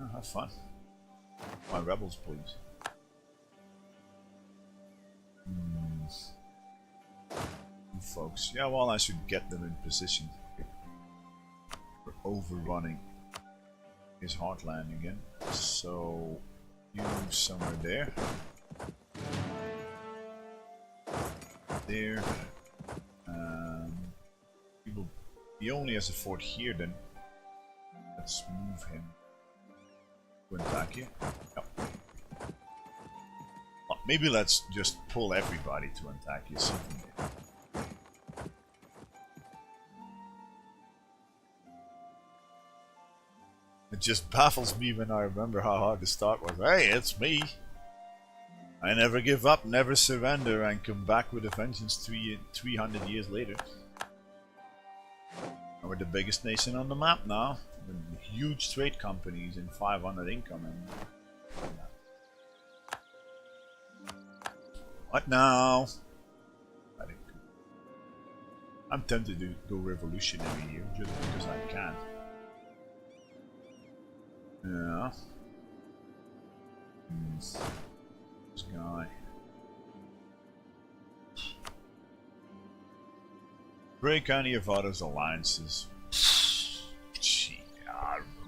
Oh, have fun. My rebels, please. Folks, yeah, well, I should get them in position for overrunning his heartland again. So you move somewhere there, there. He only has a fort here. Then let's move him to Antakya. Yep. Well, maybe let's just pull everybody to Antakya. Something there. It just baffles me when I remember how hard the start was. Hey, it's me! I never give up, never surrender, and come back with a vengeance 300 years later. And we're the biggest nation on the map now, with huge trade companies and 500 income. And what now? I'm tempted to go revolutionary here, just because I can. Yeah. This guy. Break any of Otto's alliances. Gee,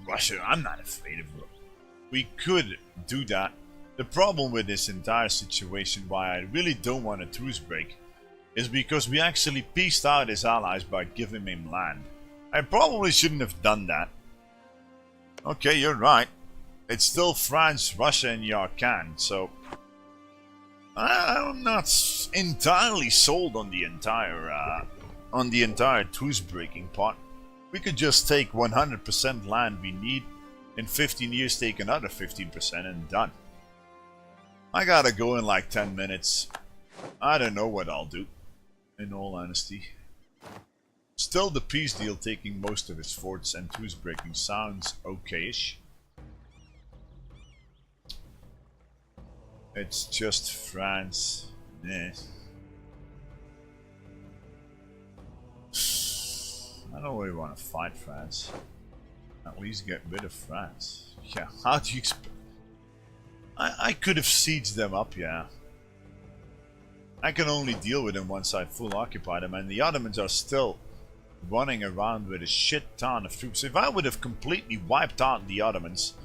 Russia, I'm not afraid of Russia. We could do that. The problem with this entire situation, why I really don't want a truce break, is because we actually pieced out his allies by giving him land. I probably shouldn't have done that. Okay, you're right. It's still France, Russia, and Yarkand, so I'm not entirely sold on the entire truce breaking part. We could just take 100% land we need, in 15 years take another 15% and done. I gotta go in like 10 minutes. I don't know what I'll do, in all honesty. Still, the peace deal taking most of its forts and truce breaking sounds okay-ish. It's just France. I don't really want to fight France. At least get rid of France. Yeah, how do you expect? I could have sieged them up, yeah. I can only deal with them once I full occupy them, and the Ottomans are still running around with a shit ton of troops. If I would have completely wiped out the Ottomans,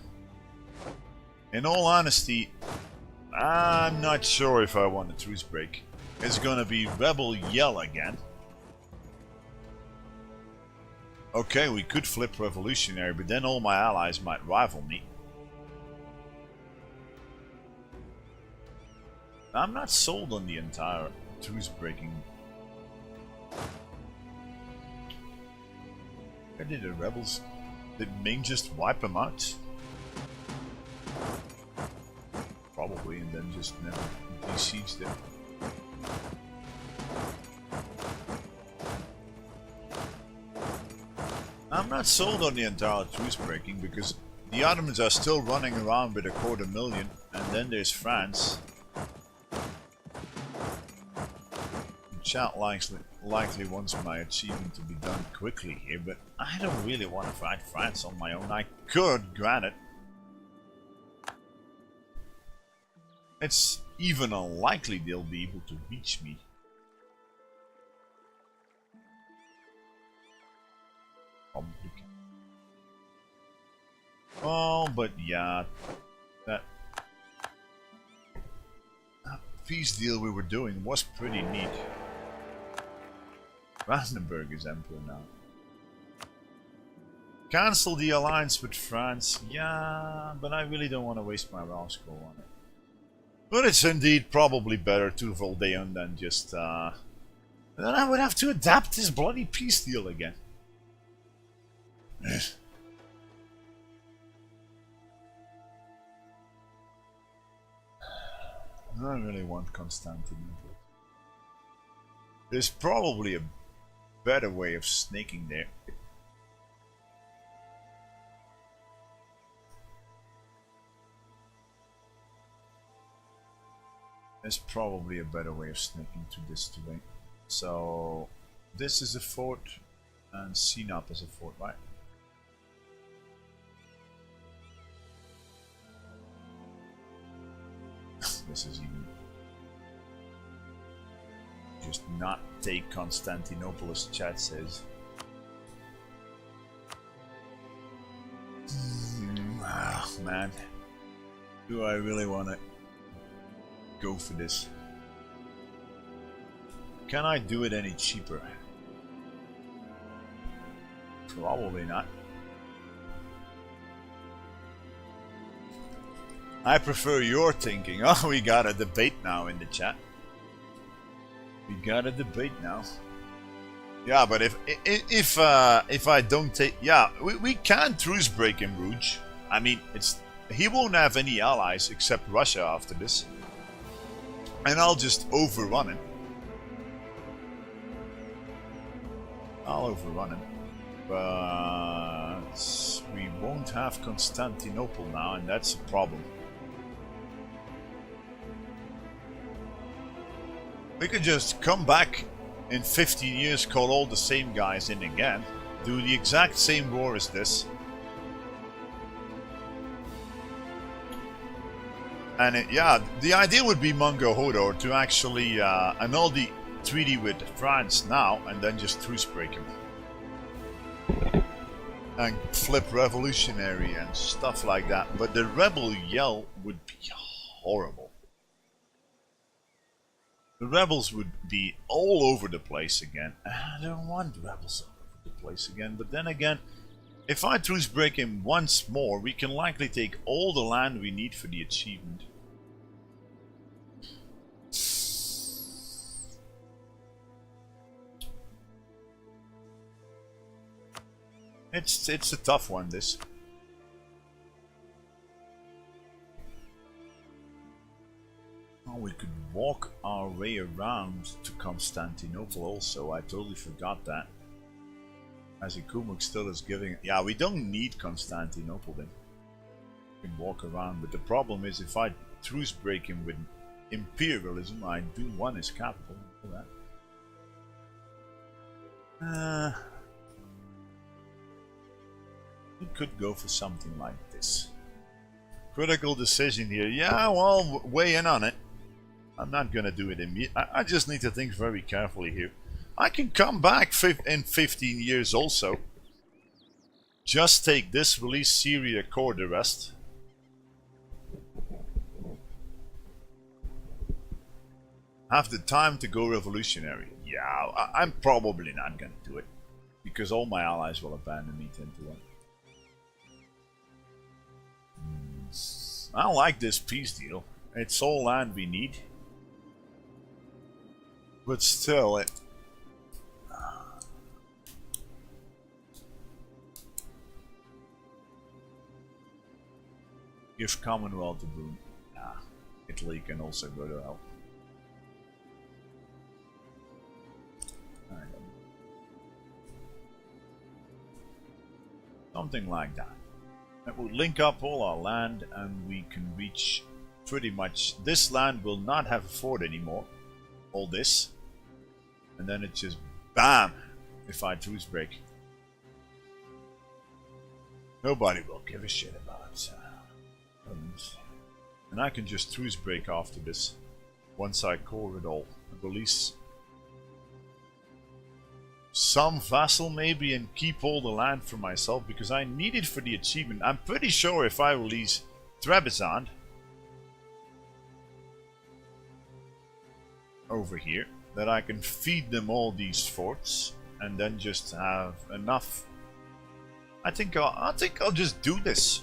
in all honesty, I'm not sure if I want a truce break. It's gonna be rebel yell again. Okay, we could flip revolutionary, but then all my allies might rival me. I'm not sold on the entire truce breaking. Where did the rebels? Did Ming just wipe them out? Probably, and then just never besieged them. I'm not sold on the entire truce breaking because the Ottomans are still running around with 250,000, and then there's France. Chat likely wants my achievement to be done quickly here, but I don't really want to fight France on my own. I could, granted. It's even unlikely they'll be able to reach me. Probably can. Oh, but yeah, that peace deal we were doing was pretty neat. Brandenburg is emperor now. Cancel the alliance with France. Yeah, but I really don't want to waste my raw score on it. But it's indeed probably better to Voldeon than just then I would have to adapt this bloody peace deal again. I really want Constantinople. There's probably a better way of snaking there. There's probably a better way of snaking to this terrain. So this is a fort and Sinop is a fort, right? This is even just not take Constantinople, as chat says. Ah, man, do I really want to go for this? Can I do it any cheaper? Probably not. I prefer your thinking. Oh, we got a debate now in the chat. We got a debate now. Yeah, but if I don't take, yeah, we can truce break in Rouge. I mean, he won't have any allies except Russia after this, and I'll just overrun him. I'll overrun him, but we won't have Constantinople now, and that's a problem. We could just come back in 15 years, call all the same guys in again, do the exact same war as this. And yeah, the idea would be Mungo Hodor to actually annul the treaty with France now and then just truce break him. And flip revolutionary and stuff like that. But the rebel yell would be horrible. The rebels would be all over the place again. I don't want rebels all over the place again. But then again, if I truce break him once more, we can likely take all the land we need for the achievement. It's a tough one, this. Oh, we could walk our way around to Constantinople also. I totally forgot that. As Ikumuk still is giving... Yeah, we don't need Constantinople then. We can walk around, but the problem is if I truce break him with imperialism, I do want his capital. We could go for something like this. Critical decision here. Yeah, well, weigh in on it. I'm not gonna do it immediately. I just need to think very carefully here. I can come back in 15 years also. Just take this, release Syria, core the rest. Have the time to go revolutionary. Yeah, I'm probably not gonna do it. Because all my allies will abandon me 10 to 1. I like this peace deal. It's all land we need. But still, it... Give Commonwealth a boon. Ah, Italy can also go to hell. Something like that. That will link up all our land and we can reach pretty much... This land will not have a fort anymore. All this. And then it just BAM! If I truce break. Nobody will give a shit about Ottomans. And I can just truce break after this. Once I core it all. And release some vassal maybe and keep all the land for myself because I need it for the achievement. I'm pretty sure if I release Trebizond over here that I can feed them all these forts and then just have enough. I think I'll just do this.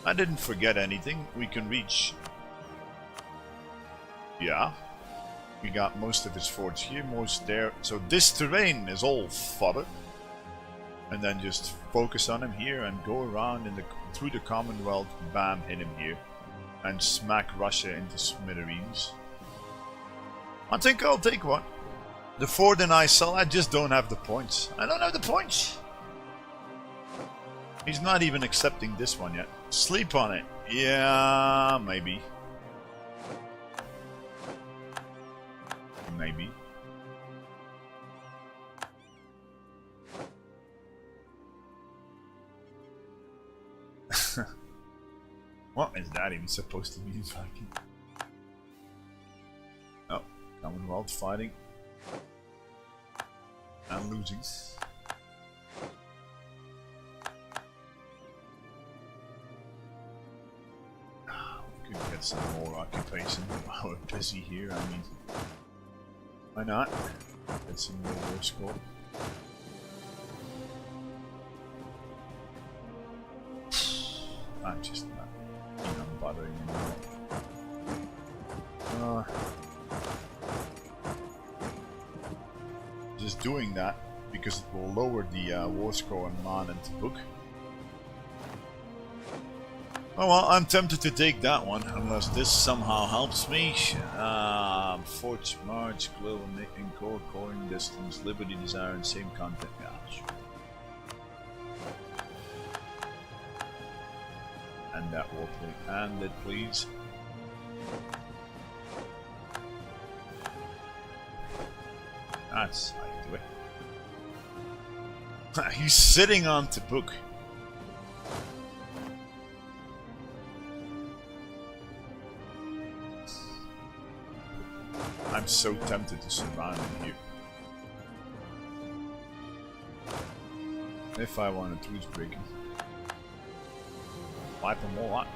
I didn't forget anything. We can reach. Yeah. We got most of his forts here, most there. So this terrain is all fodder. And then just focus on him here and go around through the Commonwealth, bam, hit him here. And smack Russia into smithereens. I think I'll take one. The fort in Isel, I just don't have the points. I don't have the points. He's not even accepting this one yet. Sleep on it. Yeah, maybe. Maybe. What is that even supposed to mean, fucking? Oh, Commonwealth fighting and losing. We could get some more occupation while we're busy here. I mean, why not? Get some more war score. I'm just not keen on bothering anymore. Just doing that because it will lower the war score on Man and Tabuk. Oh well, I'm tempted to take that one, unless this somehow helps me. Forge, March, Global, Making, Core, Coring, Distance, Liberty, Desire, and same content. Yeah, sure. And that will play. And it, please. That's how you do it. He's sitting on Tabuk. I'm so tempted to surround him here. If I want a truce breaking. Wipe them all out.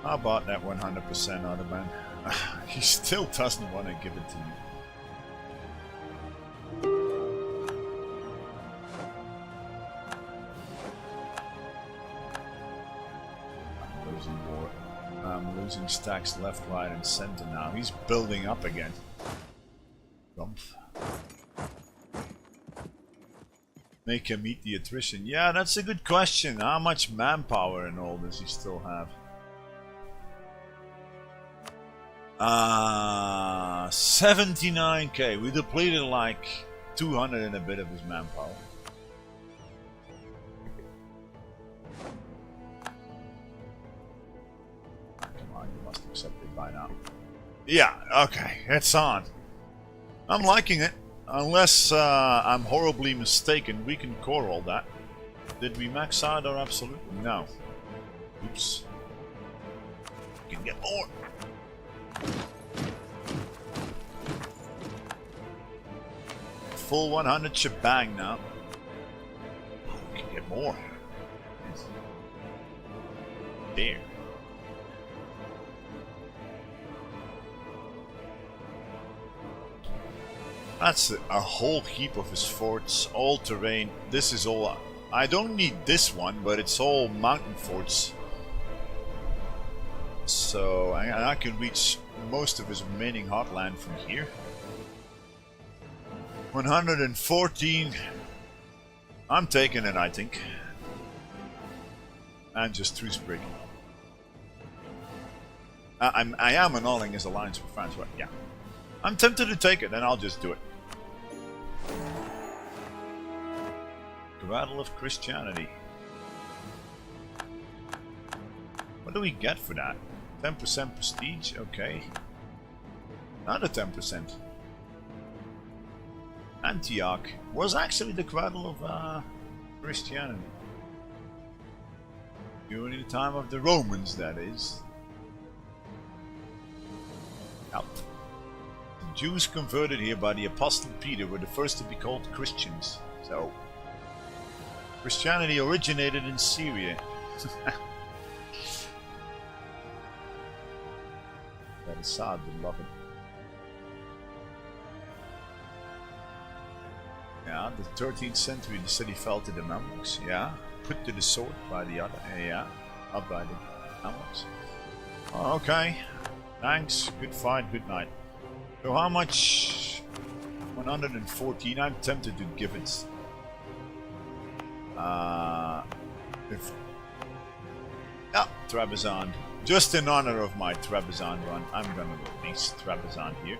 How about that 100% Ottoman? He still doesn't want to give it to me. I'm losing war. I'm losing stacks left, right, and center now. He's building up again. Rumpf. Make him eat the attrition. Yeah, that's a good question. How much manpower and all does he still have? 79k. We depleted like 200 and a bit of his manpower. Come on, you must accept it by now. Yeah, okay, it's on. I'm liking it. Unless I'm horribly mistaken, we can core all that. Did we max out our absolute? No. Oops. We can get more. Full 100 shebang now. Oh, we can get more. There. That's a whole heap of his forts, all terrain. This is all. I don't need this one, but it's all mountain forts. So I can reach most of his remaining hotland from here. 114. I'm taking it, I think. And just truce breaking. I am annulling his alliance with France, but yeah. I'm tempted to take it, and I'll just do it. Cradle of Christianity. What do we get for that? 10% prestige? Okay. Another 10%. Antioch was actually the cradle of Christianity. During the time of the Romans, that is. Out. The Jews converted here by the Apostle Peter were the first to be called Christians. So, Christianity originated in Syria. That is sad, beloved. Yeah, the 13th century, the city fell to the Mamluks. Yeah, put to the sword by the other. Yeah, up by the Mamluks. Oh, okay, thanks. Good fight. Good night. So how much? 114. I'm tempted to give it. Trebizond. Just in honor of my Trebizond run, I'm gonna release Trebizond here.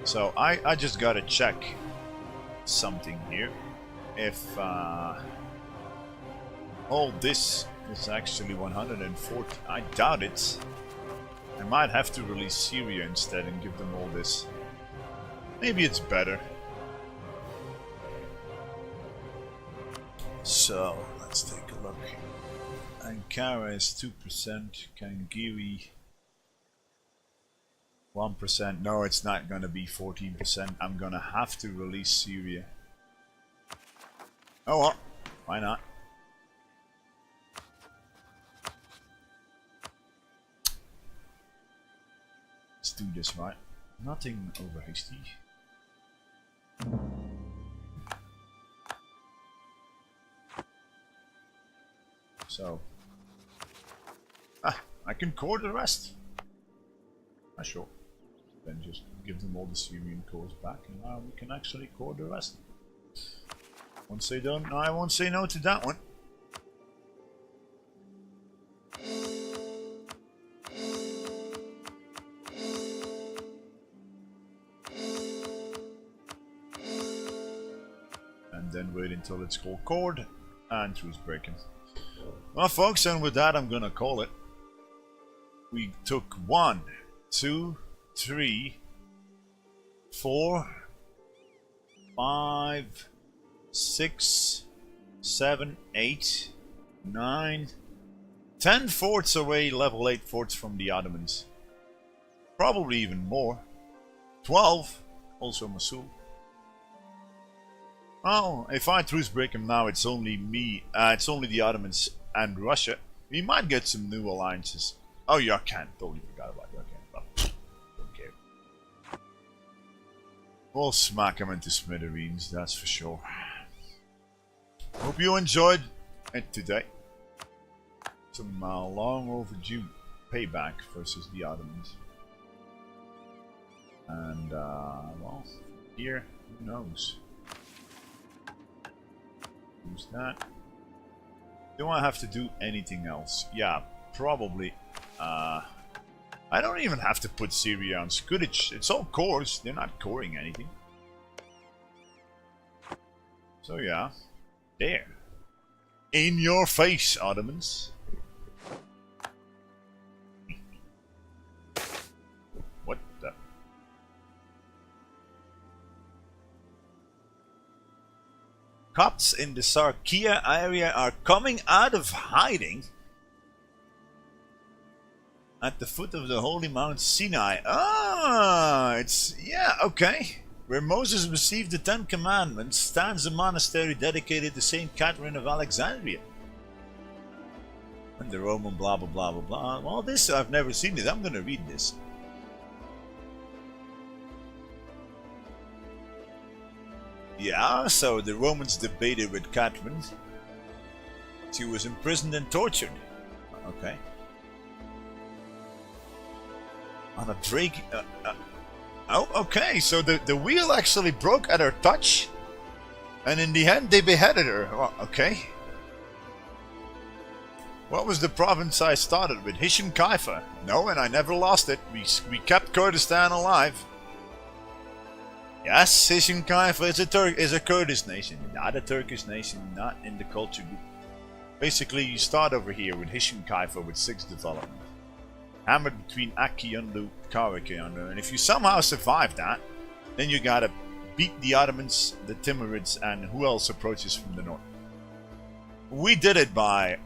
So I just gotta check something here. If all this is actually 140, I doubt it. I might have to release Syria instead and give them all this. Maybe it's better. So let's take a look. Ankara is 2%, Kangiri 1%. No, it's not gonna be 14%. I'm gonna have to release Syria. Oh well, why not? Let's do this, right? Nothing over hasty. So, I can core the rest. Sure. Then just give them all the Syrian cores back, and now we can actually core the rest. Once they don't, I won't say no to that one. And then wait until it's called cored and truce breaking. Well, folks, and with that, I'm gonna call it. We took 1, 2, 3, 4, 5, 6, 7, 8, 9, 10 forts away, level 8 forts from the Ottomans. Probably even more. 12, also Mosul. Well, if I truce break him now, it's only me, it's only the Ottomans and Russia. We might get some new alliances. Oh, Yarkand, totally forgot about Yarkand. But don't care. We'll smack him into smithereens, that's for sure. Hope you enjoyed it today. Some long overdue payback versus the Ottomans. And, well, here, who knows? Who's that? Do I have to do anything else? Yeah, probably. I don't even have to put Syria on Scourge. It's all cores. They're not coring anything. So yeah. There. In your face, Ottomans. What the? Copts in the Sarkia area are coming out of hiding at the foot of the holy Mount Sinai. Ah, it's, yeah, okay. Where Moses received the 10 Commandments stands a monastery dedicated to Saint Catherine of Alexandria. And the Roman blah blah blah blah blah. Well, this, I've never seen it. I'm gonna read this. Yeah, so the Romans debated with Catherine. She was imprisoned and tortured. Okay. On a break. Oh, okay. So the wheel actually broke at her touch, and in the end they beheaded her. Well, okay. What was the province I started with? Hisn Kayfa. No, and I never lost it. We kept Kurdistan alive. Yes, Hisn Kayfa is a Kurdish nation, not a Turkish nation, not in the culture group. Basically, you start over here with Hisn Kayfa with 6 development. Hammered between Akiyunlu, Karakiyunlu, and if you somehow survive that, then you gotta beat the Ottomans, the Timurids, and who else approaches from the north. We did it by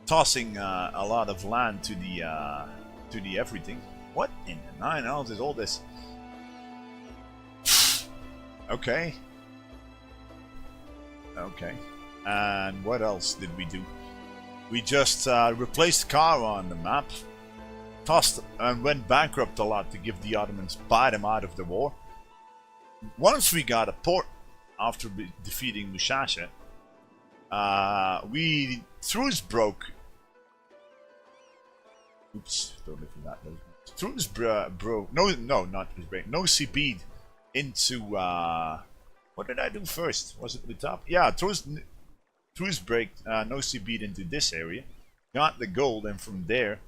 tossing a lot of land to the everything. What in the 9 hells is all this? Okay. Okay. And what else did we do? We just replaced Kara on the map. Tossed and went bankrupt a lot to give the Ottomans buy them out of the war. Once we got a port after defeating Mushasha, we truce broke. Oops, totally forgot those. Truce broke. No, not truce break. No Sibid into what did I do first? Was it the top? Yeah, truce break. No Sibid into this area. Got the gold, and from there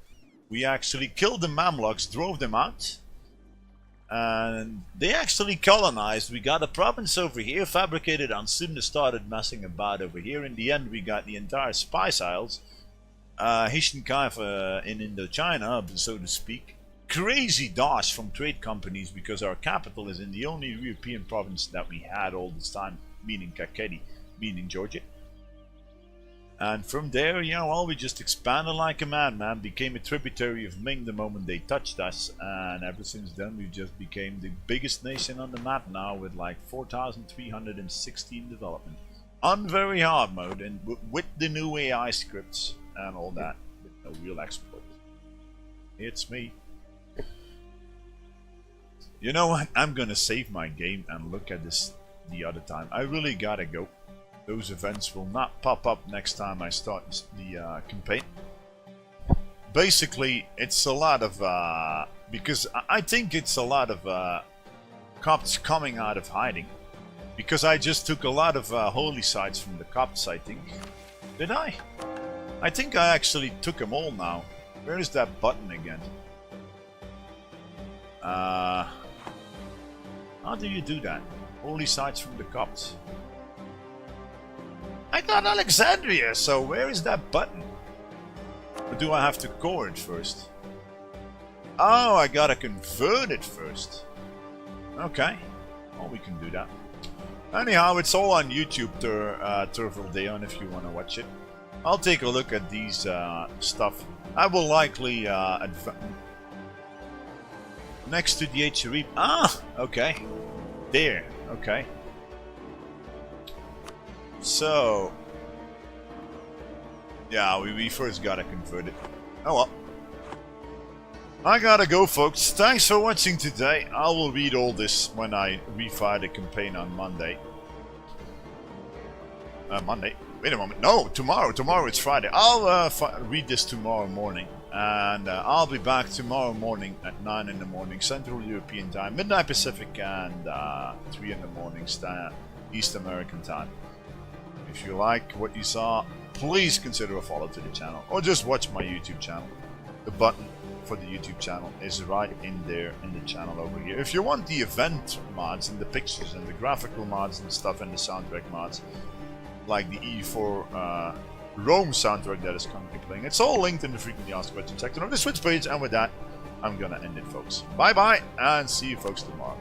we actually killed the Mamluks, drove them out, and they actually colonized. We got a province over here, fabricated on Sunda, started messing about over here. In the end, we got the entire Spice Isles, Hisn Kayfa in Indochina, so to speak. Crazy dosh from trade companies because our capital is in the only European province that we had all this time, meaning Kakheti, meaning Georgia. And from there, yeah, well, we just expanded like a madman, became a tributary of Ming the moment they touched us, and ever since then we just became the biggest nation on the map now with like 4,316 development. On very hard mode, and with the new AI scripts and all that, with no real exploits. It's me. You know what, I'm gonna save my game and look at this the other time. I really gotta go. Those events will not pop up next time I start the campaign. Basically, it's a lot of, because I think it's a lot of Copts coming out of hiding. Because I just took a lot of holy sites from the Copts, I think. Did I? I think I actually took them all now. Where is that button again? How do you do that? Holy sites from the Copts. I got Alexandria, so where is that button? Or do I have to core it first? Oh, I gotta convert it first. Okay. Well, we can do that. Anyhow, it's all on YouTube, Turtle Dayon, if you want to watch it. I'll take a look at these stuff. I will likely next to the HRE. Ah, okay. There, okay. So, yeah, we first gotta convert it. Oh well. I gotta go, folks. Thanks for watching today. I will read all this when I refire the campaign on Monday. Monday? Wait a moment. No, tomorrow. Tomorrow it's Friday. I'll read this tomorrow morning. And I'll be back tomorrow morning at 9 in the morning Central European Time, midnight Pacific, and 3 in the morning East American Time. If you like what you saw, please consider a follow to the channel, or just watch my YouTube channel. The button for the YouTube channel is right in there in the channel over here. If you want the event mods and the pictures and the graphical mods and stuff and the soundtrack mods, like the E4 Rome soundtrack that is currently playing, it's all linked in the frequently asked questions section of the Switch page. And with that, I'm gonna end it, folks. Bye bye, and see you folks tomorrow.